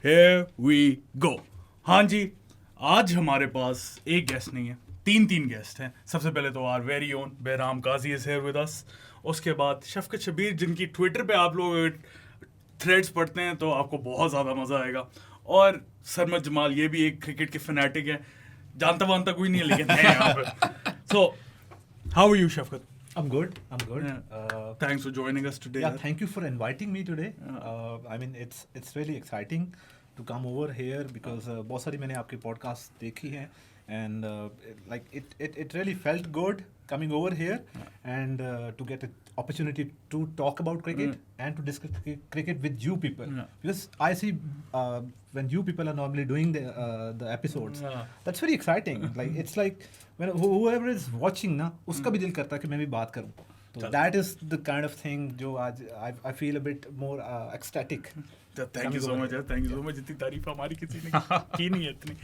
Here we go. हाँ जी, आज हमारे पास एक गेस्ट नहीं है, तीन गेस्ट हैं. सबसे पहले तो our very own Bahram Kazi is here with us. उसके बाद शफकत शबीर, जिनकी ट्विटर पे आप लोग थ्रेड्स पढ़ते हैं तो आपको बहुत ज़्यादा मज़ा आएगा. और सरमद जमाल, ये भी एक क्रिकेट के फैनेटिक है. जानता वानता कोई नहीं है लेकिन है यहाँ पे. So how are you Shafqat? I'm good. Thanks for joining us today. Yeah, thank you for inviting me today. I mean, it's really exciting to come over here because बहुत सारी मैंने आपके podcast देखी हैं and like it really felt good coming over here and to get an opportunity to talk about cricket and to discuss cricket with you people because I see when you people are normally doing the episodes that's very exciting. Like it's like when whoever is watching ना उसका भी दिल करता है कि मैं भी बात करूं. So that is the kind of thing जो आज I feel a bit more ecstatic. Thank you so much यार, थैंक यू सो मच. इतनी तारीफ हमारी किसी ने की नहीं है इतनी.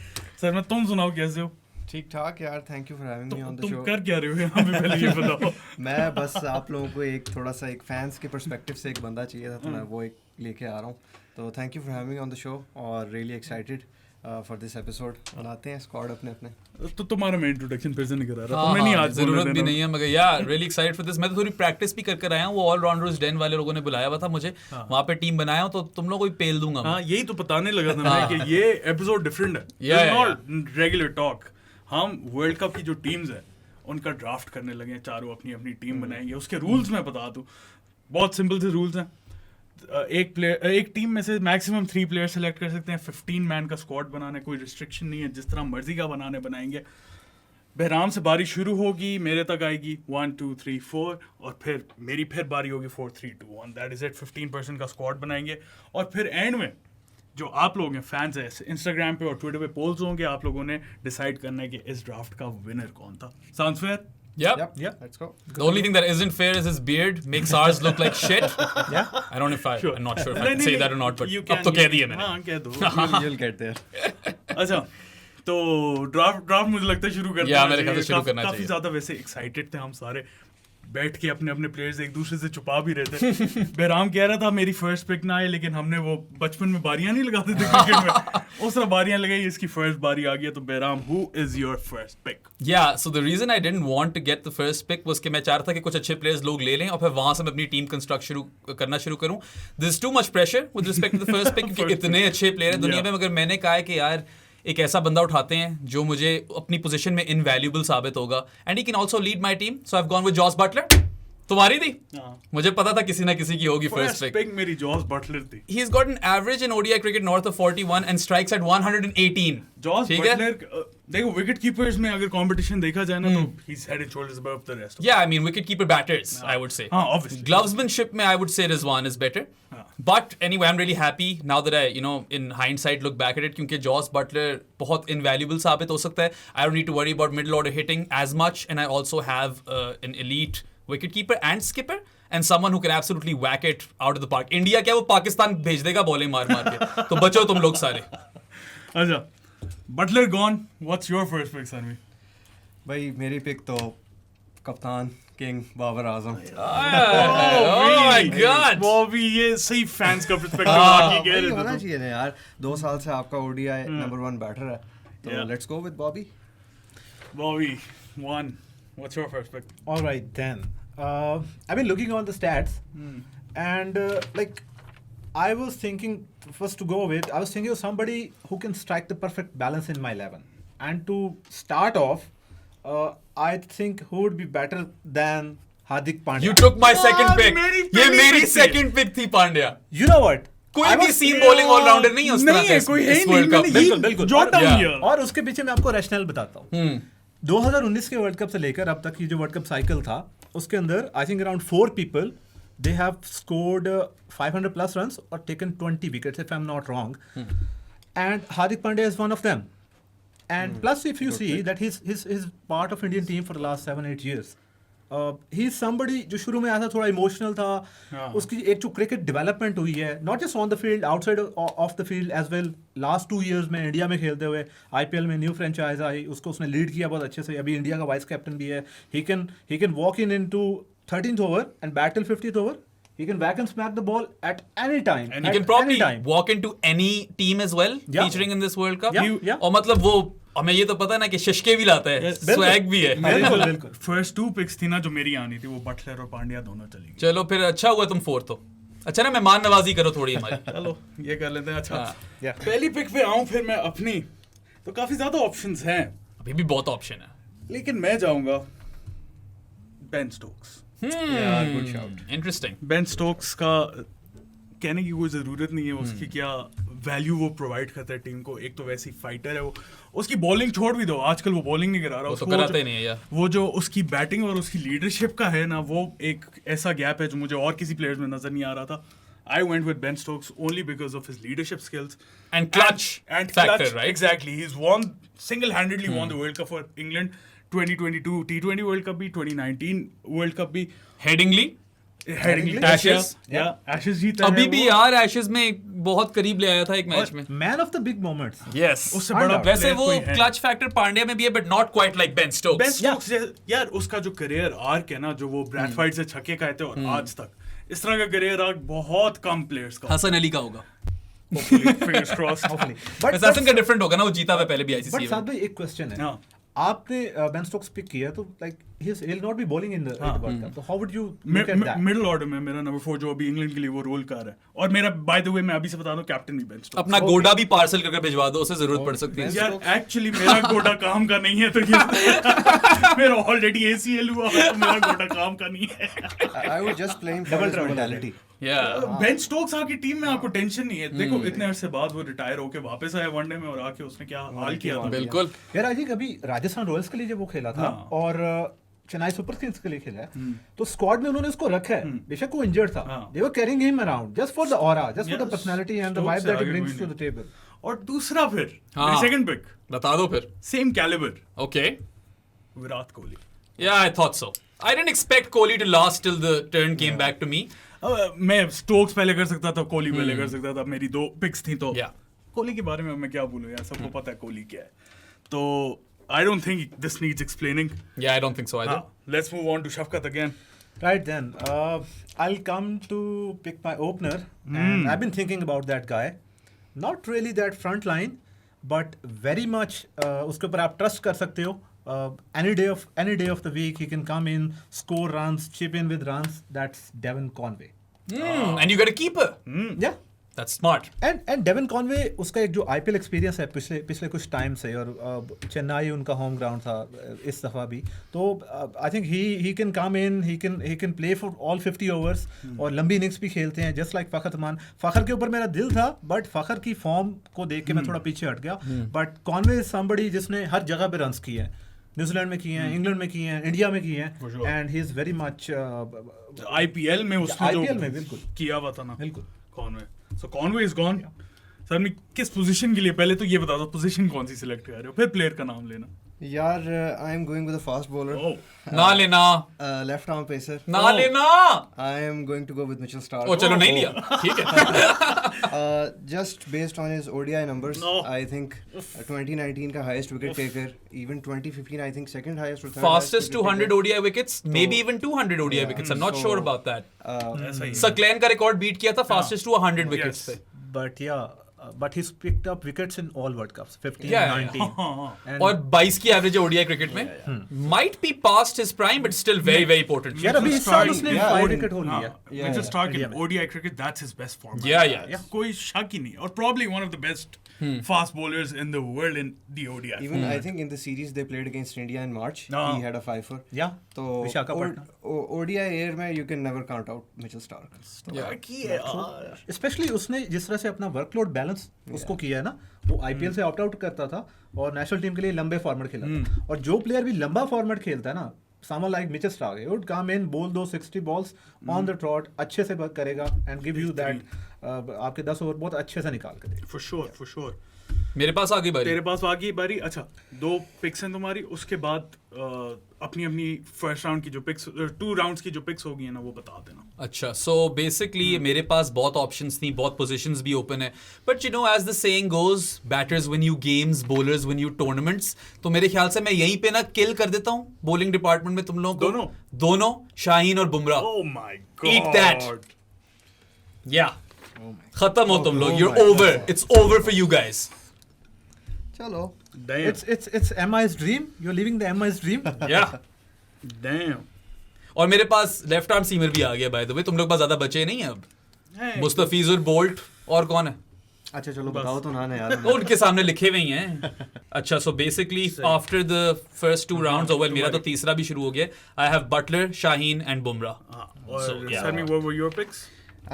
सर मैं तुम सुनाओ कैसे हो? ठीक ठाक यार, thank you for having me on the show. तुम कर क्या रहे हो यहाँ पे, पहले ये बताओ. मैं बस आप लोगों को एक थोड़ा सा एक फैंस के पर्सपेक्टिव से एक बंदा चाहिए था तो मैं वो एक लेके आ रहा हूँ. तो thank you for having me on the show और really excited for this episode. बनाते हैं स्क्वाड अपने अपने. तो तुम्हारा मैं इंट्रोडक्शन फिर से नहीं करा रहा, तो मैं नहीं आज जरूरत भी नहीं है मगर यार रियली एक्साइटेड फॉर दिस. मैं तो थोड़ी प्रैक्टिस भी कर आया हूँ. वो ऑलराउंडर्स डेन वाले लोगों ने बुलाया हुआ था मुझे, वहाँ पे टीम बनाया हूँ तो तुम लोगों को भी पेल दूंगा. हाँ, यही तो बताने लगा था मैं कि ये एपिसोड डिफरेंट है. It's not regular talk. हम वर्ल्ड कप की जो टीम्स है उनका ड्राफ्ट करने लगे हैं. चारों अपनी अपनी टीम बनाएंगे. उसके रूल्स मैं बता दूं, बहुत सिंपल से रूल्स हैं. एक टीम में से मैक्सिमम 3 प्लेयर सेलेक्ट कर सकते हैं. 15 मैन का स्क्वाड बनाना है, कोई रिस्ट्रिक्शन नहीं है. जिस तरह मर्जी का बनाएंगे. बहराम से बारी शुरू होगी, मेरे तक आएगी 1 2 3 4 और फिर मेरी फिर बारी होगी 4 3 2 1. That is it. 15% का स्क्वाड बनाएंगे और फिर एंड में जो आप लोग हैं फैंस हैं, इंस्टाग्राम पे और ट्विटर पे पोल्स होंगे. आप लोगों ने डिसाइड करना है कि इस ड्राफ्ट का विनर कौन था. Sounds fair? Yep. Let's go. The only thing that isn't fair is his beard makes ours look like shit. Yeah. I don't know if I'm not sure if I can say that or not, but अब तो कह दिया मैंने. हाँ, कह दो. You'll get there. अच्छा, तो ड्राफ्ट मुझे लगता है शुरू करते हैं. मेरे ख्याल से शुरू करना चाहिए. काफी ज्यादा वैसे एक्साइटेड थे हम सारे, बैठ के अपने अपने प्लेयर्स एक दूसरे से छुपा भी रहे थे. बहराम कह रहा था मेरी फर्स्ट पिक ना आए, लेकिन हमने वो बचपन में बारियां नहीं लगाते थे क्रिकेट में, उस तरह बारियां लगाई. इसकी फर्स्ट बारी आ गई. तो Bahram, who is your first pick? Yeah, so the reason I didn't want to get the first pick was कि मैं चाह रहा था कि कुछ अच्छे प्लेयर्स लोग ले लें और फिर वहां से मैं अपनी टीम कंस्ट्रक्ट करना शुरू करूं. There's too much pressure with respect to the first pick क्योंकि इतने अच्छे प्लेयर हैं दुनिया में. मगर मैंने कहा है कि यार एक ऐसा बंदा उठाते हैं जो मुझे अपनी पोजीशन में इनवैल्यूएबल साबित होगा and he can also lead my team. So I have gone with Jos Buttler. तुम्हारी थी? मुझे पता था किसी ना किसी की होगी फर्स्ट पिक. मेरी जॉस बटलर थी. He has got an average in ODI cricket north of 41 and strikes at 118. Jos Buttler, देखो विकेट कीपर्स में अगर कंपटीशन देखा जाए ना तो he's head and shoulders above the rest. Yeah, I mean wicket keeper batters, I would say. Obviously. Glovesmanship में I would say Rizwan is better. But anyway, I'm really happy now that I, in hindsight look back at it क्योंकि Jos Buttler बहुत invaluable साबित हो सकता है. I don't need to worry about middle order hitting as much and I also have an elite wicketkeeper and skipper and someone who can absolutely whack it out of the park. India क्या वो पाकिस्तान भेज देगा bowling मार के. तो बचो तुम लोग सारे. अच्छा, Butler gone. What's your first pick Sanvi? भाई मेरी पिक तो कप्तान king Babar Azam. Oh my God. Bobby, ये सही फैंस का पर्सपेक्टिव आके कह रहे थे. होना चाहिए ना यार. 2 साल से आपका ODI नंबर 1 बैटर है तो let's go with Bobby. Bobby 1. What's your first pick? All right then. I've been looking on the stats, and like I was thinking first to go with. I was thinking of somebody who can strike the perfect balance in my 11. And to start off, I think who would be better than Hardik Pandya. You took my second pick. ये मेरी second pick थी Pandya. You know what? कोई भी seam bowling allrounder नहीं है उस तरह का. कोई है बिल्कुल बिल्कुल. Jot down here. और उसके पीछे मैं आपको रैशनल बताता हूँ. 2019 के वर्ल्ड कप से लेकर अब तक की जो वर्ल्ड कप साइकिल था उसके अंदर I think around 4 people they have scored 500 plus runs और taken 20 wickets if I am not wrong and Hardik Pandya is one of them and plus if you see that he's part of Indian team for the last 7-8 years. He is somebody जो शुरू में आया था थोड़ा emotional था. उसकी एक जो क्रिकेट डेवलपमेंट हुई है not just on the field, outside of the field as well. Last 2 years में इंडिया में खेलते हुए IPL में न्यू फ्रेंचाइज आई, उसको उसने लीड किया बहुत अच्छे से. अभी इंडिया का वाइस कैप्टन भी है. He can walk in to 13th over and bat till 50th over he can whack and smack the ball at any time. And He at can probably any time. walk into any team as well, Yeah. featuring in this World Cup. Yeah, yeah. और मतलब वो हमें ये तो पता है ना कि शशके भी लाता है, स्वैग भी है. बिल्कुल बिल्कुल. फर्स्ट 2 पिक्स थी ना जो मेरी आनी थी, वो बटलर और पांड्या दोनों चली गई. चलो फिर अच्छा हुआ तुम 4th हो. अच्छा ना, मेहमान नवाजी करो थोड़ी हमारी. चलो ये कर लेते हैं. अच्छा हाँ. Yeah. पहली पिक पे आऊं फिर मैं अपनी, तो काफी ज्यादा ऑप्शंस हैं, अभी भी बहुत ऑप्शन है. लेकिन मैं जाऊंगा Ben Stokes. Good shout. Interesting. Ben Stokes का कहने की कोई ज़रूरत नहीं है उसकी क्या वैल्यू वो प्रोवाइड करता है टीम को. एक तो वैसी फाइटर है वो, उसकी बॉलिंग छोड़ भी दो, आजकल वो बॉलिंग नहीं करा रहा. वो तो उसको कराता ही नहीं है यार. वो जो उसकी बैटिंग और उसकी लीडरशिप का है ना, वो एक ऐसा गैप है जो मुझे और किसी प्लेयर्स में नजर नहीं आ रहा था. I went with Ben Stokes only because of his leadership skills And clutch factor, right? Exactly. He's single-handedly won the World Cup for England. 2022 T20 World Cup भी, 2019 World Cup भी. Headingley Headingly, Ashes. Ashes जीता है अभी भी वो. यार Ashes में बहुत करीब ले आया था एक मैच में. Man of the big moments. Yes. उससे बड़ा वैसे player वो कोई है. क्लच फैक्टर पांड्या में भी है, but not quite like Ben Ben Stokes. Stokes यार उसका जो करियर आर्क है ना, जो वो ब्रैडफाइड से छक्के खाए थे और आज तक इस तरह का करियर आर्क बहुत कम प्लेयर्स का. हसन अली का होगा. Fingers crossed. Hopefully. But Hasan का डिफरेंट होगा ना, वो जीता हुआ पहले भी but आईसीसी साथ में. भाई एक क्वेश्चन है. हाँ. आपने बेन स्टोक्स पिक किया तो like he'll not be bowling in the World Cup. So how would you look at that? Middle order में मेरा नंबर 4 जो अभी इंग्लैंड के लिए वो रोल कर रहा है. और मेरा बाय द वे मैं अभी से बता दूं कैप्टन भी बेन स्टोक्स. अपना गोडा भी पार्सल करके भिजवा दो, उसे जरूरत पड़ सकती है. यार एक्चुअली मेरा गोडा काम का नहीं है, तो ये मेरा ऑलरेडी ACL हुआ है, तो मेरा गोडा काम का नहीं है. I would just play him for Double his trouble mentality. Ben Stokes आके टीम में आपको टेंशन नहीं है. देखो इतने अरसे बाद वो रिटायर होके वापस आया वनडे में, और आके उसने क्या हाल किया था. बिल्कुल. यार आई थिंक अभी राजस्थान रॉयल्स के लिए जब वो खेला था हाँ. और चेन्नई सुपर किंग्स के लिए खेला है, तो स्क्वाड में उन्होंने उसको रखा है. बेशक वो इंजर्ड था. हाँ. They were carrying him around just for the aura, just for the Yes. personality and the Stokes vibe से that he आगे brings कोई to नहीं. the table. और दूसरा फिर हाँ. सेकंड पिक बता दो फिर. Same calibre okay. Virat Kohli. Yeah, I thought so. I didn't expect Kohli to last till the turn came back to me. मैं स्टोक्स पहले कर सकता था, कोहली पहले कर सकता था. मेरी 2 पिक्स थी, तो Yeah. कोहली के बारे में मैं क्या बोलूं यार, सबको पता है कोहली क्या है. तो I don't think this needs explaining. Yeah, I don't think so either. Let's move on to Shafqat again. Right then, I'll come to pick my opener, and I've been thinking about that guy. Not really that front line, but very much उसके ऊपर आप trust कर सकते हो. Any day of the week, he can come in, score runs, chip in with runs. That's Devon Conway. And you got a keeper. Yeah. That's smart. And Devon Conway, उसका एक जो IPL experience है पिछले कुछ time से, और चेन्नई उनका home ground था इस दफ़ा भी, तो I think he can come in, he can play for all 50 overs, और लंबी इनिंग्स भी खेलते हैं जस्ट लाइक फ़खर रहमान. फ़खर के ऊपर मेरा दिल था, बट फ़खर की फॉर्म को देख के मैं थोड़ा पीछे हट गया. बट कॉनवे इज समबडी जिसने हर जगह पे रन्स किए हैं. न्यूजीलैंड में किए हैं, इंग्लैंड में किए हैं, इंडिया में किए For हैं, sure. And he is very much IPL में उसने जो IPL में बिल्कुल किया हुआ था ना, बिल्कुल. Conway. So Conway is gone. Sir मैं किस पोजीशन के लिए, पहले तो ये बता दो पोजीशन कौन सी सिलेक्ट कर रहे हो, फिर प्लेयर का नाम लेना. यार, I am going with a fast bowler. Oh. ना लेना. Left arm pacer. ना लेना. I am going to go with Mitchell Starc. ओ चलो नहीं लिया. ठीक है. Just based on his ODI numbers, No. I think 2019 का highest wicket taker, even 2015 I think second highest or third Fastest highest wicket 200 ODI wickets, maybe even 200 ODI wickets. I'm not So, sure about that. ऐसा ही है. सकलैन का record beat किया था fastest to 100 wickets Yes. पे. But yeah, but he's picked up wickets in all World Cups, 15, Yeah, 19. हाँ. And और 22 की average है ODI क्रिकेट में. Might be past his prime, but still very very important. यार अभी इस साल उसने Yeah, 5 I विकेट हो हाँ, लिया. Mitchell Starc India in में. ODI cricket, that's his best form. Yeah. कोई शक ही नहीं. और probably one of the best fast bowlers in the world in the ODI. Even I think in the series they played against India in March, No. he had a 5-4. Yeah. So Visakhapatnam. ODI air में you can never count out Mitchell Starc. की है यार. Specially उसने जिस तरह से अपना workload balance उसको किया है ना, वो आईपीएल से आउट आउट करता था और नेशनल टीम के लिए लंबे फॉर्मेट खेला था. और जो प्लेयर भी लंबा फॉर्मेट खेलता है ना, someone like Mitchell Starc, he would come in, bowl those 60 balls on the trot, अच्छे से करेगा and give you that आपके 10 ओवर बहुत अच्छे से निकाल कर देगा. For sure. मेरे पास आ गई बारी. तेरे पास आ गई बारी. अच्छा, 2 पिक्स हैं तुम्हारी. उसके बाद अपनी फर्स्ट राउंड की जो पिक्स, 2 राउंड्स की जो पिक्स होगी ना, वो बता देना. अच्छा, सो बेसिकली मेरे पास बहुत ऑप्शंस थी, बहुत पोजीशंस भी ओपन है, but you know as the saying goes, batters win you games, bowlers win you tournaments. तो मेरे ख्याल से मैं यहीं पे ना किल कर देता हूँ बॉलिंग डिपार्टमेंट में तुम लोगों को. दोनों शाहीन और Bumrah. Oh my Eat that. god. या खत्म हो तुम लोग, you're over, it's over for you guys. चलो Damn. It's MI's dream. You're living the MI's dream. Yeah. Damn. और मेरे पास लेफ्ट आर्म सीमर भी आ गया बाय द वे, तुम लोग पास ज्यादा बचे नहीं है अब। Hey. मुस्तफिजुर बोल्ट और कौन है? अच्छा चलो बताओ तो ना यार। उनके सामने लिखे हुए ही हैं। अच्छा, so basically after the first 2 rounds, well मेरा तो तीसरा भी शुरू हो गया, I have Buttler, Shaheen and Bumrah. और So, yeah. Sammy, what were your picks?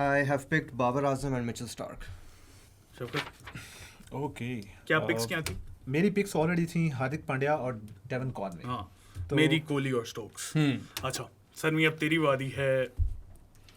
I have picked Babar Azam and Mitchell Stark. Shaukat, Okay. क्या पिक्स क्या थी? मेरी पिक्स ऑलरेडी थी हार्दिक पांड्या और डेवन कॉनवे। हाँ, तो- मेरी कोहली और स्टोक्स। अच्छा सनवी, अब तेरी बारी है।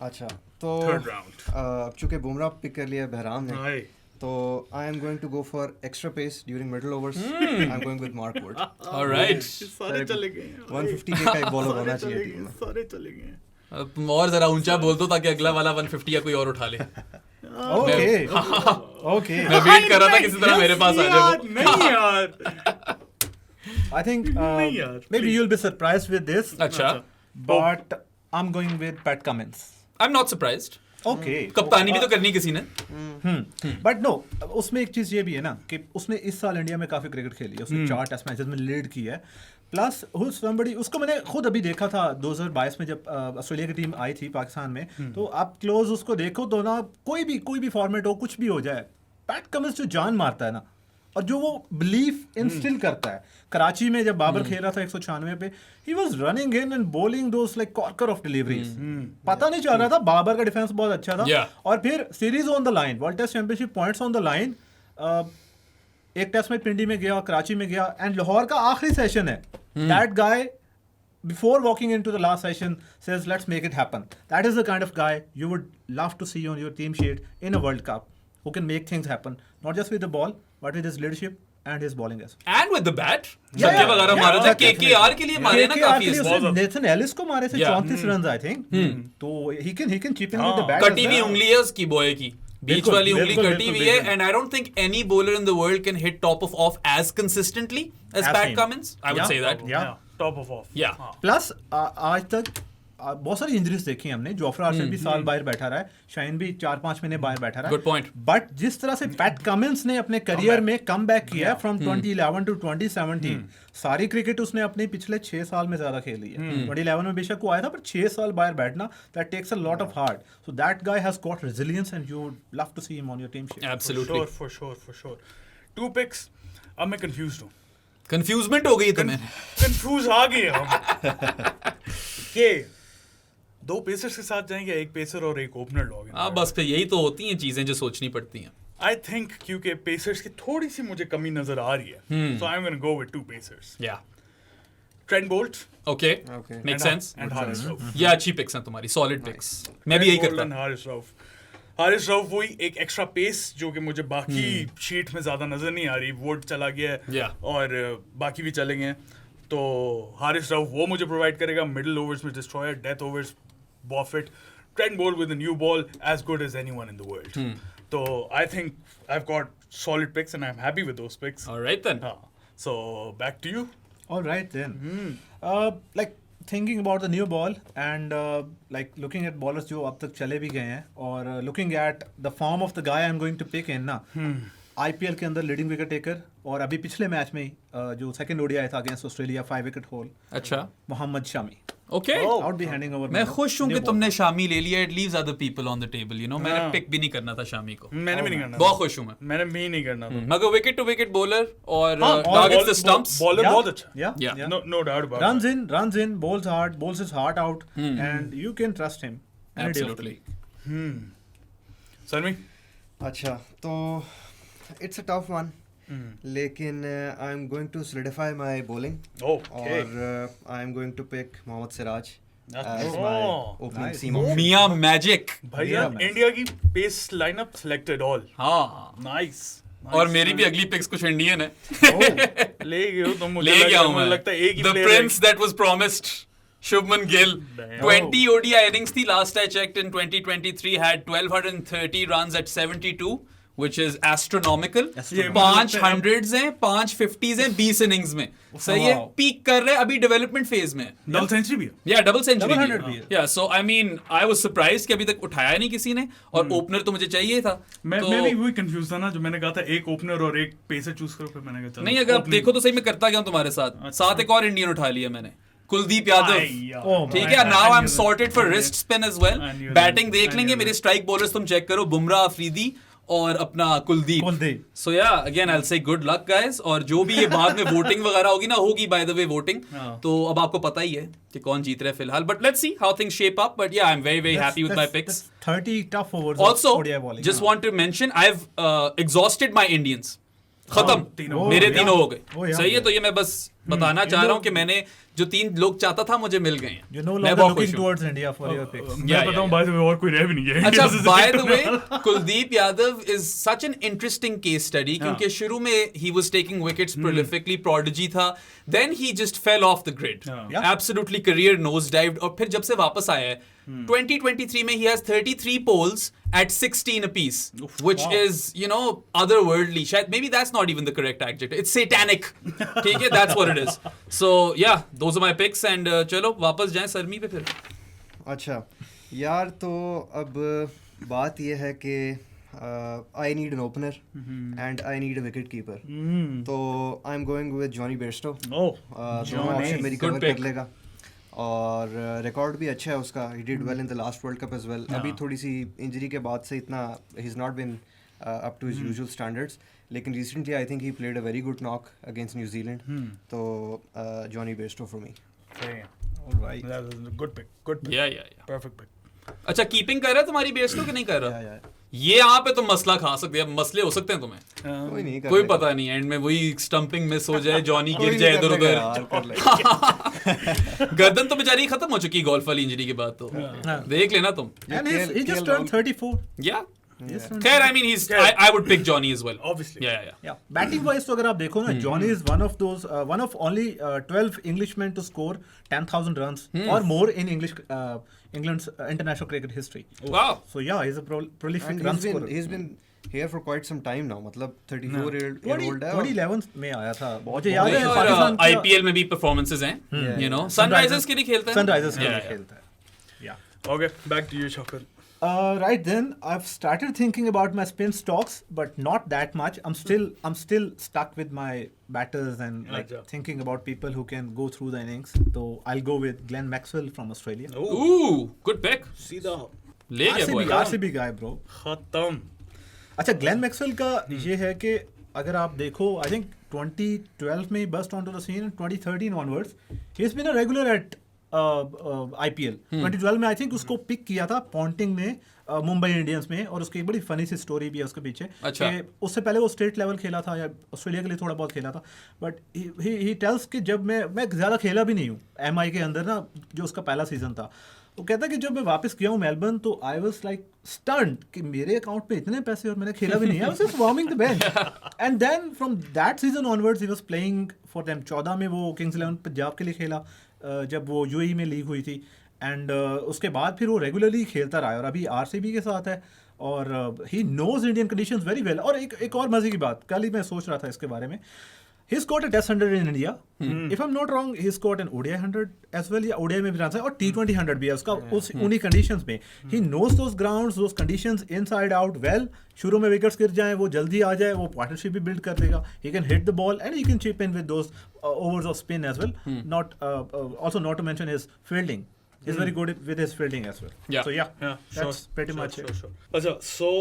अच्छा तो थर्ड राउंड। अब चूंकि बुमराह पिक कर लिया बहराम ने, हाय। तो I am going to go for extra pace during middle overs. I am going with Mark Wood. Alright, सारे चले गए हैं। 150 का एक बॉलर होना सारे चाहिए चले टीम गए, में। सारे चले गए हैं। अब और जरा ऊंचा बोल दो ताकि अगला वाला 150 या कोई और उठा ले। Okay. Okay. मैं वेट कर रहा था किसी तरह मेरे पास आ जाए वो। नहीं यार। I think नहीं यार, maybe you'll be surprised with this, अच्छा, but I'm going with Pat Cummins. I am not surprised. Okay. कप्तानी भी तो करनी किसी ने। बट नो, उसमें एक चीज ये भी है ना कि उसने इस साल इंडिया में काफी क्रिकेट खेली है, उसने 4 टेस्ट मैचेस में लीड की है, प्लस somebody उसको मैंने खुद अभी देखा था 2022 में जब ऑस्ट्रेलिया की टीम आई थी पाकिस्तान में, तो आप क्लोज उसको देखो तो ना कोई भी फॉर्मेट हो, कुछ भी हो जाए, पैट कमिंस जो जान मारता है ना, और जो वो बिलीफ इंस्टिल करता है। कराची में जब बाबर खेल रहा था 196 पे, he was running in and bowling those like corker of deliveries. पता नहीं चल रहा था, बाबर का डिफेंस बहुत अच्छा था। Yeah. और फिर series on the line, world test championship points on the line, एक टेस्ट में पिंडी में गया, कराची में गया, एंड लाहौर का आखिरी सेशन है, that guy before walking into the last session says let's make it happen. That is the kind of guy you would love to see on your team sheet in a World Cup, who can make things happen, not just with the ball but with his leadership and his bowling as well. And with the bat Yeah, छक्के yeah, वगैरह yeah, मारे थे, exactly. KKR के लिए मारे ना काफी इस उसने बॉल। नेथन एलिस को मारे थे Yeah. 34 रन आई थिंक, तो he can chip in with the bat. कटी हुई उंगली है उसकी बॉय की, बीच बिल्कुल, वाली उंगली बिल्कुल, कटी हुई बिल्कुल, है, and I don't think any bowler in the world can hit top of off as consistently as As Pat him. Cummins, I would Yeah. Say that. Yeah. Top of off. Yeah. Plus आज तक बहुत सारी injuries देखी हमने, Jofra Archer भी साल बाहर बैठा रहा है, शाइन भी 4-5 महीने बाहर बैठा रहा है। Good point. बट जिस तरह से पैट कमिंस ने अपने करियर में कम बैक किया है फ्रॉम 2011 टू 2017, सारी क्रिकेट उसने अपने पिछले 6 साल में ज्यादा खेली है। 2011 में बेशक वो आया था, पर 6 साल बाहर बैठना, that takes a lot of hard, so that guy has got resilience and you would love to see him on your team sheet. Absolutely. For sure. 2 picks। अब मैं कंफ्यूज्ड हूँ। कंफ्यूजमेंट हो गई तुम्हें? कंफ्यूज आ गए हम के 2 पेसर्स के साथ जाएंगे, एक पेसर और एक ओपनर लॉग। हाँ, बस फिर यही तो होती हैं चीजें जो सोचनी पड़ती हैं। आई थिंक क्योंकि पेसर्स की थोड़ी सी मुझे कमी नजर आ रही है, so I am gonna go with 2 pacers. Yeah Trent Boult okay, Okay. Make sense. And Haris Rauf. ये अच्छी पिक्स हैं तुम्हारी, सॉलिड पिक्स। मैं भी यही करता। हारिस रऊफ वही एक एक्स्ट्रा पेस जो कि मुझे बाकी शीट में ज्यादा नजर नहीं आ रही। वोट चला गया है Yeah. और बाकी भी चले गए हैं, तो हारिस रऊफ वो मुझे प्रोवाइड करेगा। मिडिल ओवर्स में डिस्ट्रॉयर, डेथ ओवर्स बॉफेट, Trent Boult with a new ball as good as anyone in the world. तो I think I have got solid picks and I am happy with those picks. Alright then. हाँ, so back to you. All right then. Like thinking about the new ball and like looking at bowlers जो अब तक चले भी गए हैं, और looking at the form of the guy I'm going to pick in ना, IPL के अंदर लीडिंग विकेट टेकर, और अभी पिछले मैच में ही जो सेकंड ओडीआई था अगेंस्ट ऑस्ट्रेलिया 5 विकेट होल, अच्छा, Mohammad Shami. Okay. Out be handing over. मैं खुश हूं कि तुमने शामी ले लिया, it leaves other people on the table, you know. मैंने हाँ। पिक भी नहीं करना था शामी को, मैंने भी नहीं करना बहुत खुश हूं मैं। मैंने भी नहीं करना था। मगर विकेट टू विकेट बॉलर और हाँ, टारगेट्स द स्टंप्स। बॉलर बहुत अच्छा। Yeah, Yeah. yeah. No doubt about it. Runs in, bowls hard, bowls his heart out, and you can trust him any day of the Absolutely. week. Sanvi, अच्छा तो it's a tough one, लेकिन I am going to solidify my bowling, Okay. और I am going to pick Mohammad Siraj That's- as my Oh, opening nice. seam off. Miyan magic. भैया Yeah, man. India की pace lineup selected all. हाँ, nice. और मेरी भी अगली pics कुछ Indian है। ले गए हो तुम। मुझे ले गया हूं मुझे मैं। लगता है एक ही The player prince that was promised, Shubman Gill. Damn. 20 ODI innings थी last I checked in 2023, had 1230 runs at 72 which is astronomical. ये 5 hundreds हैं, 5 50s हैं 20 innings में. सही है, पीक कर रहे हैं, अभी डेवलपमेंट फेज में. डबल सेंचुरी भी है. डबल सेंचुरी Double 100 भी है. Yeah so I mean I was surprised कि अभी तक उठाया नहीं किसी ने, और ओपनर तो मुझे चाहिए था. मैं तो भी वही कंफ्यूज था ना, जो मैंने कहा था एक ओपनर और एक पेसर चूज करो, फिर मैंने कहा चलो नहीं, अगर आप opening- देखो तो सही मैं करता गया हूं तुम्हारे साथ. अच्छा। 7 एक और इंडियन उठा लिया मैंने, कुलदीप यादव. Oh, ठीक I- है, now I am knew that. Sorted for wrist spin as well. I knew that. Batting देख I लेंगे, knew मेरे that. स्ट्राइक बॉलर्स तुम चेक करो, बुमराह, अफरीदी और अपना Kuldeep. So yeah again I will say good luck guys. और जो भी ये बाद में वोटिंग वगैरह होगी ना, होगी बाय द वे वोटिंग, हाँ. तो अब आपको पता ही है कि कौन जीत रहा है फिलहाल. But let's see how things shape up. But yeah I am very very happy with my picks. 30 tough overs. Also, of ODI bowling. just want to mention, I've exhausted my Indians. खत्म. तीनों. मेरे yeah. तीनों हो गए. Oh, yeah. सही है, तो ये मैं बस बताना चाह रहा हूँ कि मैंने जो 3 लोग चाहता था मुझे मिल गए हैं. You're no मैं longer बहुत looking खुश हूँ. towards India for your picks. मैं Yeah, बताऊं yeah. बाय द वे और कोई रह भी नहीं है. अच्छा, India से बाय द sector वे में. Kuldeep Yadav is such an interesting case study, क्योंकि शुरू में ही was taking wickets prolifically, prodigy था. Then he just fell off the grid, Yeah. Absolutely career nose dived. और फिर जब से वापस आया है 2023 में, he has 33 poles at 16 apiece, which is, you know, otherworldly. शायद maybe that's not even the correct adjective. It's satanic. ठीक है, that's what it is. So yeah, those are my picks. And चलो वापस जाएं सरमी पे फिर. अच्छा यार, तो अब बात ये है कि I need an opener and I need a wicket keeper. तो I am going with Jonny Bairstow. Oh, दोनों ऑप्शन मेरी Good कवर pick. कर लेगा, और रिकॉर्ड भी अच्छा है उसका. He did well in the last world cup as well. अभी थोड़ी सी इंजरी के बाद से इतना he is not been up to his usual standards, लेकिन recently I think he played a very good knock against New Zealand. तो Jonny Bairstow for me. All right. that is a good pick. Good pick. Yeah. Perfect pick. अच्छा, keeping कर रहा है तुम्हारी Bairstow कि नहीं कर रहा? या ये यहाँ पे तुम मसला खा सकते हैं. अब मसले हो सकते हैं तुम्हें, कोई नहीं कर कोई लेगा. पता नहीं. एंड में वही स्टंपिंग मिस हो जाए, जॉनी कोई गिर नहीं जाए कर इधर लेगा उधर. यार, कर लेगा. गर्दन तो बेचारी खत्म हो चुकी है गोल्फ वाली इंजरी के बाद. तो देख लेना तुम. And he just KL turned 34. या Yes, turned खैर, I mean he's I would pick Johnny as well. Obviously. Yeah. Yeah, batting wise तो अगर आप देखो ना, Johnny is one of those, one of only 12 Englishmen to score 10,000 runs or more in England's international cricket history. Wow. So yeah, he's a prolific And run scorer. he's been here for quite some time now. मतलब 34 year old है. 2011 में आया था. मुझे याद है और पाकिस्तान का- IPL में भी परफॉर्मेंसेस हैं. You know, Sunrisers के लिए खेलता है. Sunrisers के लिए Yeah. खेलता है. Yeah. Okay, back to you, Shaukat. Right then, I've started thinking about my spin stocks, but not that much. I'm still stuck with my batters and like Acha. thinking about people who can go through the innings. So I'll go with Glenn Maxwell from Australia. Ooh, good pick. सीधा ले गया boy. RCB guy, bro. खत्म. अच्छा, Glenn Maxwell का ये है कि अगर आप देखो, आई थिंक 2012 में he burst on to the scene, 2013 onwards he is been a regular at IPL. 2012 में आई थिंक उसको पिक किया था पॉन्टिंग ने मुंबई इंडियंस में, और उसकी एक बड़ी फनी सी स्टोरी भी है उसके पीछे. अच्छा. कि उससे पहले वो स्टेट लेवल खेला था या ऑस्ट्रेलिया के लिए थोड़ा बहुत खेला था, बट ही टेल्स कि जब मैं ज़्यादा खेला भी नहीं हूँ MI के अंदर ना, जो उसका पहला सीजन था. वो कहता है कि जब मैं वापस गया हूँ मेलबर्न, तो आई वाज लाइक स्टन्ड कि मेरे अकाउंट पे इतने पैसे और मैंने खेला भी नहीं है. I was just warming the bench. And then from that season onwards he was playing for them. 14 में वो किंग्स 11 पंजाब के लिए खेला जब वो UAE में लीग हुई थी. एंड उसके बाद फिर वो रेगुलरली खेलता रहा है, और अभी RCB के साथ है, और he knows Indian conditions very well. और एक और मजे की बात, कल ही मैं सोच रहा था इसके बारे में. He scored a Test 100 in India. If I'm not wrong, he scored an ODI 100 as well. या ODI में भी रन है, और T20 100 भी है उसका उन्हीं कंडीशंस में. He knows those grounds, those conditions inside out well. शुरू में विकेट्स गिर जाएं, वो जल्दी आ जाए, वो पार्टनरशिप भी बिल्ड कर देगा. He can hit the ball and he can chip in with those overs of spin as well. Also not to mention his fielding. He's very good with his fielding as well. Yeah. So yeah, that's sure, pretty sure, much sure, it. sure. अच्छा, so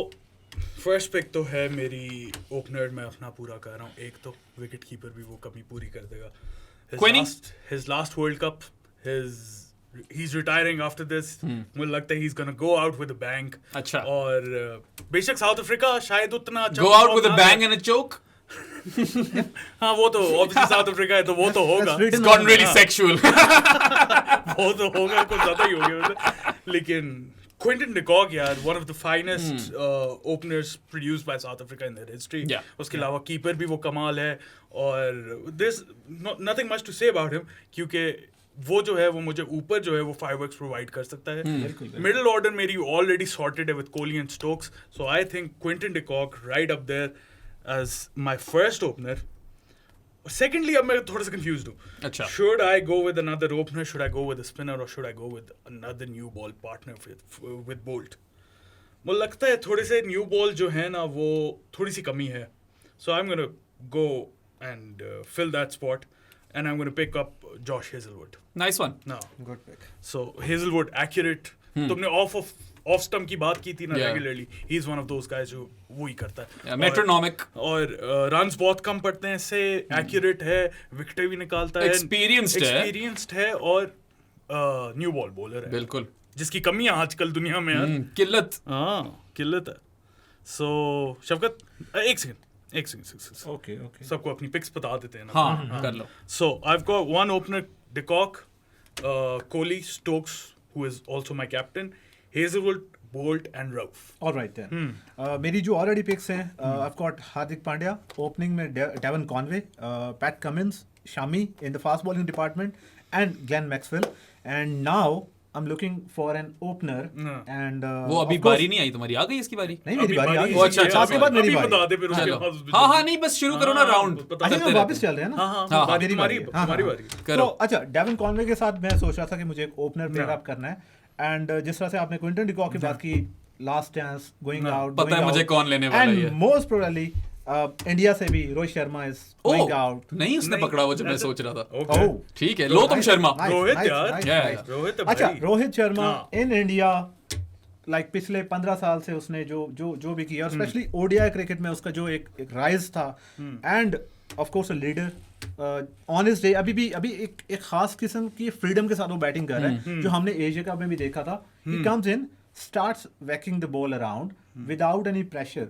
first pick तो है मेरी opener, मैं अपना पूरा कर रहा हूँ. एक तो विकेट कीपर भी वो कमी पूरी कर देगा. His last World Cup, he's retiring after this. मुझे लगता है he's gonna go out with a bang. अच्छा. और बेशक साउथ अफ्रीका शायद उतना अच्छा Go out with a bang and a choke. हाँ, वो तो ऑब्वियसली साउथ अफ्रीका है, तो वो तो होगा. That's It's gotten really sexual. वो तो होगा, कुछ ज्यादा ही हो गया. लेकिन Quinton de Kock, यार, one of the finest openers produced by South Africa in their history. Yeah. उसके अलावा कीपर भी वो कमाल है, और there's nothing much to say about him, क्योंकि वो जो है वो मुझे ऊपर जो है वो फाइरवर्क्स प्रोवाइड कर सकता है. मिडिल ऑर्डर मेरी ऑलरेडी सॉर्टेड है with Kohli and Stokes, so I think Quinton de Kock right up there as my first opener. Secondly, अब मैं थोड़ा सा confused हूँ. अच्छा. Should I go with another opener? Should I go with a spinner? Or should I go with another new ball partner with Bolt? मुझे लगता है थोड़े से new ball जो है ना वो थोड़ी सी कमी है. So I'm gonna go and fill that spot, and I'm gonna pick up Josh Hazelwood. Nice one. No. Good pick. So Hazelwood accurate. तुमने ऑफ स्टंप की बात की थी ना regularly. He is one of those guys जो वो ही करता है. मेट्रोनॉमिक और रन्स बहुत कम पड़ते हैं इससे. एक्यूरेट है, विकेट भी निकालता है, एक्सपीरियंस्ड है और न्यू बॉल बॉलर है. बिल्कुल. जिसकी कमी है आजकल दुनिया में यार. किल्लत. किल्लत है. सो शफकत एक सेकंड. ओके सबको अपनी पिक्स बता देते हैं ना. हाँ कर लो. So I have got one opener de Kock, Kohli, Stokes who is also my captain, Hazelwood, Bolt and Rauf. All right then. मेरी जो already picks हैं, I've got Hardik Pandya, opening में Devon Conway, Pat Cummins, Shami in the fast bowling department, and Glenn Maxwell. And now I'm looking for an opener. And वो अभी बारी नहीं आई तुम्हारी, आ गई इसकी बारी? नहीं मेरी बारी आ गई. अच्छा आपके बाद मेरी बारी. बता दे फिर उसके बाद. हाँ नहीं बस शुरू करो ना राउंड. अच्छा हम वापस चल रहे हैं ना. हाँ तुम्हारी बारी तो अच्छा डेवन कॉनवे के साथ मैं सोच रहा था कि मुझे एक ओपनर पेयर अप करना है. एंड जिस तरह से आपने क्विंटन डी कॉक की बात की, लास्ट चांस, गोइंग आउट, पता है मुझे कौन लेने वाला है. एंड मोस्ट प्रोबेबली इंडिया से भी Rohit Sharma is going out. नहीं उसने पकड़ा वो जो मैं सोच रहा था. Okay. ठीक है लो तुम शर्मा. रोहित यार. अच्छा Rohit Sharma in India like पिछले 15 साल से उसने जो भी किया, स्पेशली ओडीआई क्रिकेट में उसका जो एक राइज था, end of course a leader on his day. अभी एक खास किस्म की फ्रीडम के साथ वो बैटिंग कर रहा है जो हमने एशिया कप में भी देखा था. He comes in, starts whacking the ball around without any pressure.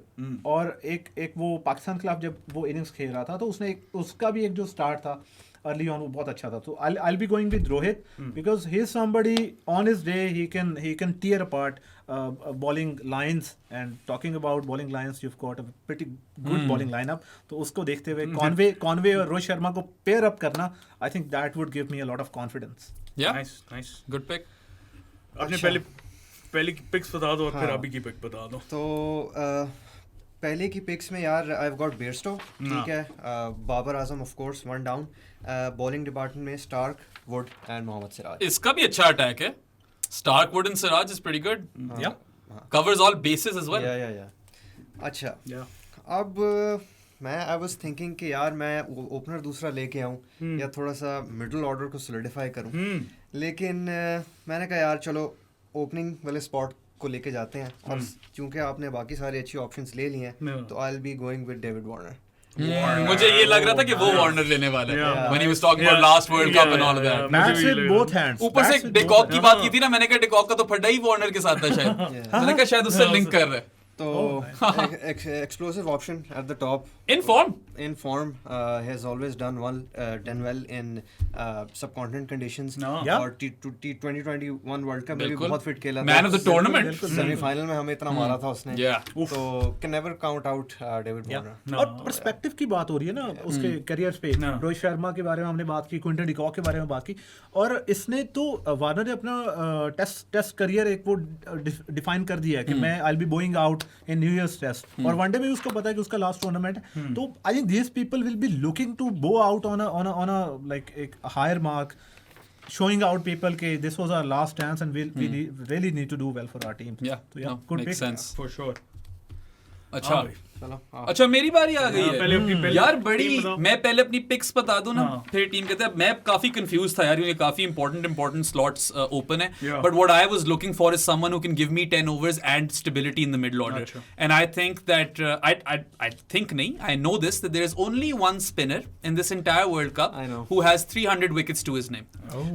और एक वो पाकिस्तान के खिलाफ जब वो इनिंग्स खेल रहा था तो उसने उसका भी एक जो स्टार्ट था अर्ली ऑन वो बहुत अच्छा था. तो I'll be going with Rohit because he is somebody on his day he can tear apart bowling lines. And talking about bowling lines, you've got a pretty good bowling lineup. तो उसको देखते हुए Conway और रोहित शर्मा को pair up करना, I think that would give me a lot of confidence. Yeah, nice. Good pick. आपने पहले की पिक्स बता दो और फिर अभी की पिक बता दो. तो पहले की पिक्स में यार आई हैव गॉट बेयरस्टो, ठीक है, Babar Azam of course, one down. Bowling department में Starc, Wood and Mohammed Siraj. इसका भी अच्छा अटैक है. Starc, Wood and Siraj is pretty good. Yeah. Covers all bases as well. या अच्छा. अब मैं आई वाज थिंकिंग कि यार मैं ओपनर दूसरा लेके आऊँ या थोड़ा सा मिडिल ऑर्डर को सोलिडिफाई करूँ. लेकिन मैंने कहा यार चलो ओपनिंग वाले स्पॉट को लेके जाते हैं. और चूंकि आपने बाकी सारे अच्छी ऑप्शंस ले लिए हैं तो आई will be going with David Warner. मुझे ये लग रहा था कि वो वार्नर लेने वाला है when he was talking about last World Cup and all of that. Bats with both hands. ऊपर से डिकॉक की बात की थी ना, मैंने कहा डिकॉक का तो फड्डा ही वार्नर के साथ था शायद. मैंने कहा शायद उससे लिंक कर रहे हैं. तो explosive option at the top. In form. Has always done well in subcontinent conditions. Yeah. और T2021 World Cup में भी बहुत फिट खेला था. Man of the tournament. Semifinal में हमें इतना मारा था उसने. Yeah. तो can never count out David Warner. और पर्सपेक्टिव की बात हो रही है ना उसके करियर पे. रोहित शर्मा के बारे में हमने बात की, क्विंटन डी कॉक के बारे में बात की, और इसने तो वार्नर ने अपना टेस्ट करियर एक वो डिफाइन कर दिया है कि मैं I'll be going out in New Year's Test. और वनडे में भी उसको पता है कि उसका लास्ट टूर्नामेंट है. तो I think these people will be looking to go out on a like a higher mark, showing out people ke this was our last chance and we really need to do well for our team. Yeah, no, good makes pick. sense For sure. अच्छा चलो अच्छा मेरी बारी आ गई है यार. बड़ी मैं पहले अपनी पिक्स बता दूं ना, फिर टीम कहते हैं. मैं काफी कंफ्यूज था यार, ये काफी इंपॉर्टेंट स्लॉट्स ओपन है. But what I was looking for is someone who can give me 10 overs and stability in the middle order. And I think that I think नहीं, I know this that there is only one spinner in this entire world cup who has 300 wickets to his name.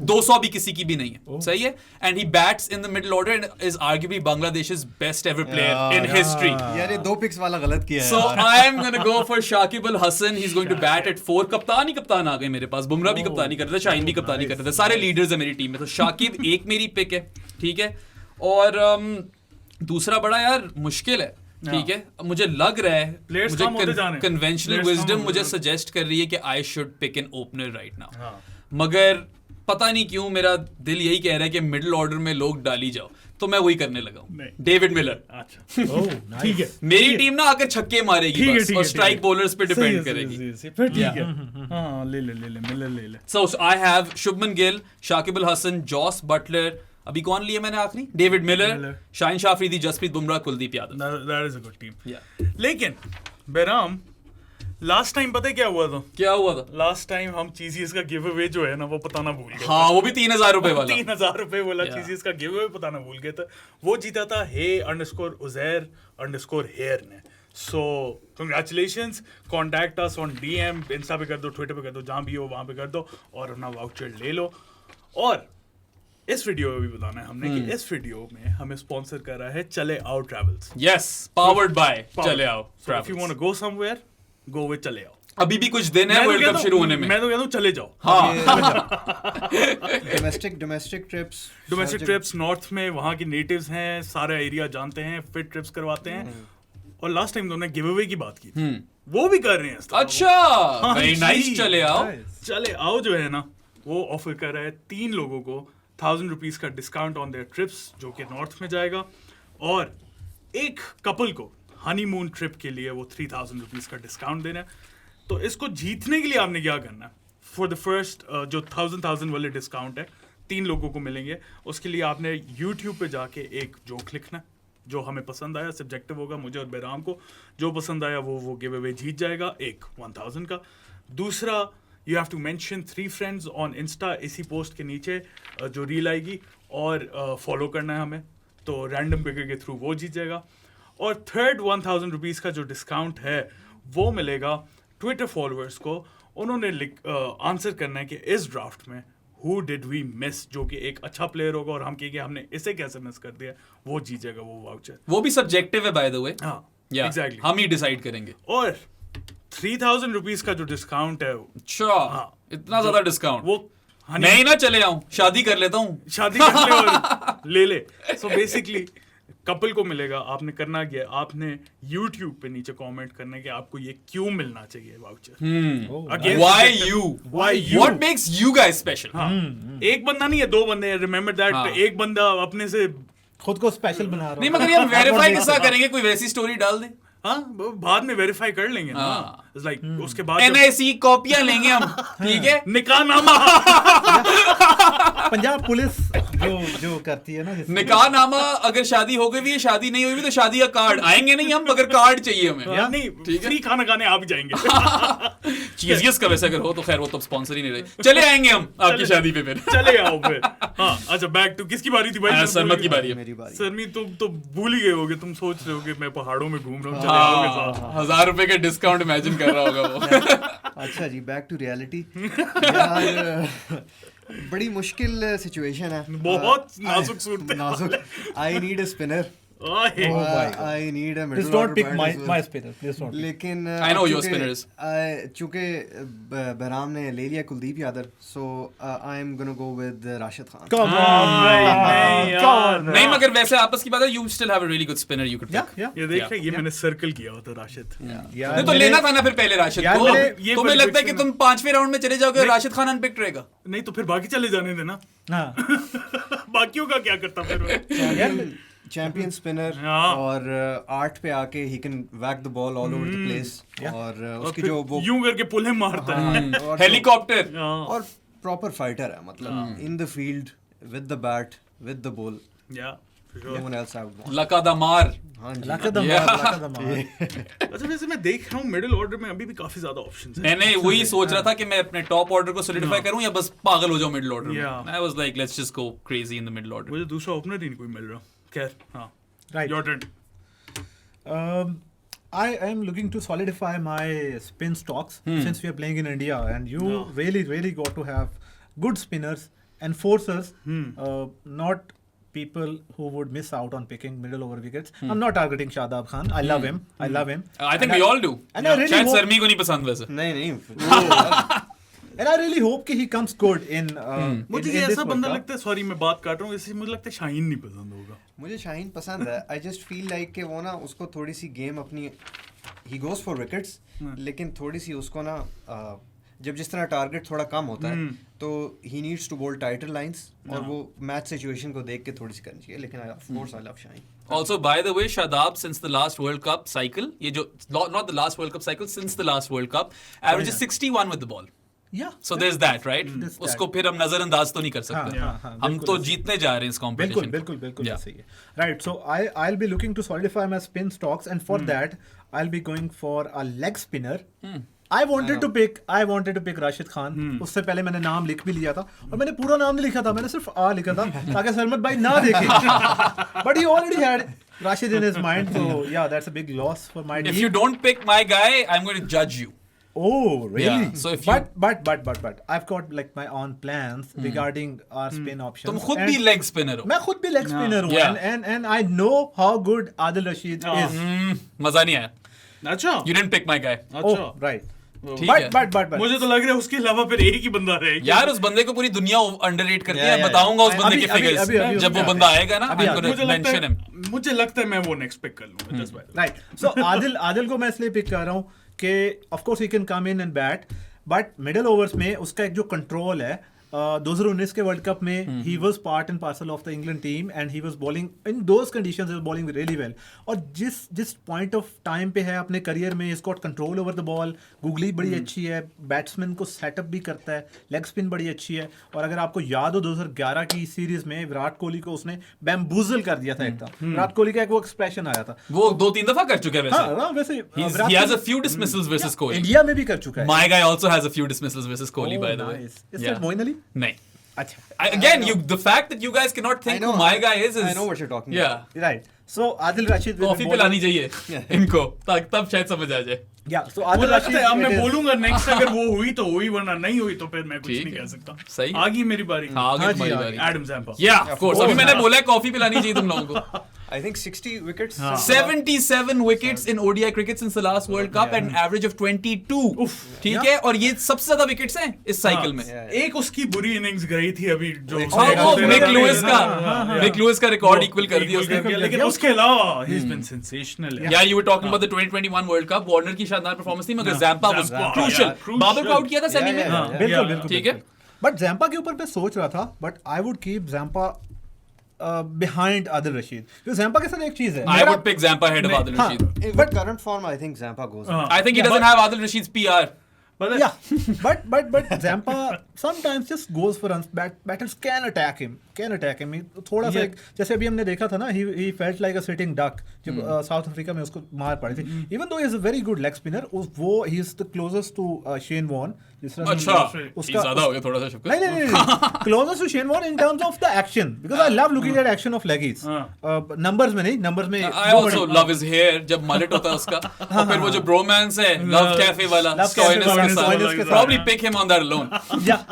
200 भी किसी की भी नहीं है. सही है. And he bats in the middle order and is arguably Bangladesh's best ever player in history. यार ये 2 पिक्स वाला गलत किया है. So I am going to go for Shakib Al Hasan. He's going to bat at 4. कप्तान आ गए मेरे पास. बुमराह भी कप्तानी कर रहे थे, शाहीन भी कप्तानी कर रहे थे. सारे लीडर्स है मेरी टीम में. तो शाकिब एक मेरी पिक है, ठीक है. और दूसरा बड़ा यार मुश्किल है, ठीक है. मुझे लग रहा है, मुझे कन्वेंशनल विजडम मुझे सजेस्ट कर रही है कि I should pick an opener right now. मगर पता नहीं क्यों मेरा दिल यही कह रहा है कि मिडिल ऑर्डर में लोग डाली जाओ, तो मैं वही करने लगा हूँ। नहीं। David Miller. अच्छा ठीक है, मेरी टीम ना आकर छक्के मारेगी ठीक है, बस, ठीक और है, स्ट्राइक ठीक है। बॉलर्स पे सही डिपेंड है, करेगी। सही, फिर ठीक है। हाँ ले मिलर ले ले। So I have Shubman Gill, Shakib Al Hasan, Jos Buttler, अभी कौन लिया मैंने आखिरी? David Miller, Miller. Shaheen Shah Afridi, Jasprit Bumrah, Kuldeep Yadav. That is a good team. Yeah. लेकिन बेराम लास्ट टाइम पता है क्या हुआ था? क्या हुआ था? लास्ट टाइम हम चीजीज का गिव अवे जो है ना वो बताना भूल गए। हाँ, वो भी 3,000 रुपए वाला। 3,000 रुपए वाला Yeah. चीजीज का गिव अवे बताना भूल गए थे। वो जीता था hey_Uzair_Hair ने। So congratulations, contact us on DM, Insta पे कर दो, ट्विटर पे कर दो, जहाँ भी हो वहाँ पे कर दो और अपना वाउचर ले लो। और इस वीडियो में भी बताना है हमने कि इस वीडियो में हमें स्पॉन्सर कर रहा है चले आओ ट्रैवल्स। Yes, powered by चले आओ So if you want to go somewhere, go with चले आओ। अभी भी कुछ दिन है वर्ल्ड कप शुरू होने में। मैं तो कहता हूँ चले जाओ। हाँ, डोमेस्टिक ट्रिप्स नॉर्थ में वहाँ के नेटिव्स हैं, सारा एरिया जानते हैं, फिट ट्रिप्स करवाते हैं। और लास्ट टाइम तो उन्होंने गिव अवे की बात की थी, वो भी कर रहे हैं इस तरह। अच्छा, वेरी जी। नाइस। चले आओ। चले आओ जो है ना वो ऑफर कर रहा है 3 लोगों को 1,000 रुपीज का डिस्काउंट ऑन देयर ट्रिप्स, जो कि नॉर्थ में जाएगा, और एक कपल को हनीमून ट्रिप के लिए वो 3,000 रुपीज का डिस्काउंट देना है। तो इसको जीतने के लिए आपने क्या करना है? फॉर द फर्स्ट जो 1,000 वाले डिस्काउंट है 3 लोगों को मिलेंगे, उसके लिए आपने यूट्यूब पे जाके एक जोक लिखना है जो हमें पसंद आया। सब्जेक्टिव होगा, मुझे और बेराम को जो पसंद आया वो गिव अवे जीत जाएगा, एक 1,000 का। दूसरा, you have to mention 3 friends on Insta, इसी पोस्ट के नीचे जो रील आएगी, और फॉलो करना है हमें, तो रैंडम पिकर के थ्रू वो जीत जाएगा। और थर्ड 1,000 रुपीज़ का जो डिस्काउंट है वो मिलेगा ट्विटर फॉलोअर्स को। उन्होंने आंसर करना है कि इस ड्राफ्ट में हु डिड वी मिस, जो कि एक अच्छा प्लेयर होगा और हम कहेंगे हमने इसे कैसे मिस कर दिया, वो जीत जाएगा वो वाउचर। वो भी सब्जेक्टिव है बाय द वे। हाँ एग्जैक्टली, हम ही डिसाइड करेंगे। और 3,000 रुपीज़ का जो डिस्काउंट है, अच्छा, इतना ज्यादा डिस्काउंट। वो मैं ही ना चले आऊं, शादी कर लेता हूँ। शादी कर ले और ले ले। सो बेसिकली कपल को मिलेगा। आपने करना क्या, आपने YouTube पे नीचे कमेंट करना है कि आपको ये क्यों मिलना चाहिए voucher. Against Why subjective- you? Why you? What makes you guys special? हाँ, एक बंदा नहीं है, 2 बंदे हैं। Remember that. हाँ। एक बंदा अपने से खुद को स्पेशल बना रहा नहीं, मगर ये हम वेरीफाई किसका करेंगे? कोई वैसी स्टोरी डाल दे। हाँ बाद में वेरीफाई कर लेंगे ना। हाँ। It's like, उसके बाद जब NIC कॉपियां लेंगे हम, ठीक है? निकाहनामा पंजाब पुलिस जो करती है ना, जिससे- निकाहनामा, अगर शादी हो गई भी है, शादी नहीं हुई भी, तो शादी का कार्ड आएंगे नहीं हम, मगर कार्ड चाहिए हमें। नहीं, फ्री खाना खाने आप ही जाएंगे। चीज़ का वैसे अगर हो तो खैर वो तो स्पॉन्सर ही नहीं रहे। चले आएंगे हम आपकी शादी पे फिर। चले आओ फिर। हाँ अच्छा, बैक टू किसकी बारी थी भाई? सरमत की बारी है। मेरी बारी। सरमी, तुम तो भूल ही गए होगे। तुम सोच रहे होगे मैं पहाड़ों में घूम रहा हूँ, चले आओगे साथ। 1,000 रुपए के डिस्काउंट इमेजिन कर रहा होगा वो। अच्छा जी, बैक टू रियलिटी। यार बड़ी मुश्किल सिचुएशन है। बहुत नाजुक सूरत है। नाजुक। I need a spinner. आए। I need a Please middle don't pick my spinner. Please don't. लेकिन I know your spinners. चूंकि बहराम ने ले लिया Kuldeep Yadav, so I am gonna go with Rashid Khan. Come नहीं, on. यार। नहीं, मगर वैसे आपस की बात है, you still have a really good spinner you could pick. Yeah. ये देख रहे, ये मैंने सर्कल किया होता राशिद। यार, नहीं तो मेरे- लेना था ना फिर पहले राशिद यार, को। मेरे- ये तुम्हें लगता है कि prediction- तुम 5वें राउंड में चले जाओगे और नहीं। राशिद खान अनपिक्ड रहेगा? नहीं तो फिर बाकी चले जाने देना। हाँ। बाकियों का क्या करता फिर? चैंपियन स्पिनर, हाँ। और 8 पे आके he can whack the ball all over the place, और उसकी जो वो यूं करके पुल्ले मारता है। और जो- हेलीकॉप्टर। हाँ। और प्रॉपर फाइटर है, मतलब in the field with the bat with the ball, yeah no one else I would want. लका द मार। हाँ जी। लकदम Yeah. मार, लकदम मार। अच्छा, वैसे मैं देख रहा हूँ मिडिल ऑर्डर में अभी भी काफी ज्यादा ऑप्शंस हैं। मैंने वही सोच रहा था कि मैं अपने टॉप ऑर्डर को सॉलिडिफाई करूं या बस पागल हो जाऊं मिडिल ऑर्डर में। Yeah. I was like let's just go crazy in the middle order. मुझे दूसरा ओपनर ही नहीं कोई मिल रहा। खैर, हाँ, Right. Your turn. I am looking to solidify my spin stocks since we are playing in India, and you Yeah. really got to have good spinners and forcers, not people who would miss out on picking middle over wickets. I'm not targeting Shadab Khan. I love him. I love him. I think we all do. And I really शायद hope, सरमी को नहीं पसंद वैसे। नहीं and I really hope कि he comes good in. मुझे in ये this ऐसा World बंदा Cup. लगता है, सॉरी मैं बात काट रहा हूँ, इससे मुझे लगता है शाहीन नहीं पसंद होगा। मुझे शाहीन पसंद है। आई जस्ट फील लाइक कि वो ना उसको थोड़ी सी गेम अपनी, ही गोज फॉर विकेट्स, लेकिन थोड़ी सी उसको ना जब जिस तरह टारगेट थोड़ा कम होता है तो ही नीड्स टू बोल टाइटर लाइंस और वो मैच सिचुएशन को देख के थोड़ी सी करनी चाहिए, लेकिन of course I love Shaheen. Also, by the way, Shadab, since the last World Cup cycle, ये जो not the last World Cup cycle, since the last World Cup, averages 61 with the ball. Yeah. So there's that, right? There's उसको that. फिर हम नजरअंदाज तो नहीं कर सकते. हम तो जीतने जा रहे हैं इस competition. बिल्कुल Yeah. ऐसे ही है. Right, so I'll be looking to solidify my spin stocks, and for that I'll be going for a leg spinner. I wanted to pick Rashid Khan. उससे पहले मैंने नाम लिख भी लिया था और मैंने पूरा नाम नहीं लिखा था, मैंने सिर्फ आ लिखा था ताकि सरमत भाई ना देखे. But he already had Rashid in his mind, so yeah, that's a big loss for my team. If you don't pick my guy, I'm going to judge you. Oh, really? Yeah, so if you- but I've got like my own plans regarding our spin options. तुम खुद and भी leg spinner हो. मैं खुद भी leg spinner हूँ, Yeah. and I know how good Adil Rashid is. मजा नहीं आया. अच्छा You didn't pick my guy. Oh, right. ठीक है. But मुझे तो लग रहा है उसके अलावा फिर एक ही बंदा रहेगा. यार उस बंदे को पूरी दुनिया अंडररेट करती है. Yeah, मैं yeah, बताऊंगा उस बंदे अभी- के अभी- फिगर्स अभी- जब वो अभी- बंदा आएगा ना. अभी I'm आते going to mention him. मुझे लगता है मैं वो नेक्स्ट पिक कर लूंगा. just by the way. right. So Adil को मैं इसलिए पिक कर रहा हूँ कि of course he can come in and bat, but middle overs में उसका एक जो कंट्रोल है 2019 के वर्ल्ड कप में ही was part and parcel of the England team and he was bowling in those conditions, he was bowling really well. और जिस पॉइंट ऑफ टाइम पे है अपने करियर में, is got control over the ball, googly बड़ी अच्छी है, batsman को सेटअप भी करता है, लेग स्पिन बड़ी अच्छी है. और अगर आपको याद हो 2011 की सीरीज में विराट कोहली को उसने बैम्बूजल कर दिया था एकदम. विराट कोहली का एक वो एक्सप्रेशन आया था. वो 2-3 दफा कर चुका है वैसे. हाँ वैसे He has a few dismissals versus Kohli. India में भी कर चुका है. My guy also has a few dismissals versus Kohli, by the way. Is Yeah. that Moin Ali? नहीं. अच्छा. Again, the fact that you guys cannot think who my guy is I know what you're talking yeah. about. Right. So Adil Rashid. Coffee Pilani चाहिए इनको तब शायद समझ आ जाए. Yeah. So मुझे Adil लगता Rashid. है अब मैं it is- बोलूंगा नेक्स्ट अगर वो हुई तो हुई, वरना नहीं हुई तो फिर मैं कुछ ठीक नहीं है. कह सकता. सही. आ गई मेरी बारी. हाँ आगे हाँ तुम्हारी जी, बारी. Adam Zampa. Yeah, of course. अभी मैंने बोला है कॉफी पिलानी चाहिए तुम लोगों को. I think 60 wickets. 77 wickets in ODI cricket since the last World Cup and an average of 22. ठीक है, और ये सबसे ज्यादा विकेट्स हैं इस साइकिल में. एक उसकी बुरी इनिंग्स गई थी अभी जो और वो मिक लुइस का रिकॉर्ड इक्वल कर दिया Equal कर उसने. दिया, लेकिन उसके अलावा he is been sensational. Yeah, you were talking about the 2021 World Cup. Warner की शानदार परफॉर्मेंस थी, मगर Zampa was Zampa, crucial. yeah, crucial. Babar को आउट किया था सेमी में. बिल्कुल. ठीक है. बट जैम्पा के ऊपर मैं सोच रहा था, but I would keep Zampa behind Adil Rashid. क्योंकि जैम्पा के साथ एक चीज है. I would pick Zampa ahead of Adil हाँ. Rashid. But current form, I think Zampa goes. I think he doesn't have Adil Rashid's PR. Yeah, but Zampa sometimes just goes for runs. Batters can attack him. थोड़ा सा एक जैसे अभी हमने देखा था ना, he felt like a sitting duck जब साउथ अफ्रीका में उसको मार पड़ी थी. Even though he is a very good leg spinner, वो he is the closest to Shane Warne. अच्छा, उसका ज्यादा हो गया थोड़ा सा शक्कर. नहीं closest to Shane Warne in terms of the action, because I love looking at action of leggies. Numbers में नहीं, numbers में I also love his hair जब mullet होता है उसका. और फिर वो जो bromance है Love Cafe वाला Stoinis के साथ. Probably pick him on that alone. Yeah.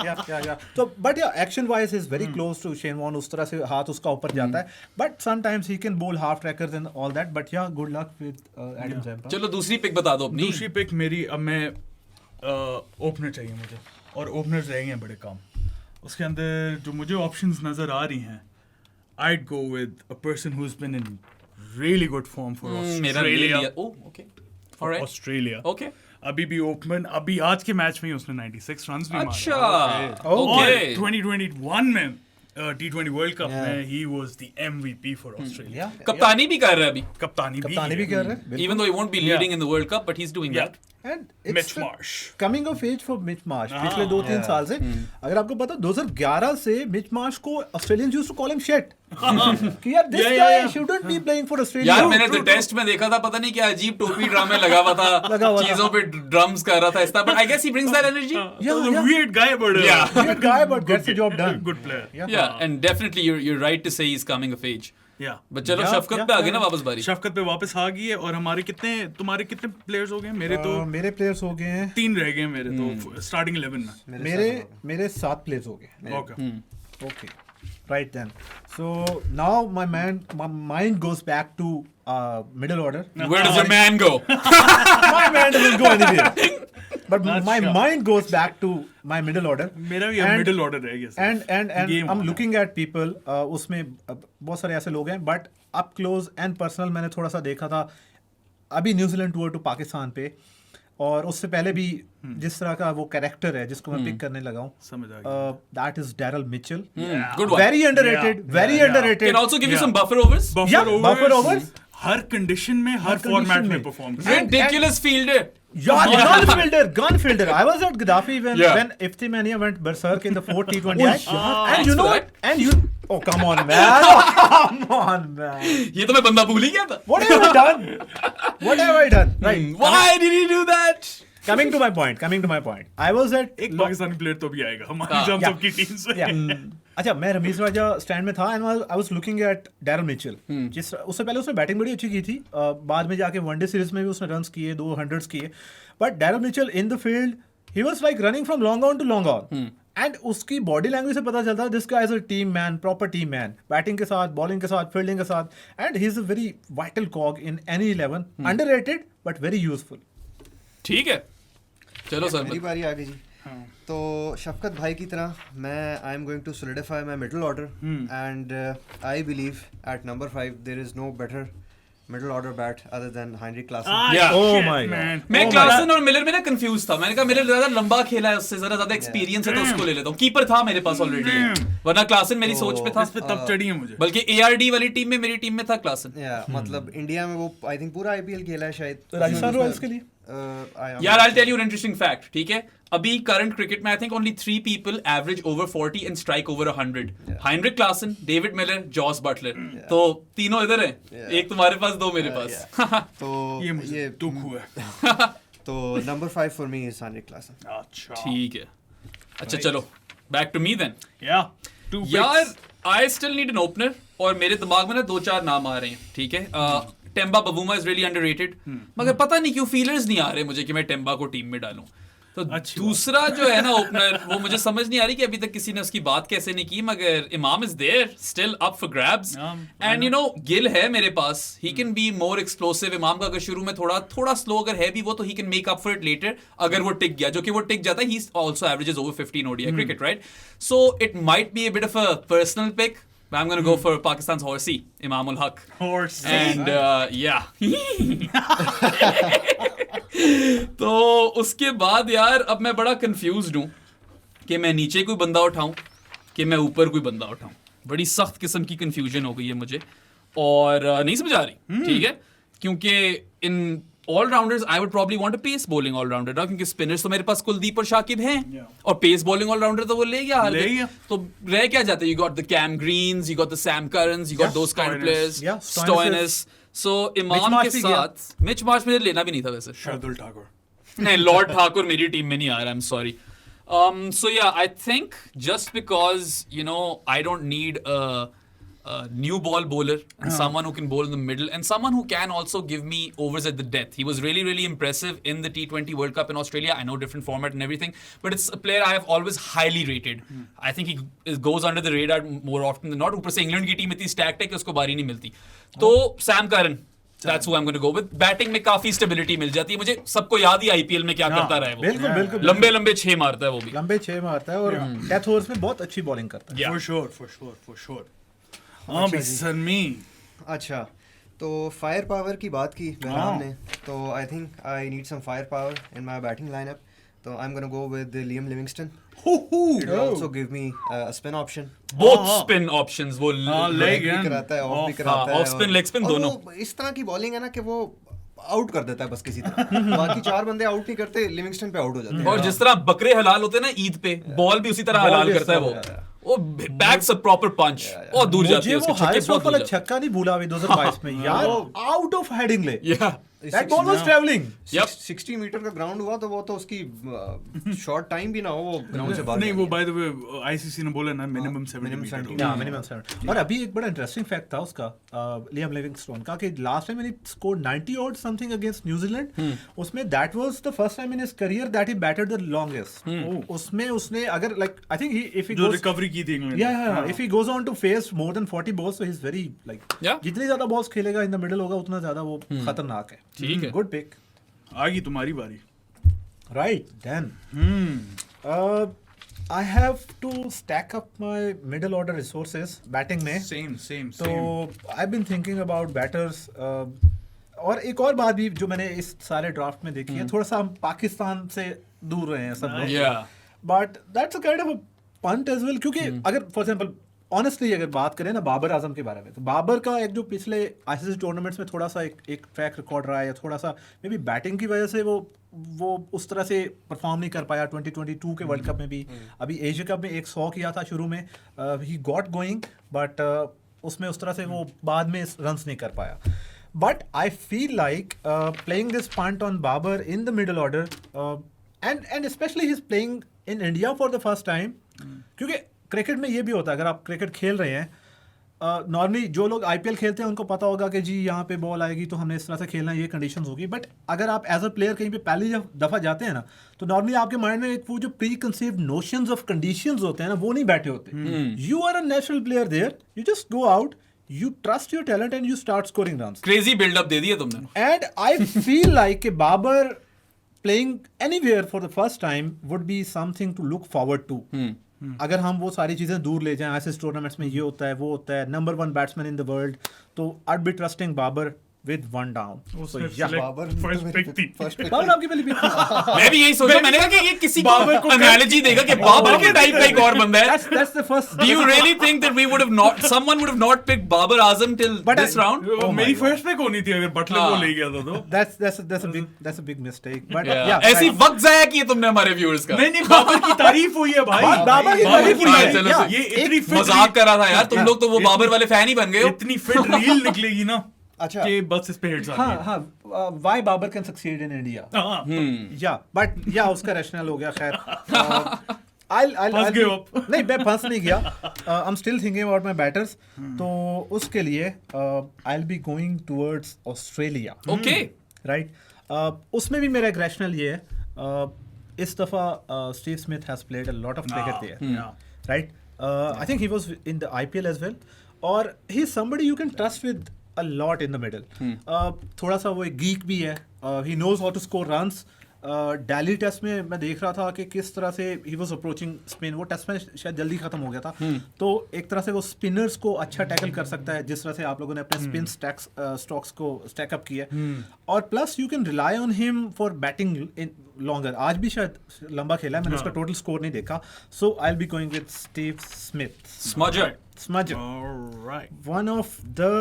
So, but yeah, action wise is very close to Shane Warne. उस तरह से हाथ उसका ऊपर जाता है. But sometimes he can bowl half trackers and all that. But yeah, good luck with Adam Zampa. चलो दूसरी पिक बता दो अपनी. दूसरी पिक मेरी, अब मैं ओपनर चाहिए मुझे, और ओपनर्स रहेंगे बड़े कम. उसके अंदर जो मुझे ऑप्शंस नजर आ रही हैं, I'd go with a person who's been in really good form for मेरा ले Australia. लिया. Oh, okay. All right. Australia. Okay. अभी भी ओपन, अभी आज के मैच में ही उसने 96 रन्स भी मारे. अच्छा. और Okay. 2021 में T20 वर्ल्ड कप में he was the MVP for Australia. कप्तानी भी कर रहा है अभी. कप्तानी भी कर रहे हैं. Even though he won't be leading in the World Cup, but he's doing Yeah. that. And it's Mitch Marsh. coming of age for Mitch Marsh. पिछले 2-3 साल से, अगर आपको पता 2011 से Mitch Marsh को Australians used to call him shit. कि यार this guy shouldn't be playing for Australia. यार मैंने तो टेस्ट में देखा था, पता नहीं क्या अजीब टोपी ड्रामे लगा हुआ था, चीजों पे ड्रम्स कर रहा था इस तरह. But I guess he brings that energy. Yeah. Weird guy, but Yeah. Weird guy, but gets the job done. Good player. Yeah, and definitely you're right to say he's coming of age. Yeah. But चलो Yeah, शफकत पे आ गए ना वापस बारी. शफकत पे वापस आ गई है. और हमारे तुम्हारे कितने प्लेयर्स हो गए? मेरे तो मेरे प्लेयर्स हो गए हैं 3 रह गए मेरे तो स्टार्टिंग 11 में. मेरे 7 प्लेयर्स हो गए. Okay. Right then. So now my mind goes back to middle order. Where does your man go? My mind doesn't go anywhere. But my mind goes back to my middle order. मेरा भी And- middle order रह गया. And Game I'm on. looking at people. उसमें बहुत सारे ऐसे लोग हैं, but up close and personal मैंने थोड़ा सा देखा था अभी न्यूजीलैंड टूर टू पाकिस्तान पे. और उससे पहले भी जिस तरह का वो कैरेक्टर है जिसको मैं पिक करने लगा हूँ, समझ आ गया। That is Daryl Mitchell. Good one. Very underrated, very underrated. Can also give you some buffer overs. Buffer overs. Her condition में, हर condition फॉर्मेट में में. Perform Ridiculous fielder. Yeah, gun fielder. I was at Gaddafi when Yeah. Ifti Mania went berserk in the 4th T20I. Thanks And you know for what? And you... Oh, come on, man. Come on, man. ये तो मैं बंदा भूल ही गया था. What have I done? What have I done? Right. Why did he do that? Coming to my point. I was at... एक Pakistani player तो भी आएगा हमारी हम yeah. सबकी टीम से। Yeah. अच्छा, मैं रमीज राजा स्टैंड में था and I was looking eight Daryl Mitchell. जिस उससे पहले उसने बैटिंग बड़ी अच्छी की थी, बाद में जाके वनडे सीरीज में भी उसने रन्स किए, 200s किए, but Daryl Mitchell in the field he was like running from long on to long on. And उसकी बॉडी लैंग्वेज से पता चलता है this guy is a team man, proper team man, batting के साथ, bowling के साथ, फील्डिंग के साथ, and he is a very vital cog in any 11. Underrated but very useful. ठीक है, चलो सर. मेरी बारी आ गई जी. तो शफकत भाई की तरह मैं I am going to solidify my middle order and I believe at number 5 there is no better middle order bat other than Heinrich Klaasen. Yeah. Oh my God. मैं क्लासन और मिलर में ना कंफ्यूज था. मैंने कहा Miller ज्यादा लंबा खेला है, उससे जरा ज्यादा एक्सपीरियंस है तो उसको ले लेता हूँ. कीपर था मेरे पास ऑलरेडी, वरना क्लासन मेरी सोच पे था. इस पे तब चढ़ी है मुझे. बल्कि ARD वाली टीम में मेरी टीम में था क्लासन. मतलब इंडिया में वो आई थिंक पूरा IPL खेला है शायद. राजस्थान रॉयल्स के लिए यार I'll tell you an interesting fact. ठीक है, अभी करंट क्रिकेट में I think only 3 people average over 40 and strike over 100. Heinrich Klaasen, David Miller, Jos Buttler. तो तीनों इधर हैं, एक तुम्हारे पास, दो मेरे पास. तो ये मुझे दुख हुआ. तो number 5 for me is Heinrich Klaasen. अच्छा ठीक है, अच्छा चलो बैक टू मी देन. यार I still need an opener और मेरे दिमाग में ना 2-4 नाम आ रहे हैं. ठीक है, टेम्बा बबूमा इज रियली अंडररेटेड, मगर पता नहीं क्यों फीलर्स नहीं आ रहे मुझे कि मैं टेम्बा को टीम में डालूं. तो दूसरा जो है ना ओपनर, वो मुझे समझ नहीं आ रही कि अभी तक किसी ने उसकी बात कैसे नहीं की, मगर Imam is there still up for grabs. And you know Gill है मेरे पास, he can be more explosive. Imam का अगर शुरू में थोड़ा स्लो अगर है भी वो, तो he can make up for it later अगर वो टिक गया, जो कि वो टिक जाता है. He also averages over 15 ODI cricket, right? So it might be a bit of a personal pick. I'm going to go for Pakistan's horsey, Imam ul Haq. Horsey. And yeah. तो उसके बाद यार अब मैं बड़ा confused हूँ कि मैं नीचे कोई बंदा उठाऊं कि मैं ऊपर कोई बंदा उठाऊं. बड़ी सख्त किस्म की कंफ्यूजन हो गई है मुझे और नहीं समझ आ रही. ठीक है, क्योंकि in allrounders I would probably want a pace bowling allrounder ना, क्योंकि स्पिनर्स तो मेरे पास कुलदीप और शाकिब हैं और पेस बॉलिंग ऑलराउंडर तो वो ले गया. तो रह क्या जाता है? You got the Cam Greens, you got the Sam Currans, you got those kind of players, Stoinis. So Imam के साथ मिच मार्श मुझे लेना भी नहीं था वैसे. शार्दुल ठाकुर. नहीं, लॉर्ड ठाकुर मेरी टीम में नहीं आ रहा. I am sorry. So yeah, I think just because you know I don't need a new ball bowler and someone who can bowl in the middle and someone who can also give me overs at the death. He was really impressive in the T20 World Cup in Australia. I know different format and everything, but it's a player I have always highly rated. I think he goes under the radar more often than not. ऊपर से England की team इतनी stacked है कि उसको बारी नहीं मिलती. तो Sam Curran, that's who I'm going to go with. Batting में काफी स्टेबिलिटी मिल जाती है मुझे. सबको याद ही IPL में क्या करता रहा है वो. बिल्कुल लंबे 6 मारता है वो भी. लंबे 6 मारता है और डेथ ओवर्स में बहुत अच्छी बॉलिंग करता है. For sure. हाँ सनमी. अच्छा, तो फायर पावर की बात की बहराम ने, तो I think I need some firepower in my batting lineup. तो I am gonna go with Liam Livingstone. It will also give me a spin option. Both spin options. वो leg भी कराता है, ऑफ भी कराता है. Off spin, leg spin दोनों. इस तरह की बॉलिंग है ना कि वो आउट कर देता है बस किसी तरह. बाकी 4 बंदे आउट नहीं करते, लिविंगस्टन पे आउट हो जाते हैं. और जिस तरह बकरे हलाल होते हैं ना ईद पे, बॉल भी उसी तरह हलाल करता है वो बैक्स अ प्रॉपर पंच और दूर जाती है. वो हाईएस्ट ऑफ वाला छक्का नहीं भूला अभी 2022 में यार, out of Headingley. That ball was traveling. 60 metre का ग्राउंड हुआ तो वो तो उसकी शॉर्ट टाइम भी ना हो, वो ग्राउंड से बाहर नहीं. वो बाय द वे ICC ने बोला ना मिनिमम 70 मीटर. और अभी एक बड़ा इंटरेस्टिंग फैक्ट था उसका लियम लिविंगस्टोन का कि लास्ट टाइम ही स्कोर्ड 90 और समथिंग अगेंस्ट न्यूजीलैंड. Zealand that was the first time in his career that he batted the longest. उसमें उसने अगर like I think if he जो रिकवरी की थी इंग्लैंड. या if he goes on to face more than 40 balls, so he is very like जितनी ज्यादा balls खेलेगा इन द मिडिल होगा उतना ज्यादा वो खतरनाक है. ठीक है, गुड पिक. आ गई तुम्हारी बारी. Right, then. I have to stack up my middle order resources batting में. Same. So I've been thinking about batters. और एक और बात भी जो मैंने इस सारे ड्राफ्ट में देखी है, थोड़ा सा हम पाकिस्तान से दूर रहे हैं सब लोग, but that's a kind of a punt as well, क्योंकि अगर फॉर एग्जांपल ऑनेस्टली अगर बात करें ना बाबर आजम के बारे में, तो बाबर का एक जो पिछले आईसीसी टूर्नामेंट्स में थोड़ा सा एक ट्रैक रिकॉर्ड रहा है, या थोड़ा सा मे बी बैटिंग की वजह से वो उस तरह से परफॉर्म नहीं कर पाया 2022 के वर्ल्ड कप में भी। अभी एशिया कप में 100 किया था शुरू में, ही गॉट गोइंग, बट उसमें उस तरह से वो बाद में रन्स नहीं कर पाया। But I feel like playing this punt on Babar in the middle order, and specially he is playing in India for the first time, क्योंकि क्रिकेट में ये भी होता है, अगर आप क्रिकेट खेल रहे हैं, नॉर्मली जो लोग आईपीएल खेलते हैं उनको पता होगा कि जी यहाँ पे बॉल आएगी तो हमने इस तरह से खेलना है, ये कंडीशंस होगी। बट अगर आप एज अ प्लेयर कहीं पे पहली दफ़ा जाते हैं ना, तो नॉर्मली आपके माइंड में एक वो जो preconceived notions of conditions होते हैं ना, वो नहीं बैठे होते। You are a natural player there, you just go out, you trust your talent and you start scoring runs. Crazy build up दे दिया तुमने. And I feel like Babar playing anywhere for the first time would be something to look forward to. अगर हम वो सारी चीज़ें दूर ले जाएं, ऐसे टूर्नामेंट्स में ये होता है वो होता है, number 1 batsman in the world, तो I'd be trusting Babar with 1 down. So yeah, Babar first pick थी। बाबर आपकी पहली pick थी। मैं भी यही सोचा, मैंने कहा कि ये किसी को एनालॉजी देगा कि बाबर के टाइप का एक और बंदा है. That's the first. Do you really think that someone would have not picked Babar Azam till this round? मेरी फर्स्ट पिक होनी थी अगर बटलर को ले गया था तो। That's a big mistake. But Yeah. ऐसी वक्त जाया किया तुमने हमारे व्यूअर्स का. नहीं बाबर की तारीफ हुई है भाई, बाबर की तारीफ हुई है। चलो, ये इतनी फिट मजाक कर रहा था यार, तुम लोग तो वो बाबर वाले फैन ही बन गए हो. इतनी फिट रील निकलेगी ना अच्छा कि बस इस पे हिट्स आ गई। हाँ, why Babar can succeed in India? Yeah, but yeah, उसका रैशनल हो गया खैर। फंस गए आप। नहीं, मैं फंस नहीं गया। I'm still thinking about my batters. तो उसके लिए I'll be going towards Australia. Okay. Right? उसमें भी मेरा एक रैशनल ये है, इस दफ़ा Steve Smith has played a lot of cricket there. Right? I think he was in the IPL as well. और he's somebody you can trust with a lot in the middle. थोड़ा सा वो एक geek भी है, he knows how to score runs. Delhi test में मैं देख रहा था कि किस तरह से he was approaching spin, वो टेस्ट में शायद जल्दी खत्म हो गया था, तो एक तरह से वो स्पिनर्स को अच्छा टैकल कर सकता है, जिस तरह से आप लोगों ने अपने स्पिन स्टॉक्स को स्टैक अप किया, और plus you can rely on him for batting in longer. आज भी शायद लंबा खेला है, मैंने उसका टोटल स्कोर नहीं देखा, so I will be going with Steve Smith. Smudger. Alright. One of the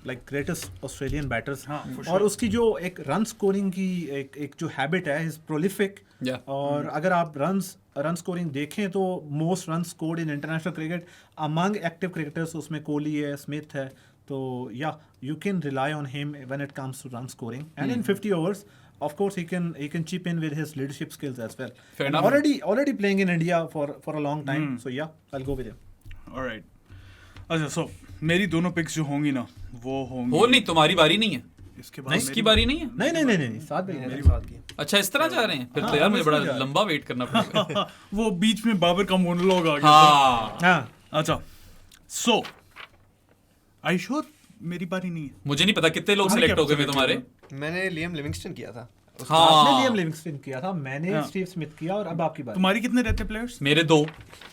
like greatest Australian batters. और उसकी जो एक रन स्कोरिंग की एक जो हैबिट है, इज प्रोलिफिक। और अगर आप रन स्कोरिंग देखें तो most run scored in international cricket among active cricketers उसमें कोहली है, स्मिथ है, तो yeah you can rely on him when it comes to run scoring, and in 50 overs of course he can chip in with his leadership skills as well. Fair enough. Already playing in India for a long time, so yeah, I'll go with him. Alright. अच्छा, so मेरी दोनों pics जो होंगी ना वो होंगी। हो नहीं, तुम्हारी बारी नहीं है, इसके बाद इसकी बारी नहीं है। नहीं, साथ में मेरी बात की अच्छा, इस तरह जा रहे हैं फिर तो यार मुझे बड़ा लंबा वेट करना पड़ेगा। वो बीच में बाबर का मोनोलॉग आ गया। हाँ, अच्छा, so आई श्योर मेरी बारी नहीं है। मुझे नहीं पता कितने लोग सिलेक्ट हो गए तुम्हारे। मैंने लियम लिविंगस्टन किया था। आपने लियम लिविंगस्टन किया था, मैंने स्टीव स्मिथ किया, और अब आपकी बारी। तुम्हारी कितने रहते प्लेयर्स? मेरे 2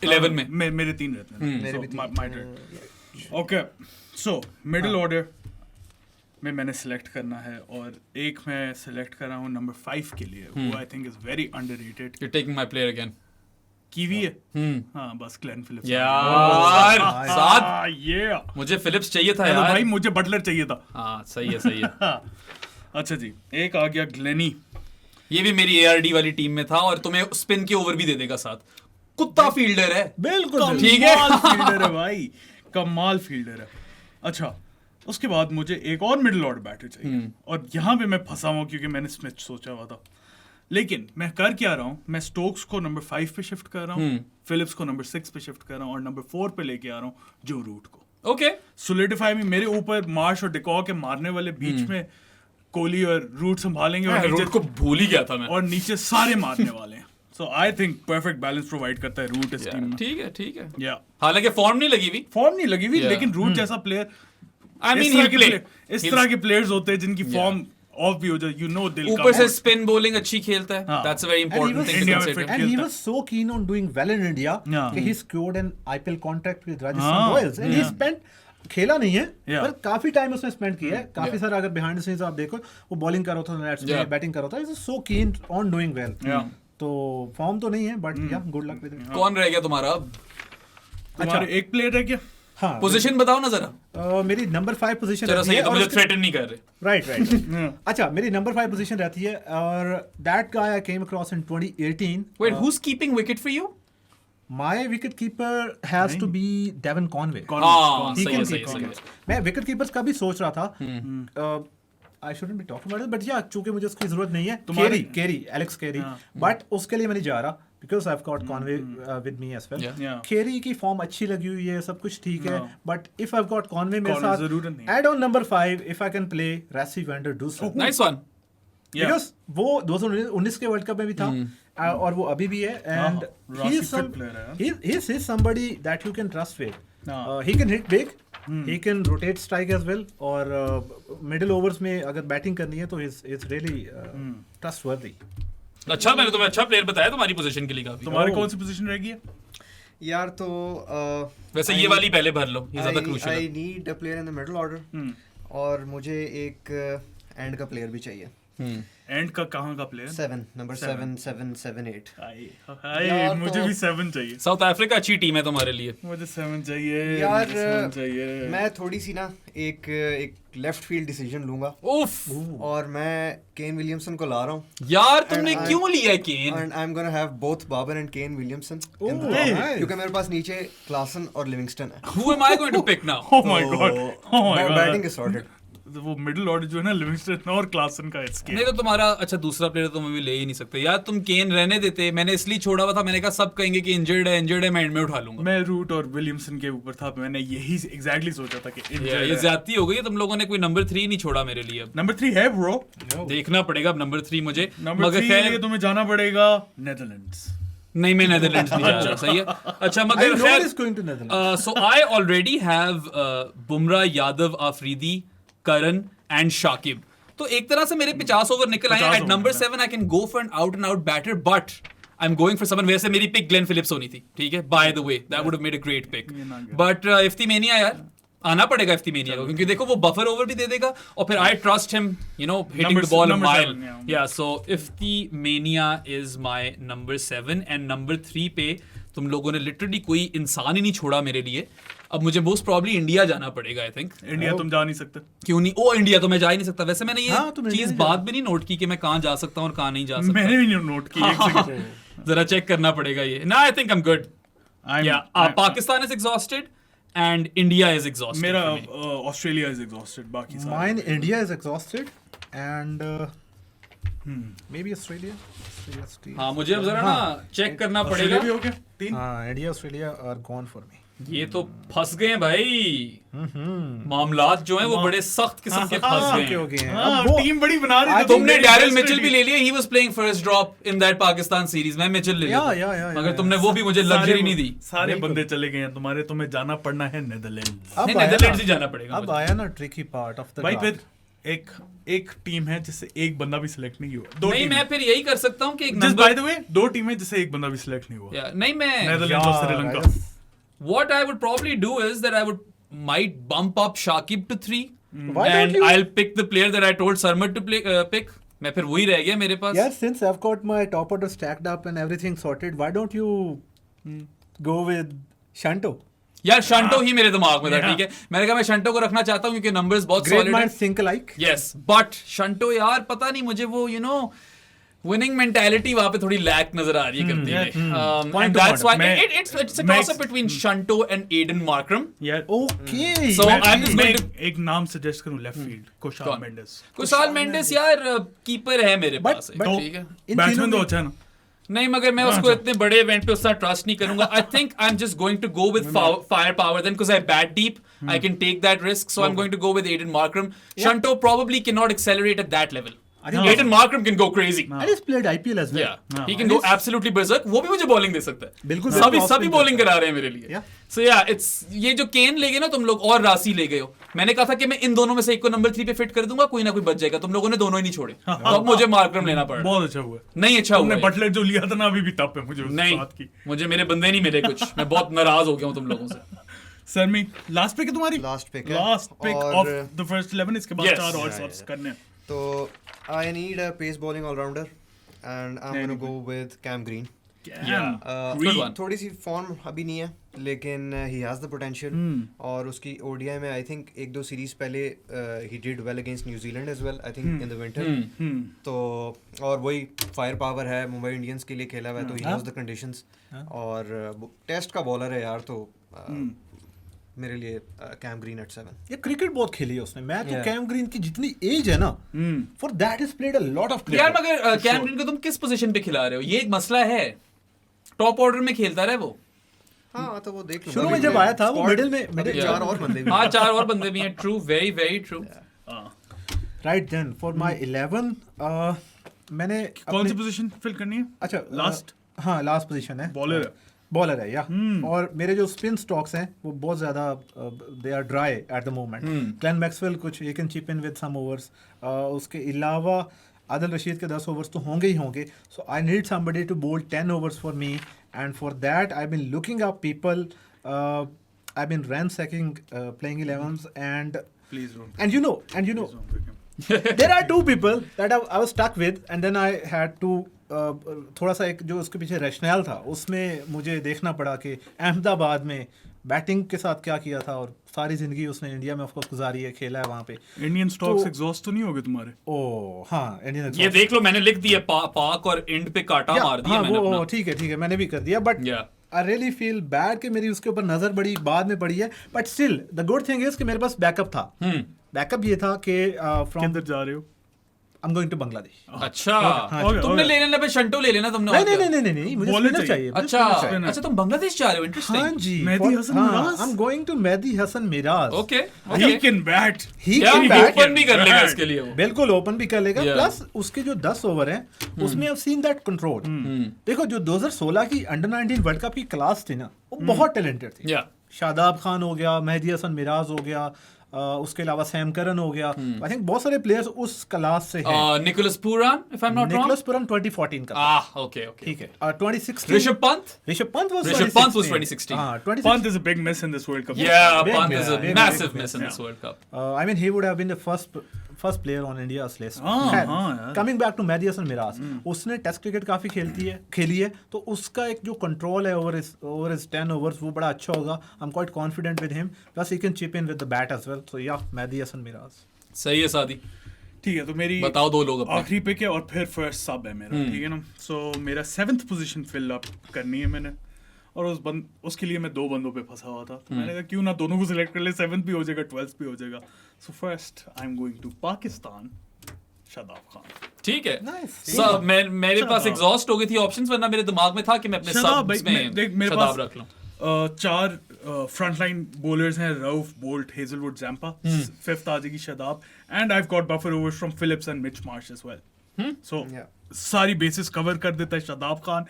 11 में। मेरे 3 रहते हैं। मेरे भी 3। ओके, सो मिडिल ऑर्डर में मैंने सेलेक्ट करना है, और एक मैं सेलेक्ट कर रहा हूँ नंबर 5 के लिए, वो I think is very underrated. You're taking my player again. Kiwi है। हाँ, बस ग्लेन फिलिप्स। यार साथ ये मुझे फिलिप्स चाहिए था यार यार। भाई, मुझे बटलर चाहिए था। हाँ, सही है। अच्छा जी, एक आ गया ग्लेनी। ये भी मेरी ARD वाली टीम में था, और तुम्हें स्पिन के ओवर भी दे देगा साथ। कुत्ता फील्डर है, बिल्कुल ठीक है। कमाल फील्डर है भाई, कमाल फील्डर है। अच्छा, उसके बाद मुझे एक और मिडिल ऑर्डर बैटर चाहिए, और यहाँ पे मैं फंसा हुआ क्योंकि मैंने स्मिथ सोचा हुआ था, लेकिन मैं कर क्या रहा हूँ, मैं स्टोक्स को नंबर 5 पे शिफ्ट कर रहा हूँ, फिलिप्स को नंबर 6 पे शिफ्ट कर रहा हूँ, और नंबर 4 पे लेके आ रहा हूँ जो रूट को। ओके, सोलिडिफाई में मेरे ऊपर मार्श और डिकॉ के मारने वाले बीच में कोहली और रूट संभालेंगे, और रूट को भूल ही गया था मैं, और नीचे सारे मारने वाले हैं। So I think perfect balance provide करता है रूट इस टीम में। ठीक है। या हालांकि फॉर्म नहीं लगी हुई, लेकिन रूट जैसा प्लेयर, I mean, इस तरह के प्लेयर्स होते हैं जिनकी फॉर्म ऑफ भी हो जाए, यू नो, दिल ऊपर से स्पिन बॉलिंग अच्छी खेलता है। That's a very important thing to India में consider. And he was so keen on doing well in India that he secured an IPL contract with Rajasthan Royals, and he spent खेला नहीं है Yeah. पर काफी time उसने spend किया है काफी सारा अगर बिहाइंड द सीन्स आप देखो वो बॉलिंग कर रहा था नेट्स Yeah. में बैटिंग कर रहा था is so keen on doing well Yeah. तो फॉर्म तो नहीं है बट या गुड लक विद इट कौन रह गया तुम्हारा अब? तुम्हारे एक प्लेयर है क्या? हाँ पोजीशन बताओ ना जरा। मेरी नंबर 5 पोजीशन चलो रहती सही है है, तो और मुझे उसके- थ्रेटन नहीं कर रहे। राइट अच्छा मेरी नंबर 5 पोजीशन रहती है और that guy I came across in 2018 wait, who is keeping wicket for you? My wicket keeper has to be Devon Conway हाँ, He सही can है, सही keep है, सही है। wickets. मैं विकेट कीपर्स का भी सोच रहा था I shouldn't be talking about it but या चूंकि मुझे उसकी जरूरत नहीं है केरी एलेक्स केरी बट उसके लिए मैं नहीं जा रहा because I have got Conway with me as well Yeah. Carey की फॉर्म अच्छी लगी हुई है सब कुछ ठीक है but if I have got Conway मेरे Conway साथ जरूरत नहीं है। And on number 5 if I can play Rassie van der Dussen nice one. Because वो 2019 के वर्ल्ड कप में भी था और वो अभी भी है and Rossi he is fit player है, he is somebody that you can trust with. हाँ. He can hit big, he can rotate strike as well और middle overs में अगर बैटिंग करनी है तो it's really trustworthy. अच्छा, मैंने तुम्हें अच्छा प्लेयर बताया तुम्हारी पोजीशन के लिए काफी। तुम्हारे कौन सी पोजीशन रहेगी? यार तो वैसे ये वाली पहले भर लो, ये ज्यादा क्रूशियल आई है। Need a player in the middle order और मुझे एक एंड का प्लेयर भी चाहिए। एंड का कहाँ का प्लेयर? 7 नंबर 7 7 7 8 हाय मुझे भी 7 चाहिए। साउथ अफ्रीका अच्छी टीम है तुम्हारे लिए। मुझे 7 चाहिए यार मुझे 7 चाहिए। मैं थोड़ी सी ना एक लेफ्ट फील्ड डिसीजन लूंगा उफ और मैं केन विलियमसन को ला रहा हूँ यार, तुमने And I- क्यों लिया है Kane? And I am gonna have both Babar and Kane Williamson in the nice. Top क्योंकि मेरे पास नीचे क्लासन और लिविंगस्टन है। Who am I going to pick now? Oh my god, oh my god। Batting is sorted. वो middle order जो है ना Livingstone और क्लासन का इसके नहीं तो तुम्हारा अच्छा दूसरा प्लेयर तो मैं ले ही नहीं सकते यार। तुम केन रहने देते, मैंने इसलिए छोड़ा हुआ था, मैंने कहा सब कहेंगे कि इंजर्ड है, मैं एंड में उठा लूंगा। मैं रूट और विलियमसन के ऊपर था, मैंने यही एग्जैक्टली सोचा था कि ये ज्यादती हो गई है, तुम लोगों ने कोई नंबर 3 नहीं छोड़ा मेरे लिए। अब नंबर 3 है ब्रो। देखना पड़ेगा अब नंबर 3 मुझे। नंबर मगर 3 के लिए खैर तुम्हें जाना पड़ेगा नेदरलैंड्स। नहीं, मैं नेदरलैंड्स नहीं जा रहा। सही है। अच्छा I मगर know खैर is going to Netherlands. so I already have Bumrah, Yadav, Afridi, Curran and Shakib. तो एक तरह से मेरे 50 ओवर निकल आए। 50 एट ओवर नंबर निकले। 7 I can go for an out and out batter but I am going for someone. वैसे मेरी पिक ग्लेन फिलिप्स होनी थी, ठीक है, by the way that would have made a great pick. But Iftimania यार आना पड़ेगा इफ्तिमेनिया को, क्योंकि देखो वो बफर ओवर भी दे देगा और फिर I trust him, you know, hitting the ball a number mile. 7, yeah. Yeah so Iftimania is my number 7 and number 3 पे तुम लोगों ने लिटरली कोई इंसान ही नहीं छोड़ा मेरे लिए। अब मुझे मोस्ट प्रॉब्ली इंडिया जाना पड़ेगा आई थिंक। इंडिया तुम जा नहीं सकते। क्यों नहीं? ओ इंडिया तो मैं जा ही नहीं सकता। वैसे मैंने हाँ, तुम ये इंडिया चीज नहीं बात भी नहीं नोट की कि मैं कहाँ जा सकता हूँ और कहाँ नहीं जा सकता। मैंने भी नहीं नोट की एक सेकंड। जरा चेक करना पड़ेगा ये ना। आई think I am good. Pakistan is exhausted and India is exhausted. मेरा ऑस्ट्रेलिया इज एग्जॉस्टेड, बाकी सारे Mine India is exhausted and maybe Australia. Australia's team. हाँ, मुझे अब जरा ना चेक करना पड़ेगा। ऑस्ट्रेलिया भी हो गया 3। हाँ, India Australia are gone for me. ये तो फंस गए हैं भाई। मामलात जो हैं वो बड़े सख्त किस्म के फंस गए हैं। Okay. हाँ, अब वो- टीम बड़ी बना रही थी तुमने तुमने डैरिल मिचेल भी ले लिया। ही was playing first drop in that Pakistan series. मैं मिचेल ले लिया Yeah. मगर तुमने वो भी मुझे लग्जरी नहीं दी। सारे बंदे चले गए हैं तुम्हारे, तुम्हें जाना पड़ना है नेदरलैंड्स। अब नहीं, आया नेदरलैंड्स ना- ही जाना पड़ेगा अब मुझे। आया ना tricky part of the भाई draft. फिर एक टीम है जिससे एक बंदा भी सिलेक्ट नहीं हुआ। दो नहीं, टीम मैं फिर यही कर सकता हूँ कि एक जिस by number the way 2 team है जिससे एक बंदा भी सिलेक्ट नहीं हुआ। या नहीं, मैं नेदरलैंड्स और Yeah, Sri Lanka. right. what I would probably do is that I would might bump up Shakib to 3 Why don't and you- I'll pick the player that I told Sarmat to play pick. मैं फिर वही रह गया मेरे पास। Yeah, since I've got my top order stacked up and everything sorted, why don't you go with Shanto? यार शंटो ही मेरे दिमाग में था, Yeah. ठीक है। मैंने कहा मैं शंटो को रखना चाहता हूँ क्योंकि नंबर्स बहुत Great सॉलिड हैं। minds think alike. Yes but Shanto यार पता नहीं मुझे वो विनिंग मेंटालिटी वहां पे थोड़ी लैक नजर आ रही है करती है। Point and to that's point. Why मैं- इट्स अ मैं- toss up between Shanto and Aiden Markram. यार Okay. So मैं- I'm just मैं going to- एक नाम सजेस्ट करूं लेफ्ट फील्ड, कुशाल कौन? मेंडिस। कुशाल मेंडिस यार कीपर है मेरे But- पास, but- ठीक है। इन बैट्समैन तीनों तो में- अच्छा है ना। नहीं मगर मैं उसको इतने बड़े इवेंट पे उतना ट्रस्ट नहीं करूंगा। I think I am just going to go with firepower then because I bat deep I can take that risk, so I am going to go with Aiden Markram. Shanto probably cannot accelerate at that level. I think- Aiden Markram can go crazy. And he's played IPL as well. Yeah, he can go absolutely berserk. वो भी मुझे bowling दे सकता है। बिल्कुल सभी cross सभी spin bowling करता करा रहे हैं मेरे लिए। Yeah. So yeah, it's ये जो केन ले गए ना तुम लोग और राशि ले गए हो। मैंने कहा था कि मैं इन दोनों में से एक को नंबर 3 पे फिट कर दूंगा, कोई ना कोई बच जाएगा। तुम लोगों ने दोनों ही नहीं छोड़े, तो अब मुझे मार्क्रम लेना पड़ रहा है। बहुत अच्छा हुआ। नहीं अच्छा तुमने हुआ है। बटलर जो लिया था ना, अभी भी तप है मुझे उस नहीं बात की। मुझे मेरे बंदे नहीं मिले कुछ। मैं बहुत नाराज हो गया हूँ तुम लोगों से। सरमी लास्ट पिक है तुम्हारी? Last pick है। लास्ट पिक और- ऑफ द फर्स्ट 11, इसके बाद Yes. 4 और Yeah, सब्स yeah. करने हैं। तो I need a pace bowling allrounder and I am gonna go with Cam Green. Good one. थोड़ी सी फॉर्म अभी नहीं है लेकिन ही हैज़ द पोटेंशियल और उसकी ओडीआई में आई थिंक 1-2 सीरीज पहले ही did well against New Zealand as well I think in the winter. तो और वही फायर पावर है, मुंबई इंडियंस के लिए खेला हुआ है तो ही नोज द कंडीशंस और टेस्ट का बॉलर है यार, तो मेरे लिए कैम ग्रीन एट 7। ये क्रिकेट बहुत खेली है उसने। मैं तो Yeah. कैम ग्रीन की जितनी एज है ना, for that is played a lot of यार क्रिकेट। मगर कैम ग्रीन को तुम किस पोजीशन पे खिला रहे हो? ये एक मसला है। टॉप ऑर्डर में खेलता रहे वो। हाँ तो वो देख लो। शुरू में जब आया था वो मिडिल में अभी 4 और बंदे भी हाँ 4 और बंदे भी हैं। True, very very true. Right then for my 11 मैंने कौन सी अपने- पोजीशन फिल करनी है? अच्छा लास्ट हाँ लास्ट पोजीशन है, बॉलर है। बॉलर है या और मेरे जो स्पिन स्टॉक्स हैं वो बहुत ज्यादा they are dry at the moment. Glenn Maxwell कुछ he can chip in with some overs, उसके अलावा आदिल रशीद के 10 ओवर्स तो होंगे ही होंगे। So I need somebody to bowl 10 overs for me and for that I been looking up people, I been ransacking playing 11s Please don't. and you know Please don't pick him. there are two people that I was stuck with and then I had to थोड़ा सा एक जो उसके पीछे rational था उसमें मुझे देखना पड़ा कि अहमदाबाद में बैटिंग के साथ क्या किया था और सारी जिंदगी उसने इंडिया में ऑफकोर्स गुजारी है, खेला है वहाँ पे। इंडियन स्टॉक्स तो- एग्जॉस्ट तो नहीं हो गए तुम्हारे? ओ हाँ इंडियन ये देख लो मैंने लिख दिया पाक और एंड पे काटा मार दिया हाँ मैंने वो अपना। ठीक है मैंने भी कर दिया but Yeah. I really feel bad कि मेरी उसके ऊपर नजर बड़ी बाद में पड़ी है, but still the good thing is कि मेरे पास बैकअप था। बैकअप ये था कि फ्रॉम किधर जा रहे हो? I am going to Bangladesh. अच्छा okay, तुमने okay. ले लेना पे शंटो ले लेना तुमने। नहीं और क्या? नहीं मुझे Bowler स्पिनर चाहिए। चाहिए, मुझे अच्छा spinner चाहिए। अच्छा तुम बांग्लादेश जा रहे हो? हाँ इंटरेस्टिंग। जी Mehdi Hasan Miraz? I am going to Mehdi Hasan Miraz. Okay He can bat. He क्या कैन बैट, ओपन भी कर लेगा Bat. इसके लिए वो। बिल्कुल ओपन भी कर लेगा। Yeah. प्लस उसके जो 10 ओवर हैं उसमें I have seen that control. देखो जो 2016 की अंडर 19 वर्ल्ड कप की क्लास थी ना वो बहुत टैलेंटेड थी। या शादाब खान हो गया, मेहदी हसन मिराज हो गया, उसके अलावा सैम करन हो गया। आई थिंक बहुत सारे प्लेयर्स उस क्लास से हैं। Nicholas Pooran if I am not Nicholas wrong. Pooran 2014 का था। Okay okay. ठीक है 2016 ऋषभ पंत। Rishabh Pant was Rishabh Pant was 2016. हाँ 2016 Pant is a big miss in this World Cup. Yeah, Big Pant miss, is a big massive miss, miss in yeah. this World Cup. I mean he would have been the first player on India's list. हाँ, हाँ यार। Coming back to Mehdi Hasan Miraz, उसने test cricket काफी खेली है तो उसका एक जो कंट्रोल है ओवर इज 10 ओवर्स वो बड़ा अच्छा होगा। I am quite confident with him, plus he can chip in with the bat as well. So yeah Mehidy Hasan Miraj. सही है सादी। ठीक है तो मेरी बताओ दो लोग अपने। आखिरी पिक है और फिर फर्स्ट सब है मेरा, ठीक है ना। सो मेरा 7th पोजीशन फिल अप करनी है मैंने और उसके लिए मैं 2 बंदों पे फंसा हुआ था, तो मैंने कहा क्यों ना दोनों को सिलेक्ट कर ले, 7th भी हो जाएगा 12th भी हो जाएगा। So first I am going to Pakistan, Shadab Khan. ठीक है। Nice. सब मेरे पास एग्जॉस्ट हो गई थी ऑप्शंस, वरना मेरे दिमाग में था कि मैं अपने शादाब सब भाई, में देख मेरे शादाब पास रख लूं। 4 फ्रंटलाइन बॉलर्स हैं, Rauf, Boult, Hazlewood, Zampa. 5th आ जाएगी Shadab and I have got buffer overs from Phillips and Mitch Marsh as well. So सारी बेसिस कवर कर देता है Shadab Khan.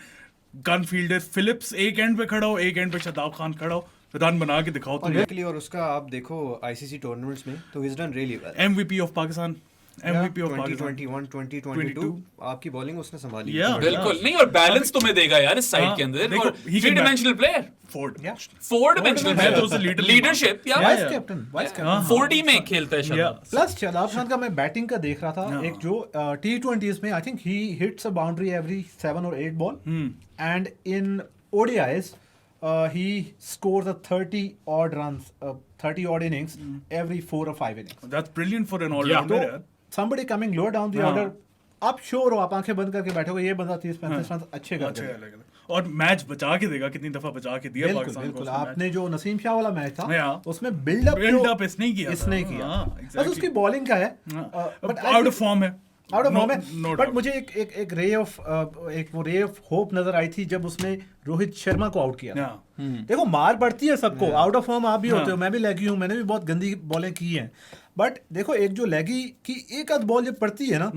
Gun fielder Phillips एक एंड पे खड़ा हो, एक एंड पे शादाब खान खड़ा हो, रन बना के दिखाओ तुम। और उसका आप देखो आईसीसी टूर्नामेंट्स में तो he is done really well. MVP of Pakistan, MVP of Pakistan 2021 2022 आपकी बॉलिंग उसने संभाली। Yeah. बिल्कुल नहीं, और बैलेंस तुम्हें देगा यार इस साइड हाँ, के अंदर। देखो, और he can 3 dimensional player, Ford. 4 dimensional मैं तो उसे player, leader लीडरशिप या vice captain, vice captain. 4D में खेलता है शादाब। प्लस शादाब खान का मैं बैटिंग का देख रहा था, एक जो T20s में I think he hits a boundary every 7 or 8 ball and in ODIs he scores a 30 odd runs, 30 odd innings every 4 or 5 innings. That's brilliant for an तो all-rounder यार। somebody coming lower down the हाँ। order, आप sure हो, आप आंखें बंद करके बैठोगे ये बंदा 30-35 रन अच्छे कर अच्छा देगा। लगेगा। और मैच बचा के देगा, कितनी दफा बचा के दिया बिल्कुल पाकिस्तान को बिल्कुल। उसने आपने जो नसीम शाह वाला मैच था हाँ। उसमें बिल्डअप इसने ही किया था। इसने किया। हाँ, बस exactly। उसकी बॉलिंग का है, बट आउट ऑफ फॉर्म है, आउट ऑफ फॉर्म है। no but doubt। मुझे एक रे ऑफ होप नजर आई थी जब उसने रोहित शर्मा को आउट किया। हाँ। देखो मार पड़ती है सबको, आउट ऑफ फॉर्म आप भी होते हो, मैं भी लेगी हूँ, मैंने भी बहुत गंदी बॉलें की हैं। बट देखो एक जो लेगी की एक आध बॉल जब पड़ती है ना,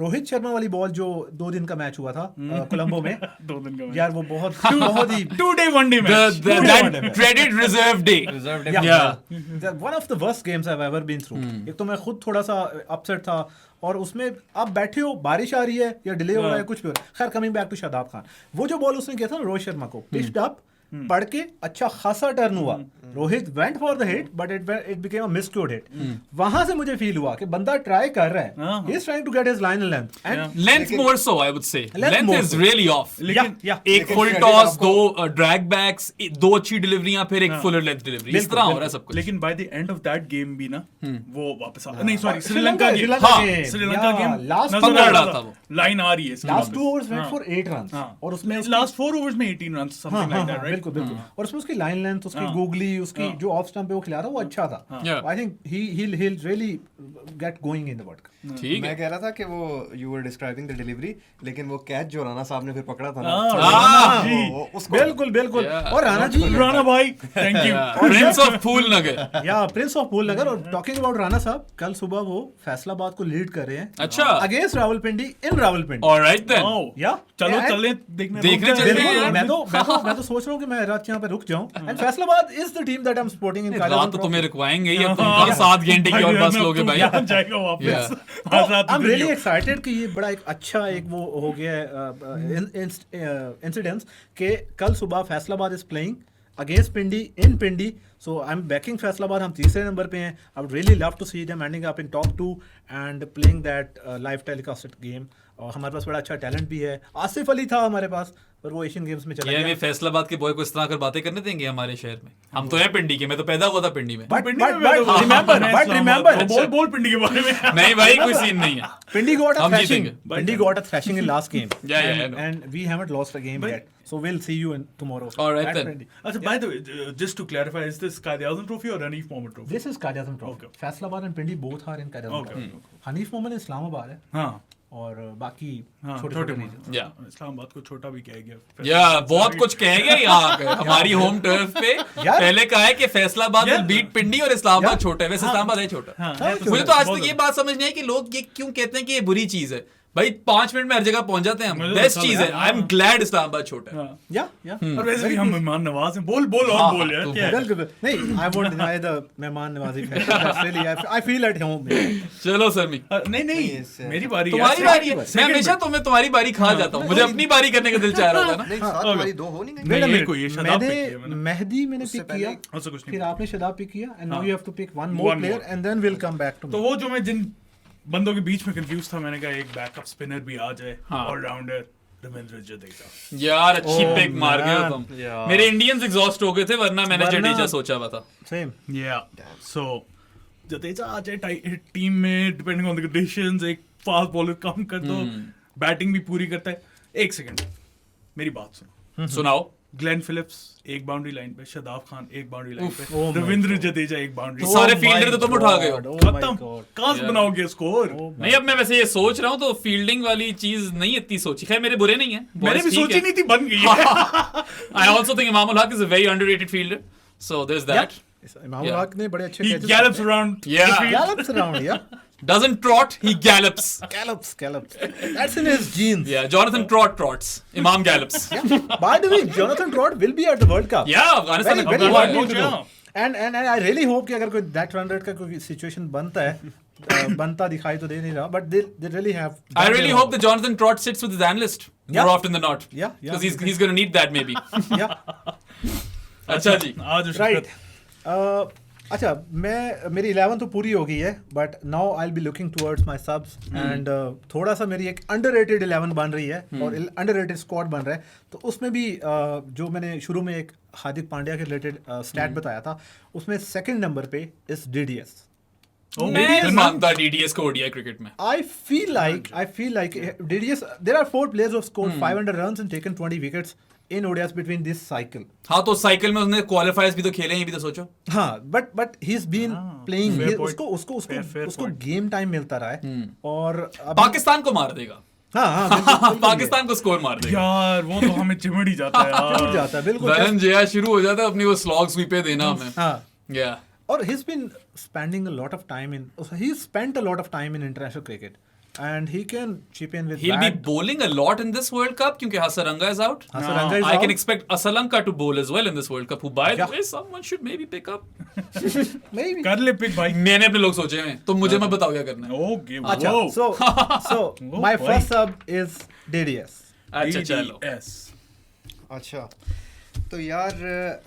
रोहित शर्मा वाली बॉल जो 2 दिन का मैच हुआ था कोलंबो में, 2 दिन का यार वो बहुत ही 2-day 1-day मैच। That dreaded reserve day. One of the worst games I have ever been through. एक तो मैं खुद थोड़ा सा अपसेट था और उसमें आप बैठे हो, बारिश आ रही है या डिले हो रहा है, कुछ भी हो रहा है। खैर coming back to Shadab Khan, वो जो बॉल उसने किया था ना रोहित शर्मा को, पिच्ड अप पढ़ के अच्छा खासा टर्न हुआ, Rohit went for the hit but it became a miscued hit. वहां से मुझे फील हुआ कि बंदा ट्राई कर रहा है, he is trying to get his line length and length more so I would say length more is so. Really off. एक फुल टॉस, दो ड्रैग बैक्स, दो अच्छी डिलीवरियां, फिर एक फुलर लेंथ डिलीवरी, इस तरह हो रहा है सब कुछ। लेकिन by the end of that game भी ना वो वापस आ नहीं सॉरी श्रीलंका गेम लास्ट पंद्रह रहा था वो। लाइन आ रही है last 2 overs went for 8 runs और उसमें लास्ट 4 ओवर्स में 18 run something like that, right? बिल्कुल बिल्कुल। और उसमें उसकी लाइन लेंथ, उसकी गूगली, उसकी जो ऑफ स्टंप पे वो खिला रहा वो अच्छा था। Yeah. I think he'll really get going in the World Cup. ठीक मैं है। कह रहा था कि वो you were describing the delivery, लेकिन वो कैच जो राणा साहब ने फिर पकड़ा था ना, उसको बिल्कुल बिल्कुल। Yeah. और राणा जी, राणा भाई थैंक यू। प्रिंस ऑफ फूल नगर। या प्रिंस ऑफ फूल नगर। और टॉकिंग अबाउट राणा साहब, कल सुबह वो फैसलाबाद को लीड कर रहे हैं अच्छा। Against Rawalpindi in Rawalpindi. Alright then. Yeah चलो and- चलें देखने चलते हैं बिल्कुल। यार। मैं तो सोच रहा हूँ कि मैं रात यहाँ पे रुक जाऊँ। And Faisalabad is the team that I am supporting इन रात तो तुम्हें रुकवाएंगे ही, अब तुम कहाँ 7 घंटे की और बस लोगे भाई। जाएगा वापस आज रात आई एम रियली एक्साइटेड कि ये बड़ा एक अच्छा एक वो हो गया है इंसिडेंस कि कल सुबह Faisalabad is playing against Pindi in Pindi. So I am backing Faisalabad, हम तीसरे नंबर पे हैं। I would really love to see them ending up in top 2 and playing that live telecasted game. और हमारे पास बड़ा अच्छा टैलेंट भी है। आसिफ अली था हमारे पास, पर वो एशियन गेम्स में चला ये गया। भी फैसलाबाद के बॉय को इस तरह कर बातें करने देंगे हमारे शहर में? हम तो हैं पिंडी के, मैं तो पैदा हुआ था पिंडी में। But पिंडी में remember, बोल पिंडी के बारे में। नहीं भाई, कोई सीन नहीं है। Pindi got a हम thrashing. जीतेंगे। Pindi got a thrashing in last game. Yeah, I know. And we haven't lost a game yet. So we'll see you in tomorrow. All right at then. Pindi. अच्छा, by the way, just to clarify, is this Qaid-e-Azam Trophy or Hanif Mohammed Trophy? This is Qaid-e-Azam Trophy. Okay. Faisalabad and Pindi both are in Qaid-e-Azam Okay, Trophy. Hanif Mohammed Islamabad है हाँ और बाकी हाँ छोटे छोटे regions. या इस्लामाबाद को छोटा भी कह गया। या बहुत कुछ कह गया यहाँ पे हमारी होम टर्फ पे। यार। पहले कहा है कि फैसलाबाद यार। बीट पिंडी और इस्लामाबाद यार। छोटा है, वैसे इस्लामाबाद है छोटा। हाँ, हाँ, है तो मुझे तो आज बहुत तक ये बात समझ नहीं आई कि लोग ये क्यों कहते हैं कि ये बुरी चीज है। भाई 5 मिनट में हर जगह पहुंच जाते हैं हम, मुझे बेस्ट अच्छा चीज है। लगा। आई एम ग्लैड इस्लामाबाद छोटा है। हाँ। Yeah. और वैसे भी हम मेहमान नवाज हैं। बोल और हाँ, बोल यार तो क्या है? बिल्कुल नहीं, I won't deny the मेहमान नवाजी factor. That's really, I feel at home. चलो सरमी, नहीं नहीं Yes, मेरी बारी है। तुम्हारी बारी है। मैं Second हमेशा तुम्हारी बारी खा जाता हूँ, मुझे अपनी बारी करने का दिल चाह रहा था ना। नहीं, साथ वाली 2 हो नहीं गई। Wait a ये minute. कोई ये शदाब pick किया मैंने। मेहदी मैंने उससे पिक किया, पहले- उससे कुछ नहीं। फिर आपने शदाब पिक किया and now हाँ। you have to pick one more One player more. and then we'll come back to me. तो वो जो मैं जिन बंदों के बीच में कंफ्यूज था, मैंने कहा एक बैकअप स्पिनर भी आ जाए, हाँ। ऑलराउंडर रविंद्र जडेजा। यार अच्छी Oh, पिक मार गए हो man. तुम। यार। मेरे इंडियंस एग्जॉस्ट हो गए थे, वरना मैंने वरना- जडेजा सोचा हुआ था। Same. सो जडेजा आ जाए टीम में, डिपेंडिंग ऑन द कंडीशंस, एक फास्ट बॉलर काम कर दो, बैटिंग भी पूरी करता है। एक सेकंड मेरी बात सुनो। सुनाओ। ग्लेन फिलिप्स एक बाउंड्री लाइन पे, शादाब खान एक बाउंड्री लाइन पे, oh my रविंद्र जडेजा एक बाउंड्री। सारे fielder तो तुम उठा गए हो। खत्म, कहाँ से बनाओगे स्कोर? नहीं, अब मैं वैसे ये सोच रहा हूँ तो फील्डिंग वाली चीज नहीं इतनी सोची। खैर मेरे बुरे नहीं है, मैंने भी सोची नहीं थी, बन गई है। I also think Imam ul Haq is a very underrated fielder, so there is that. Imam Yeah. हक ने बड़े अच्छे He catches gallops किए। around Yeah. the field. Gallops around, yeah. Doesn't trot, he gallops. Gallops. That's in his genes. Yeah, Jonathan Trot trots. Imam gallops. By the way, Jonathan Trot will be at the World Cup. Yeah, Afghanistan Very, ने very कहा important है। to know. And I really hope कि अगर कोई that run rate का कोई situation बनता है, बनता दिखाई तो दे नहीं रहा, but they really have. I really hope that Jonathan Trot sits with his analyst more Yeah. often than not. Yeah. Because he's going to need that maybe. Yeah. अच्छा जी। आज Right. अच्छा, मेरी 11 तो पूरी हो गई है, but now I will be looking towards my सबस एंड थोड़ा सा मेरी एक अंडररेटेड 11 बन रही है और अंडररेटेड स्क्वाड बन रहा है। तो उसमें भी जो मैंने शुरू में एक हार्दिक पांड्या के रिलेटेड स्टैट बताया था, उसमें सेकंड नंबर पे इज डीडीएस। मैं मानता DDS को ODI क्रिकेट में। I feel like DDS, there are 4 players who have scored 500 runs and taken 20 wickets in ODIs between this cycle. हाँ, तो साइकिल में उसने क्वालिफायर्स भी तो खेले हैं, ये भी तो सोचो। हाँ, but he's been playing, fair point. उसको Fair point. गेम टाइम मिलता रहा है और पाकिस्तान को मार देगा। हाँ बिल्कुल, पाकिस्तान को स्कोर मार देगा। यार वो तो हमें चिमड़ ही जाता है यार। छूट जाता है बिल्कुल। वरन जया शुरू हो जाता है अपनी वो स्लॉग स्वीपे देना हमें। हाँ, Yeah. और he's been spending a lot of time in, he's spent a lot of time in international cricket and he can chip in with He'll be bat. bowling a lot in this World Cup क्योंकि Hasaranga is out. Hasaranga is I out. can expect Asalanka to bowl as well in this World Cup, who by the Yeah. way someone should maybe pick up. Maybe. कर ले pick भाई। मैंने अपने लोग सोचे हैं, तुम मुझे मत बताओ क्या करना है। ओके अच्छा, वो so Oh, my boy. first sub is DDS. अच्छा चलो। DDS। अच्छा, तो यार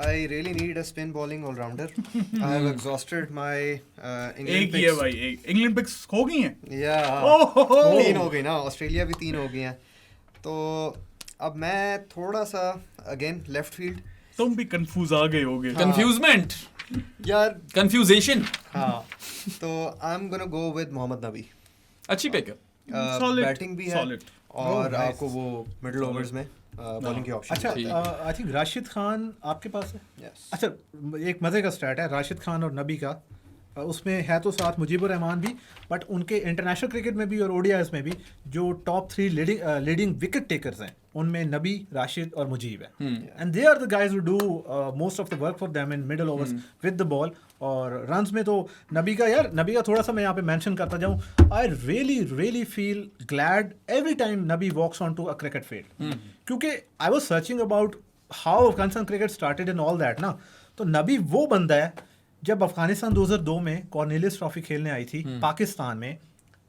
I really need a spin bowling all rounder. I have exhausted my England एक ही है picks. भाई, एक इंग्लैंड पिक्स हो गई हैं। Yeah. 3 हो गई ना, ऑस्ट्रेलिया भी 3 हो गई हैं। तो अब मैं थोड़ा सा अगेन लेफ्ट फील्ड तुम भी कंफ्यूज आ गए होगे। कंफ्यूजमेंट, यार कंफ्यूजेशन। हाँ, तो I am gonna go with Mohammad Nabi. अच्छी पिक है। Solid, बैटिंग भी है solid. और nice. आपको वो मिडिल ओवर्स में बॉलिंग की ऑप्शन अच्छा ठीक। आई थिंक राशिद खान आपके पास है। यस अच्छा एक मज़े का स्टैट है राशिद खान और नबी का, उसमें है तो साथ मुजीबुर रहमान भी, बट उनके इंटरनेशनल क्रिकेट में भी और ओडीआईएस में भी जो टॉप 3 लीडिंग विकेट टेकर्स हैं उनमें नबी, राशिद और मुजीब है, and they are the guys who do most of the work for them in middle overs with the ball. और रन्स में तो नबी का थोड़ा सा मैं यहाँ पे मेंशन करता जाऊँ, I really feel glad every time Nabi walks on to a cricket field, क्योंकि I was searching about how Afghanistan cricket started and all that ना, तो नबी वो बंदा है जब अफगानिस्तान 2002 में कॉर्नेलियस ट्रॉफी खेलने आई थी पाकिस्तान में,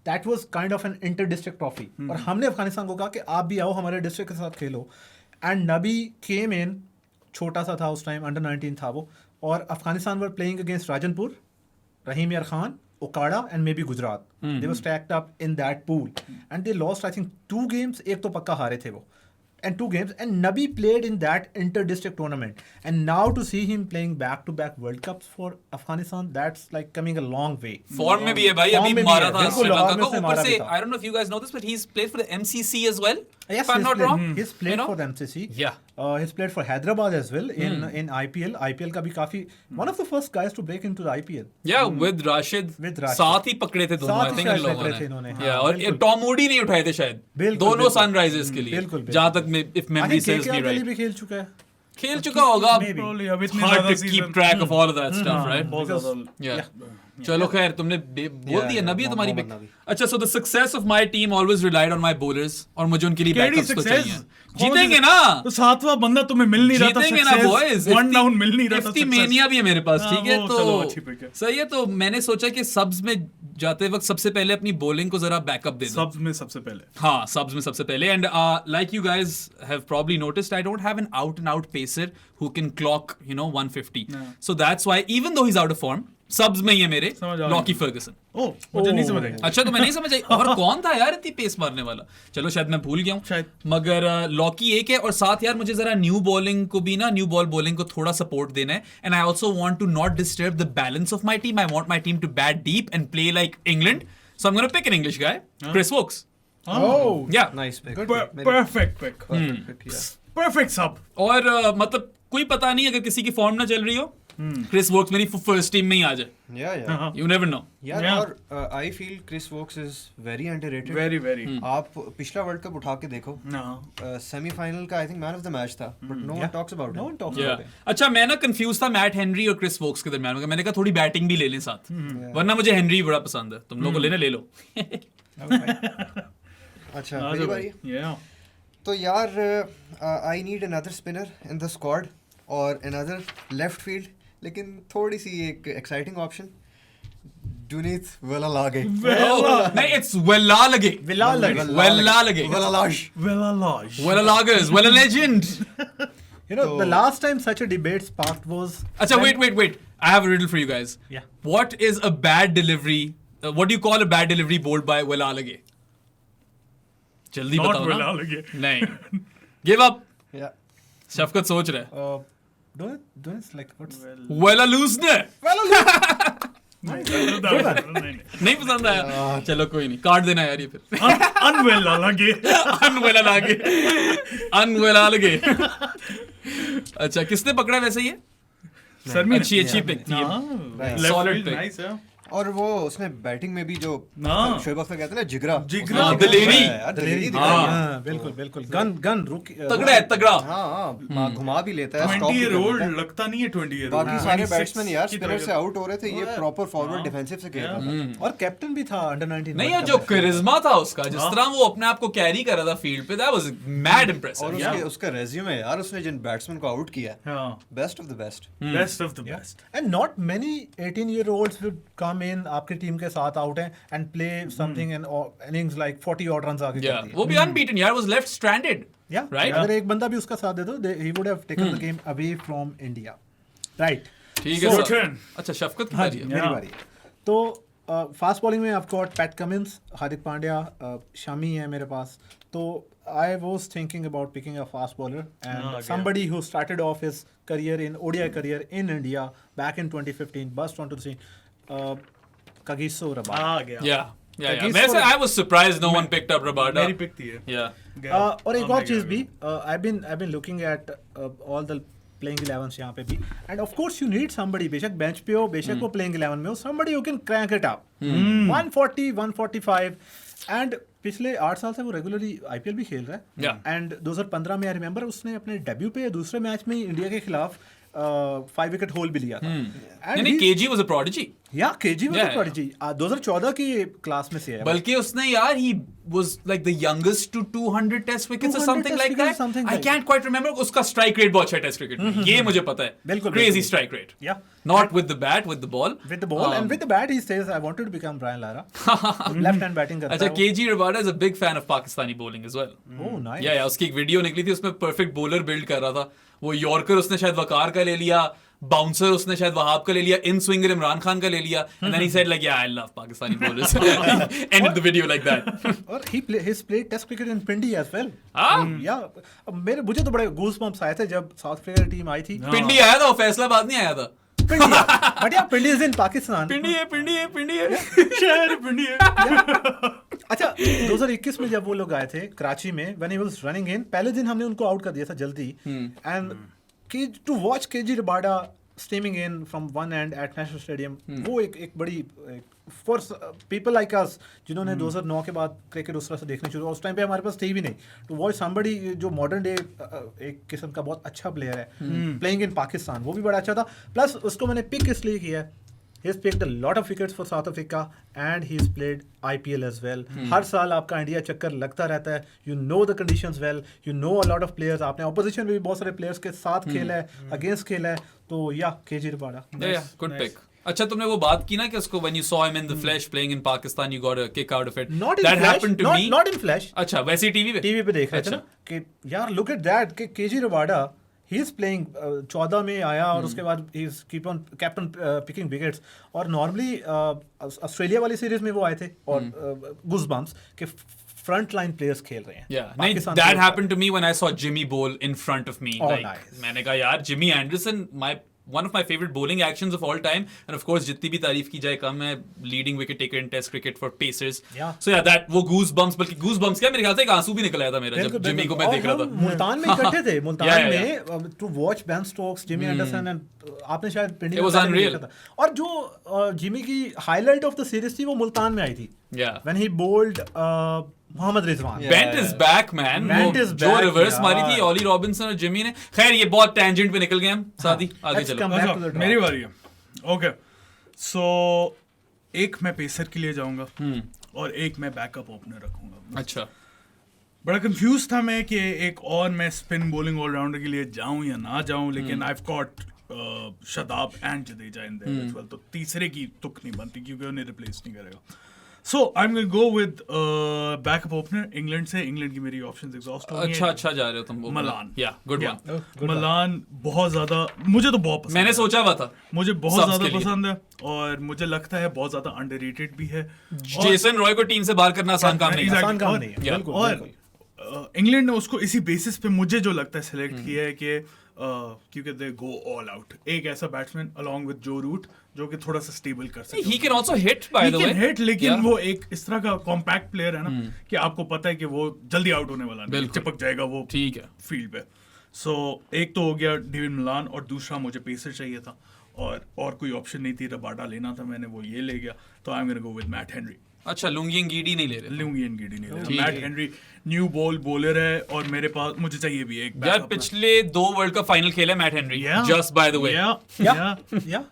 that was kind of an inter district trophy, और हमने अफगानिस्तान को कहा कि आप भी आओ हमारे डिस्ट्रिक्ट के साथ खेलो, एंड नबी केम इन, छोटा सा था उस टाइम, अंडर 19 था वो, और Afghanistan were playing against Rajanpur, Rahim Yar Khan, Okara and maybe Gujrat, they were stacked up in that pool and they lost I think 2 games, एक तो पक्का हारे थे वो, and 2 games, and Nabi played in that inter-district tournament, and now to see him playing back-to-back World Cups for Afghanistan, that's like coming a long way. Form में भी है भाई, Form अभी में भी मारा है, था बिल्कुल, श्रीलंका और में को से ऊपर मारा से। भी था। I don't know if you guys know this, but he's played for the MCC as well. Yes, if I'm he's not played, wrong. he's played You know? for the MCC. Yeah. He's played for Hyderabad as well in IPL. IPL का भी काफी one of the first guys to break into the IPL. Yeah, with Rashid. With Rashid. साथ ही पकड़े थे दोनों, साथ I he think इन शायद लोगों पकड़े थे ने। इन्होंने, Yeah, हाँ, और बिल्कुल। टॉम मूडी नहीं उठाए थे शायद। बिल्कुल, दोनों बिल्कुल। सनराइजर्स के लिए। बिल्कुल, जहाँ तक मैं, if I memory think serves me KKR के लिए right. भी खेल चुका है। खेल चुका होगा। Maybe. Probably, अब इतने Hard ज़्यादा to keep season- track of all of that stuff, right? बहुत ज़्यादा। Yeah. चलो खैर, तुमने बोल दिया नबी है तुम्हारी मोहम्मद pick। नबी। अच्छा, so the success of my team always relied on my bowlers, और मुझे उनके लिए केडी backups तो success? चाहिए। कौन जीतेंगे सी- ना, तो 7वां बंदा तुम्हें मिल नहीं रहा था, जीतेंगे ना success, बॉयज। one down मिल नहीं रहा था, success। मेनिया भी है मेरे पास, हाँ, ठीक है, वो तो चलो, अच्छी pick है। सही है। तो मैंने सोचा कि सब्स में जाते वक्त सबसे पहले अपनी बॉलिंग को जरा बैकअप दे दो। Subs में सबसे पहले। हाँ, subs में सबसे पहले, and like you guys have probably noticed, I don't have an out and out pacer who can clock 150. Yeah. So that's why even though he's out of form, subs में ही है मेरे समझ आ लॉकी गया। Fergusson. ओह, मुझे नहीं समझ आई। अच्छा, तो मैं नहीं समझ आई और कौन था यार इतनी पेस मारने वाला। चलो शायद मैं भूल गया हूँ शायद। मगर लॉकी एक है, और साथ यार मुझे जरा न्यू बॉलिंग को भी ना, न्यू बॉल बॉलिंग को थोड़ा सपोर्ट देना है, and I also want to not disturb the balance of my team. I want my team to bat deep and play like England, so I am gonna pick an English guy, Chris Woakes. Oh, yeah nice pick. Perfect pick। Perfect sub। और मतलब कोई पता नहीं, अगर किसी की form ना चल रही हो, क्रिस वोक्स मेरी फर्स्ट टीम में ही आ जाए, या यू नेवर नो। यार, Yeah. और I feel Chris Woakes is very underrated. Very, very। आप पिछला वर्ल्ड कप उठा के देखो, हाँ। सेमीफाइनल का I think man of the match था, but no one talks about no one it. talks Yeah. about it. अच्छा, मैं ना कंफ्यूज था मैट हेनरी और क्रिस वोक्स के दरमियान, मैंने कहा थोड़ी बैटिंग भी ले लें साथ, वरना मुझे हेनरी बड़ा पसंद है। तुम लोगों को लेना ले लो। अच्छा, आ मेरी जाओ बारी भाई। है। Yeah। तो यार I need another spinner in the squad और अनदर लेफ्ट फील्ड, लेकिन थोड़ी सी एक एक्साइटिंग ऑप्शन, Dunith Velalage। नहीं, it's Velalage. Velalage. Velalage. Velalage। Velalage। Velalage. Well, a legend. You know, the last time such a debate sparked was. अच्छा, when- wait. I have a riddle for you guys. Yeah. What is a bad delivery? What do you call a bad delivery bowled by Velalage? जल्दी Not बताओ ना। Velalage। नहीं। Give up. Yeah। शफकत सोच रहा है। Dunith like what's. Velaluzne. नहीं। नहीं पसंद आया। चलो कोई नहीं, काट देना यार ये फिर। Unvelalage। Unvelalage. Unvelalage. अच्छा, किसने पकड़ा वैसे ये? सरमी। अच्छी पिक थी ये। Left Solid field, pick. nice है। और वो उसने बैटिंग में भी जो हाँ। शोएब अख्तर कहते हैं ना, जिगरा। जिगरा। उसने दिलेरी। यार, दिलेरी दिखाई हाँ। है। हाँ, बिल्कुल गन रुक तगड़ा है, तगड़ा। हाँ, घुमा भी लेता है, 20 stop भी year कर old लेता है। लगता नहीं है 20 year old। बाकी सारे 26 बैट्समैन यार की स्पिनर तरह। से आउट हो रहे थे, ये प्रॉपर फॉरवर्ड हाँ। डिफेंसिव से खेल रहा था। और कैप्टन भी था अंडर 19। नहीं, और जो करिश्मा था उसका, जिस तरह वो अपने आप को कैरी कर रहा था फील्ड पे, that was mad और impressive. उसका रेज्यूमे यार, उसने जिन बैट्समैन को आउट किया, हाँ। Best of the best. Best of the best। And not many 18-year-olds would come in आपकी टीम के साथ आउट हैं and play something in innings like 40 odd runs आगे Yeah, कर दिए। वो भी unbeaten यार, was left stranded. Yeah, Right? अगर एक बंदा भी उसका साथ दे दो, he would have taken the game away from India. Right. ठीक है So, सर। turn. अच्छा शफकत की हाँ बारी जी, है। मेरी Yeah. बारी है। तो फास्ट बॉलिंग में आपको पैट कमिंस, हार्दिक पांड्या, शामी है मेरे पास। तो I was thinking about picking a fast bowler and Okay. somebody who started off his career in ODI career in India back in 2015, burst onto the scene. Kagiso Rabada. आ गया Yeah. Kagiso मैं और- I was surprised no one picked up Rabada. मेरी pick थी ये Yeah. गया। और एक हाँ, और मैं चीज गया। भी I've been looking at all the playing 11s यहाँ पे भी, and of course you need somebody, बेशक bench पे हो, बेशक वो playing 11 में हो, somebody who can crank it up. 140 145 and पिछले 8 साल से वो रेगुलरली आईपीएल भी खेल रहा है। Yeah. एंड 2015 में आई रिमेंबर उसने अपने डेब्यू पे दूसरे मैच में इंडिया के खिलाफ 5 विकेट होल भी लिया था। यानी KG was a prodigy. या केजी में Yeah, प्रोडिजी 2014 की क्लास में से है। बल्कि उसने यार he was like the youngest to 200 test wickets or 200 something test like wickets that. or something I like can't quite remember. उसका strike rate बहुत अच्छा है टेस्ट क्रिकेट में, ये मुझे पता है। बिल्कुल, Crazy बिल्कुल। strike rate. Yeah. Not with the bat, with the ball. With the ball and with the bat he says I wanted to become Brian Lara. Left hand batting करता अच्छा है वो। KG Rabada is a big fan of Pakistani bowling as well. Oh nice. या उसकी एक video निकली थी, उसमें परफेक्ट बॉलर बिल्ड कर रहा था। वो यॉर्कर उसने शायद वकार का ले लिया, बाउंसर उसने शायद वहाब का ले लिया, इन स्विंगर इमरान खान का ले लिया, and then he said like yeah I love Pakistani bowlers. Ended the video like that. और he's played test cricket in Pindi as well. हाँ? या मुझे तो बड़े गूज बम्प्स आए थे जब साउथ अफ्रीका की टीम आई थी। पिंडी आया था, वो फैसलाबाद नहीं आया था। पिंडी बट या पिंडी इज इन पाकिस्तान। पिंडी है। शहर पिंडी है। अच्छा 2021 में जब वो लोग आए थे कराची में, when he was running in, पहले दिन हमने उनको आउट कर दिया था जल्दी, and to watch KG Rabada streaming in from one end at National Stadium, वो एक बड़ी for people like us जिन्होंने 2009 के बाद क्रिकेट उस तरह से देखने शुरू, उस टाइम पे हमारे पास थे भी नहीं, to watch somebody जो मॉडर्न डे एक किस्म का बहुत अच्छा प्लेयर है playing in पाकिस्तान, वो भी बड़ा अच्छा था। प्लस उसको मैंने पिक इसलिए किया है, he's picked a lot of wickets for South Africa and he's played IPL as well. हर साल आपका इंडिया चक्कर लगता रहता है, you know the conditions well, you know a lot of players, आपने opposition में भी बहुत सारे players के साथ खेला है, against खेला है, तो या KG Rabada. Yeah, good pick. अच्छा तुमने वो बात की ना कि उसको when you saw him in the flesh playing in Pakistan you got a kick out of it. Not in That flash, happened to me. not in flash. अच्छा वैसे ही टीवी पे? टीवी पे देख रहे थे ना कि यार look at that कि KG Rabada he is playing 14 में आया और उसके बाद he is kept on picking wickets, और नॉर्मली ऑस्ट्रेलिया वाली सीरीज में वो आए थे और गूज़बम्प्स के फ्रंट लाइन प्लेयर्स खेल रहे हैं। Yeah, नहीं, that happened to me when I saw Jimmy bowl in front of me. Oh, like, nice. मैंने कहा यार Jimmy Anderson, one of my favorite bowling actions of all time, and of course जितनी भी तारीफ की जाए कम है, leading wicket taker in Test cricket for Pacers. Yeah. So yeah, that वो goosebumps, बल्कि goosebumps क्या, मेरे ख्याल से एक आंसू भी निकल आया था मेरा जब जिमी को मैं देख रहा था। मुल्तान में इकट्ठे थे, मुल्तान Yeah, में to watch Ben Stokes, Jimmy Anderson, and आपने शायद पिंडी It was में unreal. देखा था। और जो जिमी की हाईलाइट ऑफ द सीरीज थी वो मुल्तान में आई थी, Yeah. When he bowled Mohammad Rizwan. Yeah. Bent is back, man. Bent वो is जो back, रिवर्स मारी यार। थी ऑली रॉबिन्सन और जिमी ने। खैर ये बहुत टैंजेंट पे निकल गए हम, सादी आगे Let's चलो। come back to the अच्छा, draw. मेरी बारी है। ओके, सो एक मैं पेसर के लिए जाऊंगा और एक मैं बैकअप ओपनर रखूंगा। अच्छा बड़ा कंफ्यूज था मैं कि एक और मैं स्पिन बॉलिंग ऑलराउंडर के लिए जाऊं या ना जाऊं, लेकिन I have got Shadab and Jadeja in there as well, तो तीसरे की तुक नहीं बनती क्योंकि उन्हें रिप्लेस नहीं करेगा। So I am going go with backup opener England से। इंग्लैंड की मेरी ऑप्शंस एग्जॉस्ट हो गई हैं। अच्छा जा रहे हो तुम। वो मलान। या गुड Yeah. वन। मलान बहुत ज्यादा, मुझे तो बहुत पसंद मैंने है। सोचा हुआ था मुझे बहुत Subs ज्यादा के लिए। पसंद है और मुझे लगता है बहुत ज्यादा अंडररेटेड भी है। जेसन रॉय को टीम से बाहर करना आसान काम नहीं है। आसान काम नहीं है, Yeah. बिल्कुल, और बिल्कुल। इंग्लैंड ने उसको इसी बेसिस पे मुझे जो लगता है सिलेक्ट किया है कि क्योंकि दे गो ऑल आउट, एक ऐसा बैट्समैन अलोंग विद जो रूट जो कि थोड़ा सा स्टेबल कर सके। He can also hit, by the way. Hit, लेकिन Yeah. वो एक इस तरह का कॉम्पैक्ट प्लेयर है ना कि आपको पता है कि वो जल्दी आउट होने वाला नहीं, बिल्कुल। चिपक जाएगा वो ठीक है। फील्ड पे। सो एक तो हो गया डेविड मिलान और दूसरा मुझे पेसर चाहिए था और कोई ऑप्शन नहीं थी, रबाडा लेना था मैंने, वो ये ले गया, तो I am gonna go with Matt Henry. अच्छा लुंगी एंगीडी नहीं ले रहे। लूंगी एनगीडी नहीं ठीक लेना। है। Matt Henry new ball bowler है और मेरे पास मुझे चाहिए भी एक यार backup पिछले 2 वर्ल्ड कप फाइनल खेले Matt Henry, Yeah. Just by the वे। या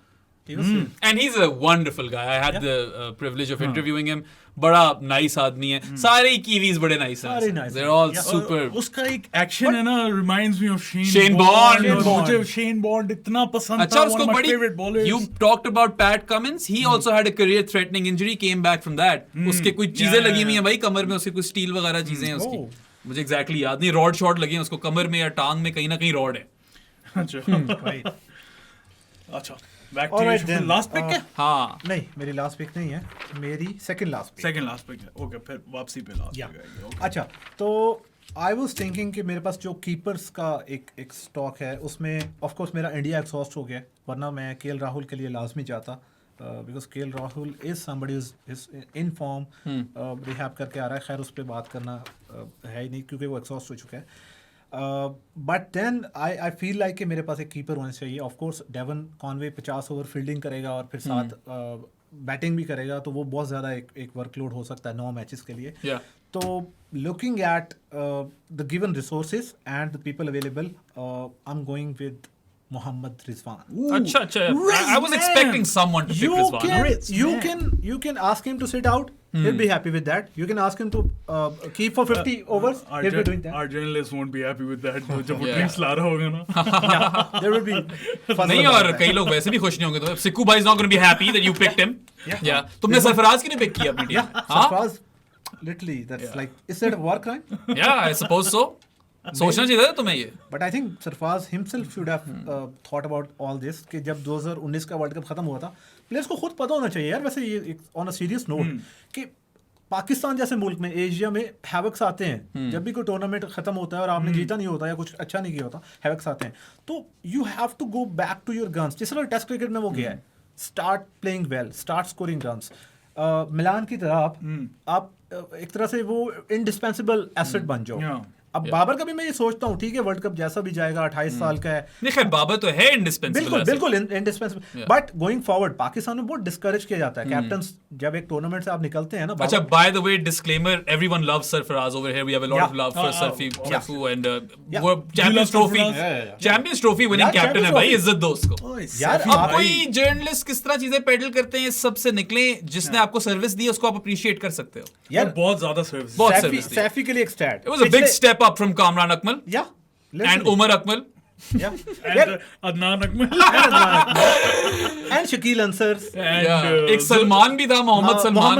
he was And he's a wonderful guy. I had the privilege of interviewing him. बड़ा नाइस आदमी है। सारे ही कीवीज बड़े नाइस हैं। सारे nice They're हैं। all Yeah. super. उसका एक एक्शन है ना, reminds me of Shane Shane Bond. Bond. Bond. मुझे शेन बॉन्ड इतना पसंद अच्छा था, उसको one of my बड़ी favorite bowlers. You talked about Pat Cummins. He also had a career threatening injury, came back from that. उसके कुछ चीजें Yeah. लगी हुई हैं भाई कमर में, उसके कुछ स्टील वगैरह चीजें हैं उसकी। मुझे एग्जैक्टली याद नहीं, रॉड शॉट लगे हैं उसको कमर में या टांग में, कहीं ना कहीं रॉड है। Right. अच्छा back Alright to then. Last pick है? हाँ नहीं, मेरी लास्ट पिक नहीं है, मेरी second last pick. Second last pick है, ओके, फिर वापसी पे लास्ट या पिक आएगी, ओके। अच्छा, तो आई वाज थिंकिंग कि मेरे पास जो कीपर्स का एक स्टॉक है उसमें ऑफ कोर्स मेरा इंडिया एग्जॉस्ट हो गया, वरना मैं केएल राहुल के लिए लाजमी जाता, because KL Rahul is somebody is in form, rehab करके आ रहा है, खैर उस पर बात करना है ही नहीं क्योंकि वो एग्जॉस्ट हो चुका है। But then I feel like कि मेरे पास एक कीपर होना चाहिए। Of course Devon Conway 50 over fielding करेगा और फिर साथ बैटिंग भी करेगा, तो वो बहुत ज़्यादा एक वर्कलोड हो सकता है 9 मैचेस के लिए। Yeah. तो looking at the given resources and the people available, I am going with Mohammad Rizwan. अच्छा I was expecting someone to pick Rizwan. You can ask him to sit out. He'll be happy with that. You can ask him to keep for 50 overs. He'll be doing that. Our journalists won't be happy with that. जब वो Yeah. drinks ला रहा होगा ना। Yeah, there will be fuss नहीं, about और that. कई लोग वैसे भी खुश नहीं होंगे, तो सिक्कू भाई is not going to be happy that you picked him. Yeah. तुमने सरफराज की नहीं पिक किया अपनी Yeah, टीम? हाँ? Sarfraz, literally, that's like, is that a war crime? Yeah, I suppose so. सोचना चाहिए था तुम्हें ये। But I think Sarfraz himself should have thought about all this कि जब 2019 का वर्ल्ड कप खत्म हुआ था, प्लेयर्स को खुद पता होना चाहिए यार। वैसे ये ऑन अ सीरियस नोट कि पाकिस्तान जैसे मुल्क में, एशिया में हैवक्स आते हैं, जब भी कोई टूर्नामेंट खत्म होता है और आपने जीता नहीं होता या कुछ अच्छा नहीं किया होता, हैवक्स आते हैं, तो you have to go back to your guns. जिस तरह टेस्ट क्रिकेट में वो गया है, start playing well, start scoring runs. Malan की तरह आप एक तरह से वो इंडिस्पेंसिबल एसेट बन जाओ। अब बाबर का भी मैं ये सोचता हूँ, ठीक है वर्ल्ड कप जैसा भी जाएगा, 28 साल का है, नहीं खैर बाबर तो है इंडिस्पेंसिबल, बिल्कुल indispensable, but going forward Pakistan में बहुत डिस्करेज किया जाता है। कैप्टन जब एक टूर्नामेंट से आप निकलते हैं ना। अच्छा, bye the way disclaimer, everyone loves Sarfaraz over here. We have a lot of love for Sarfu and वो Champions Trophy winning captain है भाई, इज्जत दो उसको यार। अब कोई जर्नलिस्ट किस तरह चीजें पेडल करते हैं, सबसे निकले, जिसने आपको सर्विस दी उसको आप अप्रिशिएट कर सकते हो यार, बहुत ज्यादा सर्विस। बहुत सर्विस दी। सैफी के लिए एक stat, It was a big step up from Kamran Akmal and Umar Akmal And Adnan Akmal and Shakil Ansar and एक सलमान भी था, मोहम्मद सलमान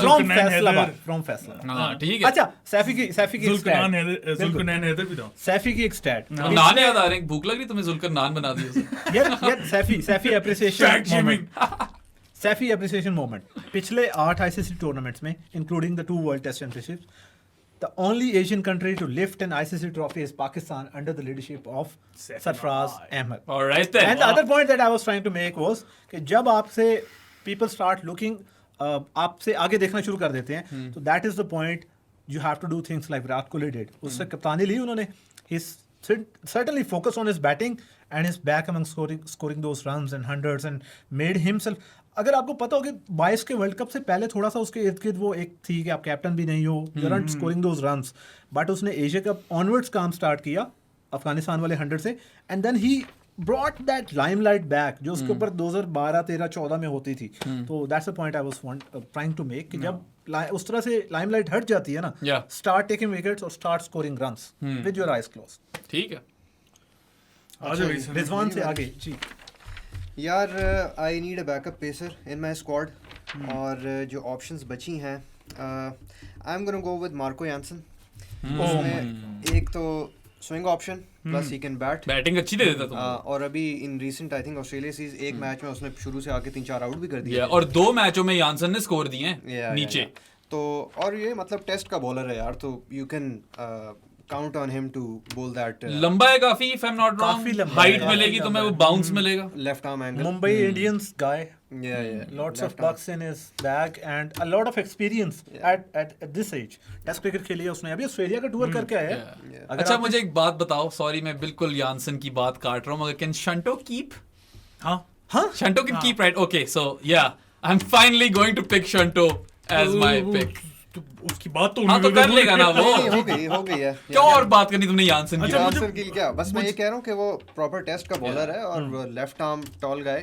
from Faisalabad। हाँ ठीक है। अच्छा, सैफी की जुल्करनैन हैदर भी था। सैफी की एक स्टैट, नान याद आ रहे हैं, भूख लग रही तुम्हें, जुल्कर नान बना दिया यार सैफी एप्रिसिएशन मोमेंट। पिछले 8 आईसीसी टूर्नामेंट्स में, including the 2 world test championships, the only Asian country to lift an ICC trophy is Pakistan under the leadership of Sarfraz Ahmed. All right then. And the other point that I was trying to make was कि जब आपसे people start looking, आपसे आगे देखना शुरू कर देते हैं, तो that is the point you have to do things like Virat Kohli did. उससे कप्तानी ली उन्होंने, he's certainly focused on his batting and his back among scoring those runs and hundreds and made himself. अगर आपको पता हो कि 22 के वर्ल्ड कप से पहले थोड़ा सा उसके इर्द गिर्द वो एक थी कि आप कैप्टन भी नहीं हो, you are not scoring those runs, but उसने एशिया कप ऑनवर्ड्स काम स्टार्ट किया अफगानिस्तान वाले 100 से, and then he brought that limelight back जो उसके ऊपर 2012, 13, 14 में होती थी। तो that's the point I was trying to make कि जब उस तरह से लाइमलाइट हट जाती है ना, स्टार्ट टेकिंग विकेट्स और start scoring runs with your eyes close. ठीक है, रिजवान से आगे जी। यार आई need a backup pacer in my squad, और जो ऑप्शंस बची हैं, आई am gonna go with Marco Jansen. उसमें एक तो swing option plus he can batting अच्छी दे देता तुम। और अभी in recent I think Australia series एक मैच में उसने शुरू से आके 3-4 आउट भी कर दिए, और 2 मैचों में यानसन ने स्कोर दिए हैं नीचे। तो और ये मतलब टेस्ट का बॉलर है यार, तो you can count on him to bowl that लंबा है काफी, if I'm not wrong, height मिलेगी तो मैं वो बाउंस मिलेगा, left arm angle, Mumbai Indians guy, yeah lots of bucks in his bag and a lot of experience at this age. Test cricket खेली है उसने, अभी ऑस्ट्रेलिया का टूर करके आया है। अच्छा मुझे एक बात बताओ, सॉरी मैं बिल्कुल यानसन की बात काट रहा हूँ, मगर कैन शंटो कीप? हाँ Shanto can keep, right? Okay so yeah I am finally going to pick Shanto as my pick. उसकी बात तो हाँ तो कर लेगा ना वो, हो गई है। क्या और बात करनी तुमने यानसन की? यानसन की क्या, बस मैं ये कह रहा हूँ कि वो प्रॉपर टेस्ट का बॉलर है और लेफ्ट आर्म टॉल गाय,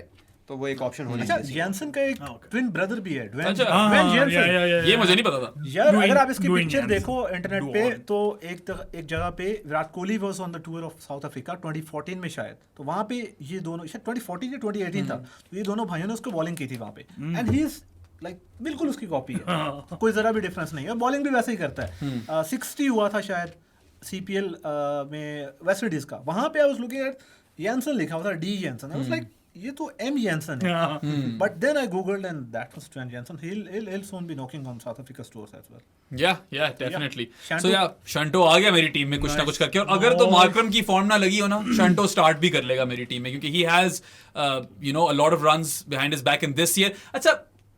तो वो एक ऑप्शन होना चाहिए। यानसन का एक ट्विन ब्रदर भी है, ये मुझे नहीं पता था यार। अगर आप इसकी पिक्चर देखो इंटरनेट पे, तो एक जगह पे Virat Kohli was on the tour of south Africa 2014 में शायद, तो वहां पे ये दोनों, शायद 2014 या 2018 था, तो ये दोनों भाइयों ने उसको बॉलिंग की थी वहां पे, एंड ही इज लाइक बिल्कुल उसकी कॉपी है, कोई जरा भी डिफरेंस नहीं है, बॉलिंग भी वैसे ही करता है। 60 हुआ था शायद CPL में वेस्ट इंडीज का, वहां पे I was looking at Jansen लिखा हुआ था, D Jansen, I was like ये तो M येंसन है, but then I googled and that was Sven Jensen. He'll soon be knocking on South Africa stores as well. Yeah, definitely. Shanto- So yeah, Shanto आ गया मेरी team में कुछ ना कुछ करके, और अगर तो मार्करम की फॉर्म ना लगी हो ना, शंटो स्टार्ट भी कर लेगा मेरी टीम में, क्योंकि he has a lot of runs behind his back in this year. अच्छा,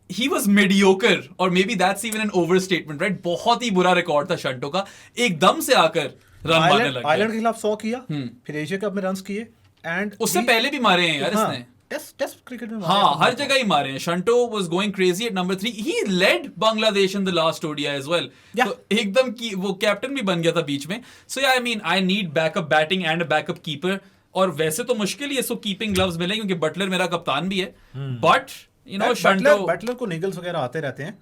he was mediocre, or maybe that's even an overstatement, right? बहुत ही बुरा रिकॉर्ड था शंटो का, एकदम से आकर रन मारने लग आयरलैंड गया। के खिलाफ 100 किया, फिर एशिया कप में रन्स किए, एंड उससे पहले भी मारे हैं यार इसने। टेस्ट क्रिकेट में हाँ, हर जगह ही मारे हैं। Shanto was going crazy at number 3. He led Bangladesh in the last ODI as well. Yeah. तो एकदम की वो कैप्टन भी बन गया था बीच में। So yeah, I mean, I need backup batting and a backup keeper. और वैसे तो मुश्किल ही है इसको कीपिंग ग्लव्स मिले, क्योंकि बटलर मेरा कप्तान भी है। बट शंटो, बटलर को निगल्स वगैरह आते रहते हैं,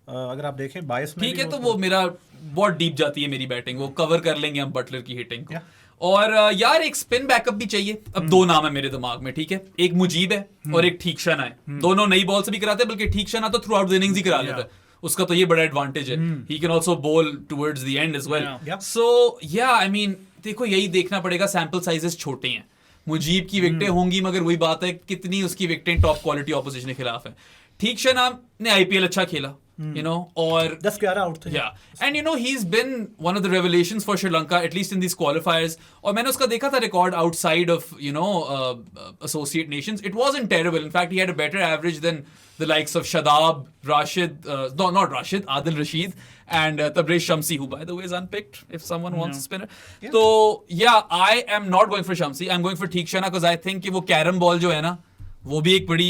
अगर आप देखें 22 में ठीक भी है, तो वो मेरा बहुत डीप जाती है मेरी बैटिंग, वो कवर कर लेंगे हम बटलर की हिटिंग को। और यार एक स्पिन बैकअप भी चाहिए। अब 2 नाम है मेरे दिमाग में, ठीक है, एक मुजीब है और एक ठीकशना है। दोनों नई बॉल से भी कराते हैं, बल्कि ठीकशना तो थ्रू आउट द इनिंग्स ही करा लेता है, उसका तो ये बड़ा एडवांटेज है। He can also bowl towards the end as well. So yeah I mean देखो, यही देखना पड़ेगा, सैंपल साइजेस छोटे हैं। मुजीब की विकेटें होंगी, मगर वही बात है कितनी उसकी विकेटें टॉप क्वालिटी ऑपोजिशन के खिलाफ है। ठीकशना ने IPL अच्छा खेला, और 10-11 आउट थे। Yeah, and he's been one of the revelations for Sri Lanka, at least in these qualifiers. और मैंने उसका देखा था record outside of associate nations. It wasn't terrible. In fact, he had a better average than the likes of Shadab, Rashid, no, not Rashid, Adil Rashid, and Tabriz Shamsi, who by the way is unpicked if someone wants a spinner. So yeah, I am not going for Shamsi. I'm going for Theekshana because I think कि वो carrom ball जो है ना, वो भी एक बड़ी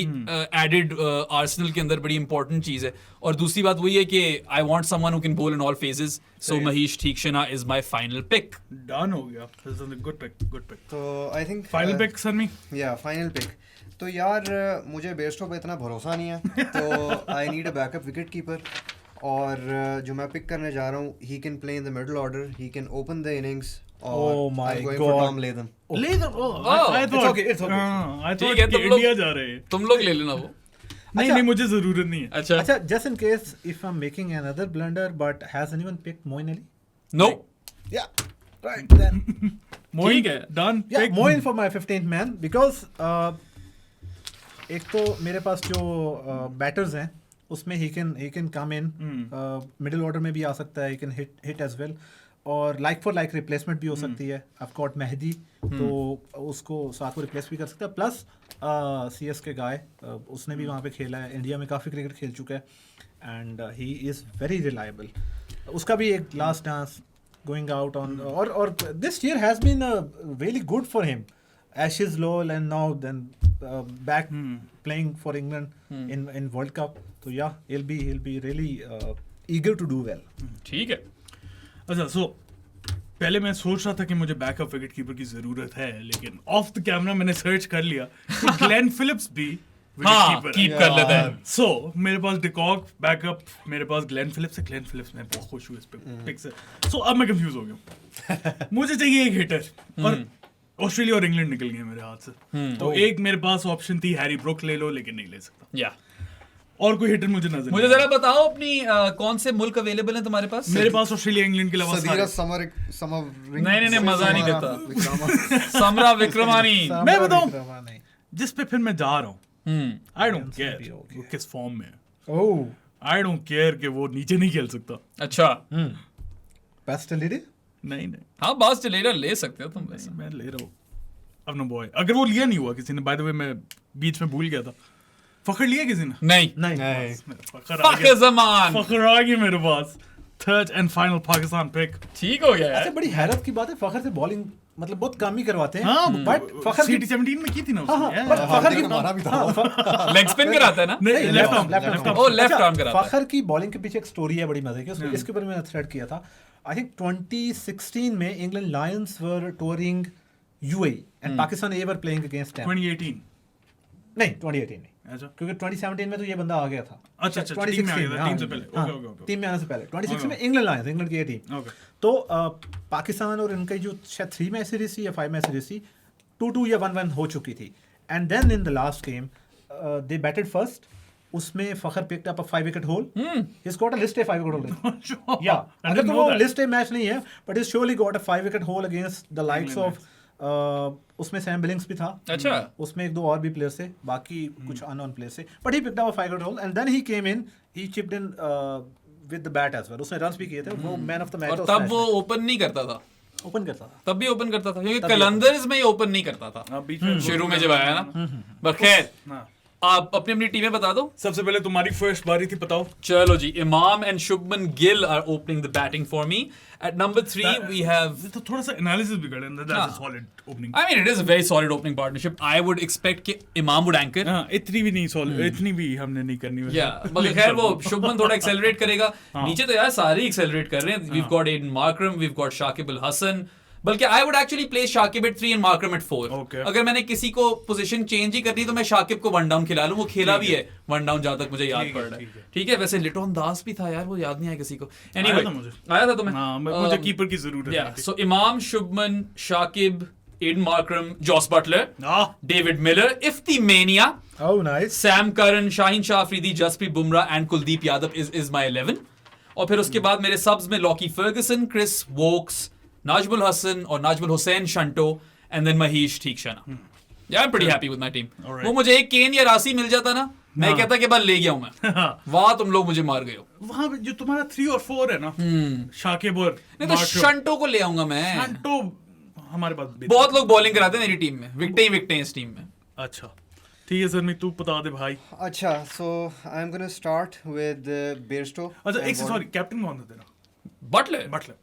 added Arsenal के अंदर बड़ी इंपॉर्टेंट चीज है। और दूसरी बात वही है कि I want someone who can bowl in all phases, so Maheesh Theekshana is my final pick. Done हो गया, this is a good pick. तो I think final pick sir me, yeah final pick. तो यार मुझे बेस्टो पे इतना भरोसा नहीं है, तो I need a backup wicket keeper. और जो मैं पिक करने जा रहा हूँ, he can play in the middle order, he can open the innings, और I am going for Tom Latham. ठीक है, इंडिया जा रहे हैं, तुम लोग ले लेना वो। नहीं मुझे जरूरत नहीं है। अच्छा, just in case if I'm making another blunder, but has anyone picked Moeen Ali? No. Yeah, right then. Moin ठीक है, done. Yeah, Moeen for my 15th man because एक तो मेरे पास जो बैटर्स हैं उसमें he can come in, middle order में भी आ सकता है, he can hit as well, और लाइक फॉर लाइक रिप्लेसमेंट भी हो सकती है। I've got मेहदी, तो उसको साथ को रिप्लेस भी कर सकता है। प्लस CS के गाय, उसने भी वहाँ पे खेला है, इंडिया में काफ़ी क्रिकेट खेल चुका है, and he is very reliable. उसका भी एक last dance going out on, और this year has been really good for him. Ashes lol and now then back playing for England in World Cup. So yeah, he'll be really eager to do well. ठीक है। अच्छा, सो पहले मैं सोच रहा था कि मुझे बैकअप विकेट कीपर की जरूरत है, लेकिन ऑफ द कैमरा मैंने सर्च कर लिया कि ग्लेन फिलिप्स भी कीप कर लेता है। सो मेरे पास डिकॉक बैकअप, मेरे पास ग्लेन फिलिप्स है। ग्लेन फिलिप्स मैं बहुत खुश हूँ इस पिक से। सो अब मैं कंफ्यूज हो गया, मुझे चाहिए एक हिटर, और ऑस्ट्रेलिया और इंग्लैंड निकल गए मेरे हाथ से। तो एक मेरे पास ऑप्शन थी, हैरी ब्रुक ले लो, लेकिन नहीं ले सकता। या और कोई हिटर मुझे नजर मुझे जरा बताओ अपनी कौन से मुल्क अवेलेबल हैं तुम्हारे पास? मेरे पास ऑस्ट्रेलिया इंग्लैंड के अलावा सदीरा सारे। नहीं मजा नहीं देता। समरा विक्रमानी। मैं बताऊं जिस पे फिर मैं जा रहा हूँ, आई डोंट केयर वो किस फॉर्म में है, आई डोंट केयर कि वो नीचे नहीं खेल सकता। अच्छा, Pastellidi? नहीं हाँ, बास टेलेरा ले सकते हो तुम वैसे। मैं ले रहा हूँ अपना बॉय। अगर वो लिया नहीं हुआ किसी ने, बाय द वे मैं बीच में भूल गया था, फखर लिया किसी ने? नहीं। फखर ज़मान। फखर आ गया मेरे पास। Third and final Pakistan pick. ठीक हो गया यार। अच्छा, बड़ी हैरत की बात है, फखर से बॉलिंग मतलब बहुत कम ही करवाते हैं। हाँ, बट फखर CT17 में की थी ना उसने। फखर की हमारा भी था। लेग स्पिन कराता है ना? नहीं, लेफ्ट आर्म। ओ, लेफ्ट आर्म कराता है। फखर की बॉलिंग के पीछे एक स्टोरी है बड़ी मजे की, इसके ऊपर मैंने थ्रेड किया था। आई थिंक 2016 में England Lions were touring UAE and Pakistan were playing against them. 2018 नहीं, 2018 नहीं, अच्छा, क्योंकि 2017 में तो ये बंदा आ गया था। अच्छा, टीम में आ गया था, टीम से पहले। ओके, टीम में आने से पहले 2016 में इंग्लैंड लायंस, इंग्लैंड की ये टीम। ओके, तो पाकिस्तान और इनकी जो शायद 3 मैच सीरीज थी या 5 मैच सीरीज थी, 2-2 या 1-1 हो चुकी थी। And then in the last game they batted first उसमें Fakhar picked up a 5-wicket haul. He's got a list A 5-wicket haul. Sure. Yeah, I अगर didn't तो know वो that. list A मैच नहीं है, but he's surely got a 5-wicket haul against the likes England of उसमें Sam Billings भी था. अच्छा. उसमें एक दो और भी प्लेयर्स थे, बाकी कुछ अननोन प्लेयर्स थे. But he picked up a 5-wicket haul and then he came in, he chipped in with the bat as well. उसने runs भी किए थे, वो man of the match और था उस तब match वो में. ओपन नहीं करता था. ओपन करता था. तब भी ओपन करता था क्योंकि तब भी कलंदर्स में ही ओपन नहीं करता था हाँ, बीच में शुरू में जब आया ना. पर खैर हाँ. आप अपनी अपनी टीमें बता दो. सबसे पहले तुम्हारी फर्स्ट बारी थी, बताओ. चलो जी, Imam and Shubman Gill are opening the batting for me. At number 3 we have, तो थोड़ा सा एनालिसिस भी करें. That's a हाँ. solid opening. I mean it is a very solid opening partnership. I would expect कि इमाम would anchor. हाँ, इतनी भी नहीं solid, इतनी भी हमने नहीं करनी वैसे. या मगर खैर वो शुभमन थोड़ा एक्सेलरेट करेगा. नीचे तो यार सारे एक्सेलरेट कर रहे हैं. We've got Aiden Markram, we've got Shakib Al Hasan. बल्कि I would actually place Shakib at 3 and Markram at 4. Okay. अगर मैंने किसी को पोजीशन चेंज ही करनी तो मैं शाकिब को वन डाउन खिला लूं. वो खेला भी है वन डाउन जहां तक मुझे याद ठीक पड़ है, रहा ठीक है. है. ठीक है. वैसे लिटोन दास भी था यार, वो याद नहीं आया किसी को. आया Anyway, था मुझे. आया था तुम्हें. हाँ, मुझे कीपर की जरूरत Yeah, है. so Imam, Shubman, Shakib, Aiden Markram, Joss Butler, हाँ. David Miller, Ifti Mania, Oh nice. Sam Curran, Shaheen Shah Afridi, Jasprit Bumrah and Kuldeep Yadav is my 11. और फिर उसके बाद मेरे subs में Lockie Ferguson, Chris Wokes, Najmul Hassan और Najmul Hussain Shanto and then Mahesh Theekshana. Yeah, I'm pretty happy with my team. Alright. वो मुझे एक केन या रासी मिल जाता ना, मैं कहता कि बस ले गया हूं मैं. वहां तुम लोग मुझे मार गए हो. वहाँ पे जो तुम्हारा 3 और 4 है ना, शाकिब और नहीं तो शंटो को ले आऊंगा मैं. शंटो हमारे पास भी. बहुत लोग बॉलिंग कराते हैं मेरी टीम में. विकटें हैं इस टीम में. अच्छा, ठीक है सर, तू बता दे भाई. अच्छा, so I'm gonna start with Bairstow. अच्छा, and एक से Warner. सॉरी, कैप्टन कौन था तेरा? बटलर. बटलर.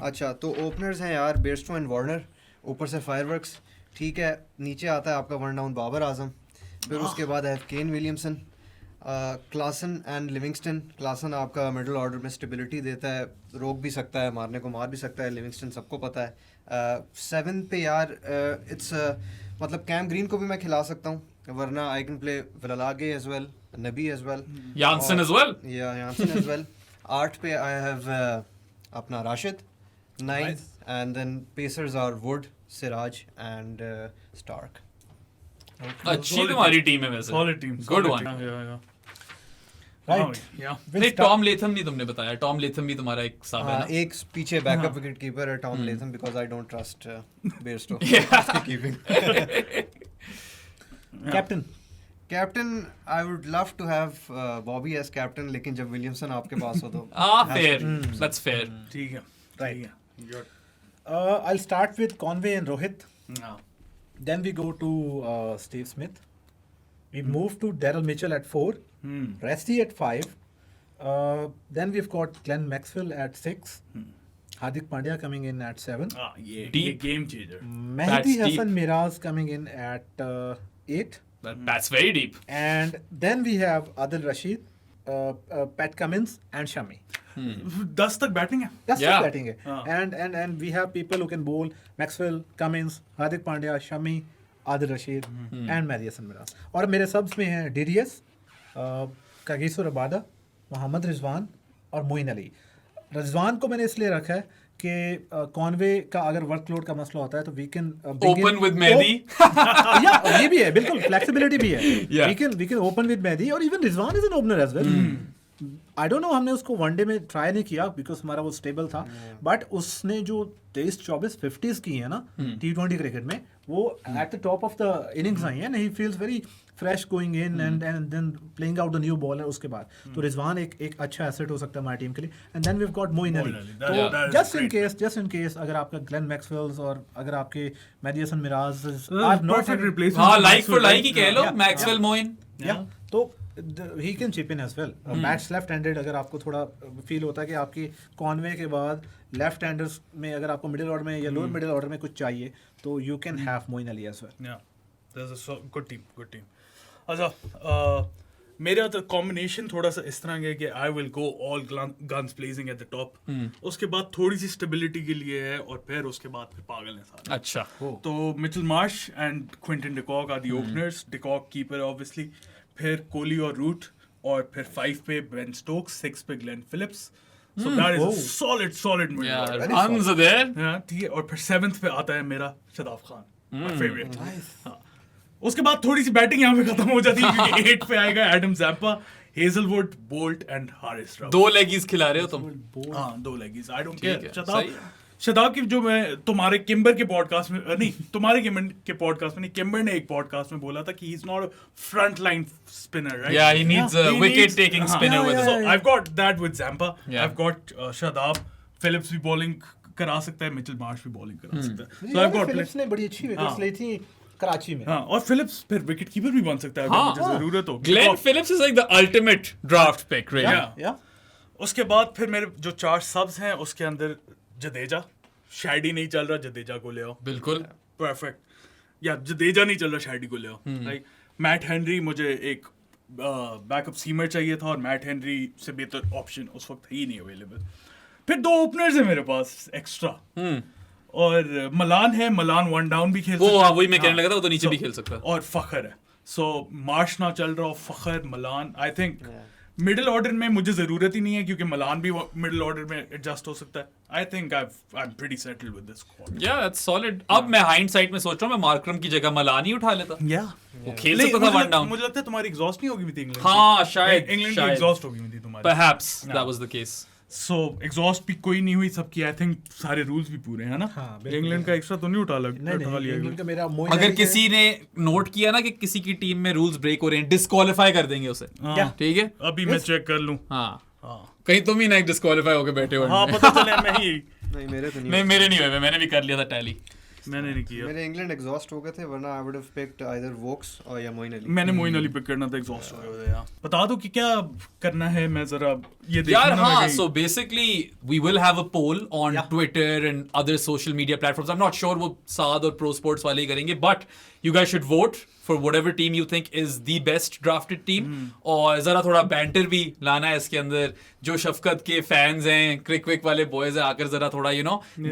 अच्छा, तो ओपनर्स हैं यार बेयरस्टो एंड वार्नर, ऊपर से फायरवर्क्स. ठीक है, नीचे आता है आपका वन डाउन बाबर आजम. फिर उसके बाद है Kane Williamson, Klaasen and Livingstone. Klaasen आपका मिडिल ऑर्डर में स्टेबिलिटी देता है, रोक भी सकता है, मारने को मार भी सकता है. लिविंगस्टन सबको पता है. 7 पे यार इट्स मतलब कैम ग्रीन को भी मैं खिला सकता हूँ, वरना I can play Wellalage as well, Nabi as well, Jansen as well. Yeah Jansen as well. 8 पे आई हैव अपना Rashid. 9 and then pacers are Wood, Siraj and Stark. अच्छी तुम्हारी टीम है वैसे. Solid team. Good solid one. team. Yeah. Right. Yeah. नहीं, Tom Latham नहीं तुमने बताया. टॉम लेथम भी तुम्हारा एक साब है ना. एक पीछे बैकअप विकेट कीपर है Tom Latham, because I don't trust Bairstow keeping. Captain. Captain I would love to have Bobby as captain, लेकिन जब विलियमसन आपके पास हो तो फेयर. That's fair. ठीक है. Right. ठीक है. Good. I'll start with Conway and Rohit. हाँ. Then we go to Steve Smith. We move to Daryl Mitchell at 4. Resty at 5. Then we've got Glenn Maxwell at 6. Hardik Pandya coming in at 7. हाँ, ये Deep. game changer. Mehdi deep. Hassan Miraz coming in at 8. That's very deep. And then we have Adil Rashid, Pat Cummins and Shami. 10 तक batting है. That's Yeah. just batting hai. हाँ. And we have people who can bowl: Maxwell, Cummins, Hardik Pandya, Shami, Adil Rashid and Mehdi Hassan Miraz. और मेरे subs में हैं DDS, Kagiso Rabada, Mohammad Rizwan और मोइन अली. रिजवान को मैंने इसलिए रखा है कि कॉनवे का अगर वर्कलोड का मसला होता है तो we can Open with Mehdi. या ये भी है, बिल्कुल फ्लेक्सिबिलिटी भी है. Yeah. We can open with Mehidy और even Rizwan is an opener as well. I don't know, हमने उसको वनडे में ट्राई नहीं किया बिकॉज हमारा वो स्टेबल था, बट उसने जो 23-24 50s की है ना T20 क्रिकेट में, वो at the top of the innings आई है. He feels very fresh going in and then playing out the new bowler उसके बाद. तो रिजवान एक अच्छा एसेट हो सकता है हमारी टीम के लिए. And then we have got Moeen Ali. That तो is जस्ट इन केस अगर आपका ग्लेन मैक्सवेल्स और अगर आपके Mehdi Hasan Miraz are not Perfect replacement. हाँ, लाइक फॉर लाइक ही कह लो. Yeah. मैक्सवेल, मोइन. या तो he can chip in as well. Bats left handed अगर आपको थोड़ा फील होता है कि आपकी कॉनवे के बाद लेफ्ट हैंडर्स में अगर आपको मिडिल ऑर्डर में या लोअर मिडिल ऑर्डर में कुछ चाहिए तो you can have Moeen Ali as well. Yeah. That's a good team. Good team. अच्छा, मेरा तो कॉम्बिनेशन थोड़ा सा इस तरह है कि I will go all guns blazing eight the top. उसके बाद थोड़ी सी स्टेबिलिटी के लिए है और फिर उसके बाद फिर पागल है सारे. अच्छा. तो Mitchell Marsh and Quinton de Kock are the openers. De Kock keeper obviously, फिर कोहली और रूट, और फिर 5 पे बेन स्टोक्स, 6 पे Glenn Phillips. So that is a solid middle Yeah, order. runs are there. हाँ, ठीक है. और फिर 7th पे आता है मेरा शदाब खान, माय फेवरेट. उसके बाद थोड़ी सी बैटिंग यहाँ पे खत्म हो जाती है क्योंकि 8 पे आएगा Adam Zampa, Hazlewood, Boult and Haris Rauf. 2 leggies खिला रहे हो तुम। हाँ 2 लेगीज, आई डोंट ठीक है, केयर। सही है। शताब की जो मैं तुम्हारे किम्बर के पॉडकास्ट में नहीं तुम्हारे किम्बर के पॉडकास्ट में नहीं, किम्बर ने एक पॉडकास्ट में बोला था कि ही is not a front line spinner, right? Yeah, he needs a He wicket needs- taking हाँ, spinner with So him. I've got that with Zampa. Yeah. I've got Shadab. Phillips भी bowling करा सकता है, Mitchell Marsh भी bowling करा सकता है। So I've got Philips ने बड़ी अच्छी विकेट्स हाँ। ली थी कराची में। हाँ, और फिलिप्स फिर विकेट कीपर भी बन सकता है अगर मुझे जरूरत हो। Glenn Phillips is like the ultimate draft pick, really. Yeah. या उसके बाद फिर मेरे जो 4 subs हैं उसके अंदर जडेजा, शैडी नहीं चल रहा, जडेजा को ले आओ। बिल्कुल। परफेक्ट। या जडेजा नहीं चल रहा, शैडी को ले आओ। लाइक मैट हेनरी, मुझे एक बैकअप सीमर चाहिए था और मैट हेनरी से बेहतर ऑप्शन उस वक्त ही नहीं अवेलेबल। फिर 2 ओपनर्स है मेरे पास एक्स्ट्रा, और मलान है, मलान 1 डाउन भी खेल वो सकता है। वही मैं कहने लगा था, वो तो नीचे So, भी खेल सकता है। और फखर है। सो मार्श ना चल रहा हो, Fakhar, Malan, I think middle order में मुझे जरूरत ही नहीं है क्योंकि मलान भी मिडिल ऑर्डर में एडजस्ट हो सकता है। आई think I am pretty settled with this squad. Yeah, that's solid. अब मैं हाइंडसाइट में सोच रहा हूँ मैं मार्करम की जगह मलान ही उठा लेता। या वो खेल सकता था 1 डाउन। मुझे लगता है तुम्हारी एग्जॉस्ट नहीं होगी भी थी इंग्लैंड। हाँ, शायद, इंग्लैंड की शायद। एग्जॉस्ट होगी भी थी तुम्हारी। Perhaps that was the case. So exhaust भी कोई नहीं हुई सबकी। आई थिंक सारे रूल्स भी पूरे हैं ना। हाँ, बिल्कुल। इंग्लैंड का एक्स्ट्रा तो नहीं उठा नहीं उठा लिया इंग्लैंड का मेरा मोइन अगर अली है। किसी ने नोट किया ना कि किसी की टीम में रूल्स ब्रेक हो रहे हैं, डिस्क्वालीफाई कर देंगे उसे। हाँ, ठीक है? अभी मैं चेक कर लूं। हाँ, हाँ कहीं तुम ही ना एक डिस्क्वालीफाई होके बैठे हो। हाँ, पता चले मैं ही नहीं मेरे तो नहीं नहीं, मेरे नहीं हुए, मैंने भी कर लिया था टैली। मैंने नहीं किया। मेरे इंग्लैंड एग्जॉस्ट हो गए थे, वरना I would have picked either Woakes और या मोइन अली। मैंने मोइन अली पिक करना था, एग्जॉस्ट हो गए थे यार। बता दो कि क्या करना है, मैं जरा ये यार देखना हाँ, so basically we will have a poll on Twitter and other social media platforms. I'm not sure वो साद और Pro Sports वाले ही करेंगे, but you guys should vote for whatever team you think is the best drafted team. और जरा थोड़ा banter भी लाना है इसके अंदर। जो शफकत के fans हैं, क्रिक विक वाले boys हैं, आकर जरा थोड़ा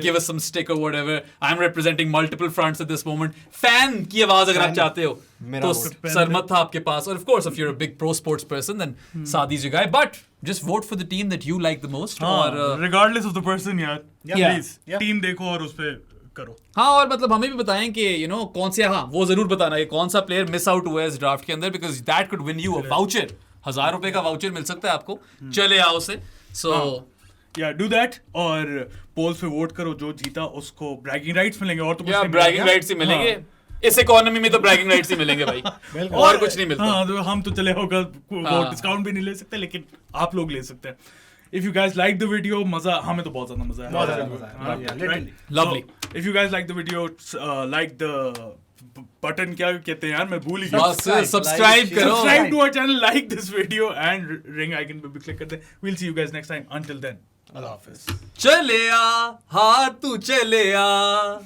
give us some stick or whatever. I'm representing multiple fronts at this moment. Fan की आवाज अगर आप चाहते हो तो सरमत था आपके पास, और of course if you're a big Pro Sports person then Saadi's your guy, but just vote for the team that you like the most. और रिगार्डलेस ऑफ द पर्सन यार, Yeah. प्लीज टीम देखो और उस पे करो। हाँ, और मतलब हमें भी बताएं कि कौन से, हाँ वो जरूर बताना कि कौन सा प्लेयर मिस आउट हुआ है इस ड्राफ्ट के अंदर, because that could win you a voucher. 1000 रुपए का वाउचर मिल सकता है आपको, चले आओ से। सो या डू दैट, और पोल्स पे वोट करो, जो जीता उसको ब्रैगिंग राइट्स मिलेंगे। और तो कुछ या नहीं ब्रैगिंग मिलेगा। राइट्स ही मिलेंगे इस इकोनॉमी में, तो ब्रैगिंग राइट्स ही मिलेंगे भाई, और कुछ नहीं मिलता। हाँ, तो हम तो चले होगा हाँ। डिस्काउंट भी नहीं ले सकते, लेकिन आप लोग ले सकते हैं। If you guys like the video, मजा, हमें तो बहुत ज्यादा मजा आया। बहुत ज्यादा मजा आया। हाँ, Yeah, right? literally. Lovely. So, if you guys like the video, like the button, क्या कहते हैं यार, मैं भूल ही गया। बस सब्सक्राइब करो। Subscribe to our channel, like this video and ring icon पे भी click कर दे। We'll see you guys next time. Until then, Allah Hafiz. चले आ, हाँ तू चले आ।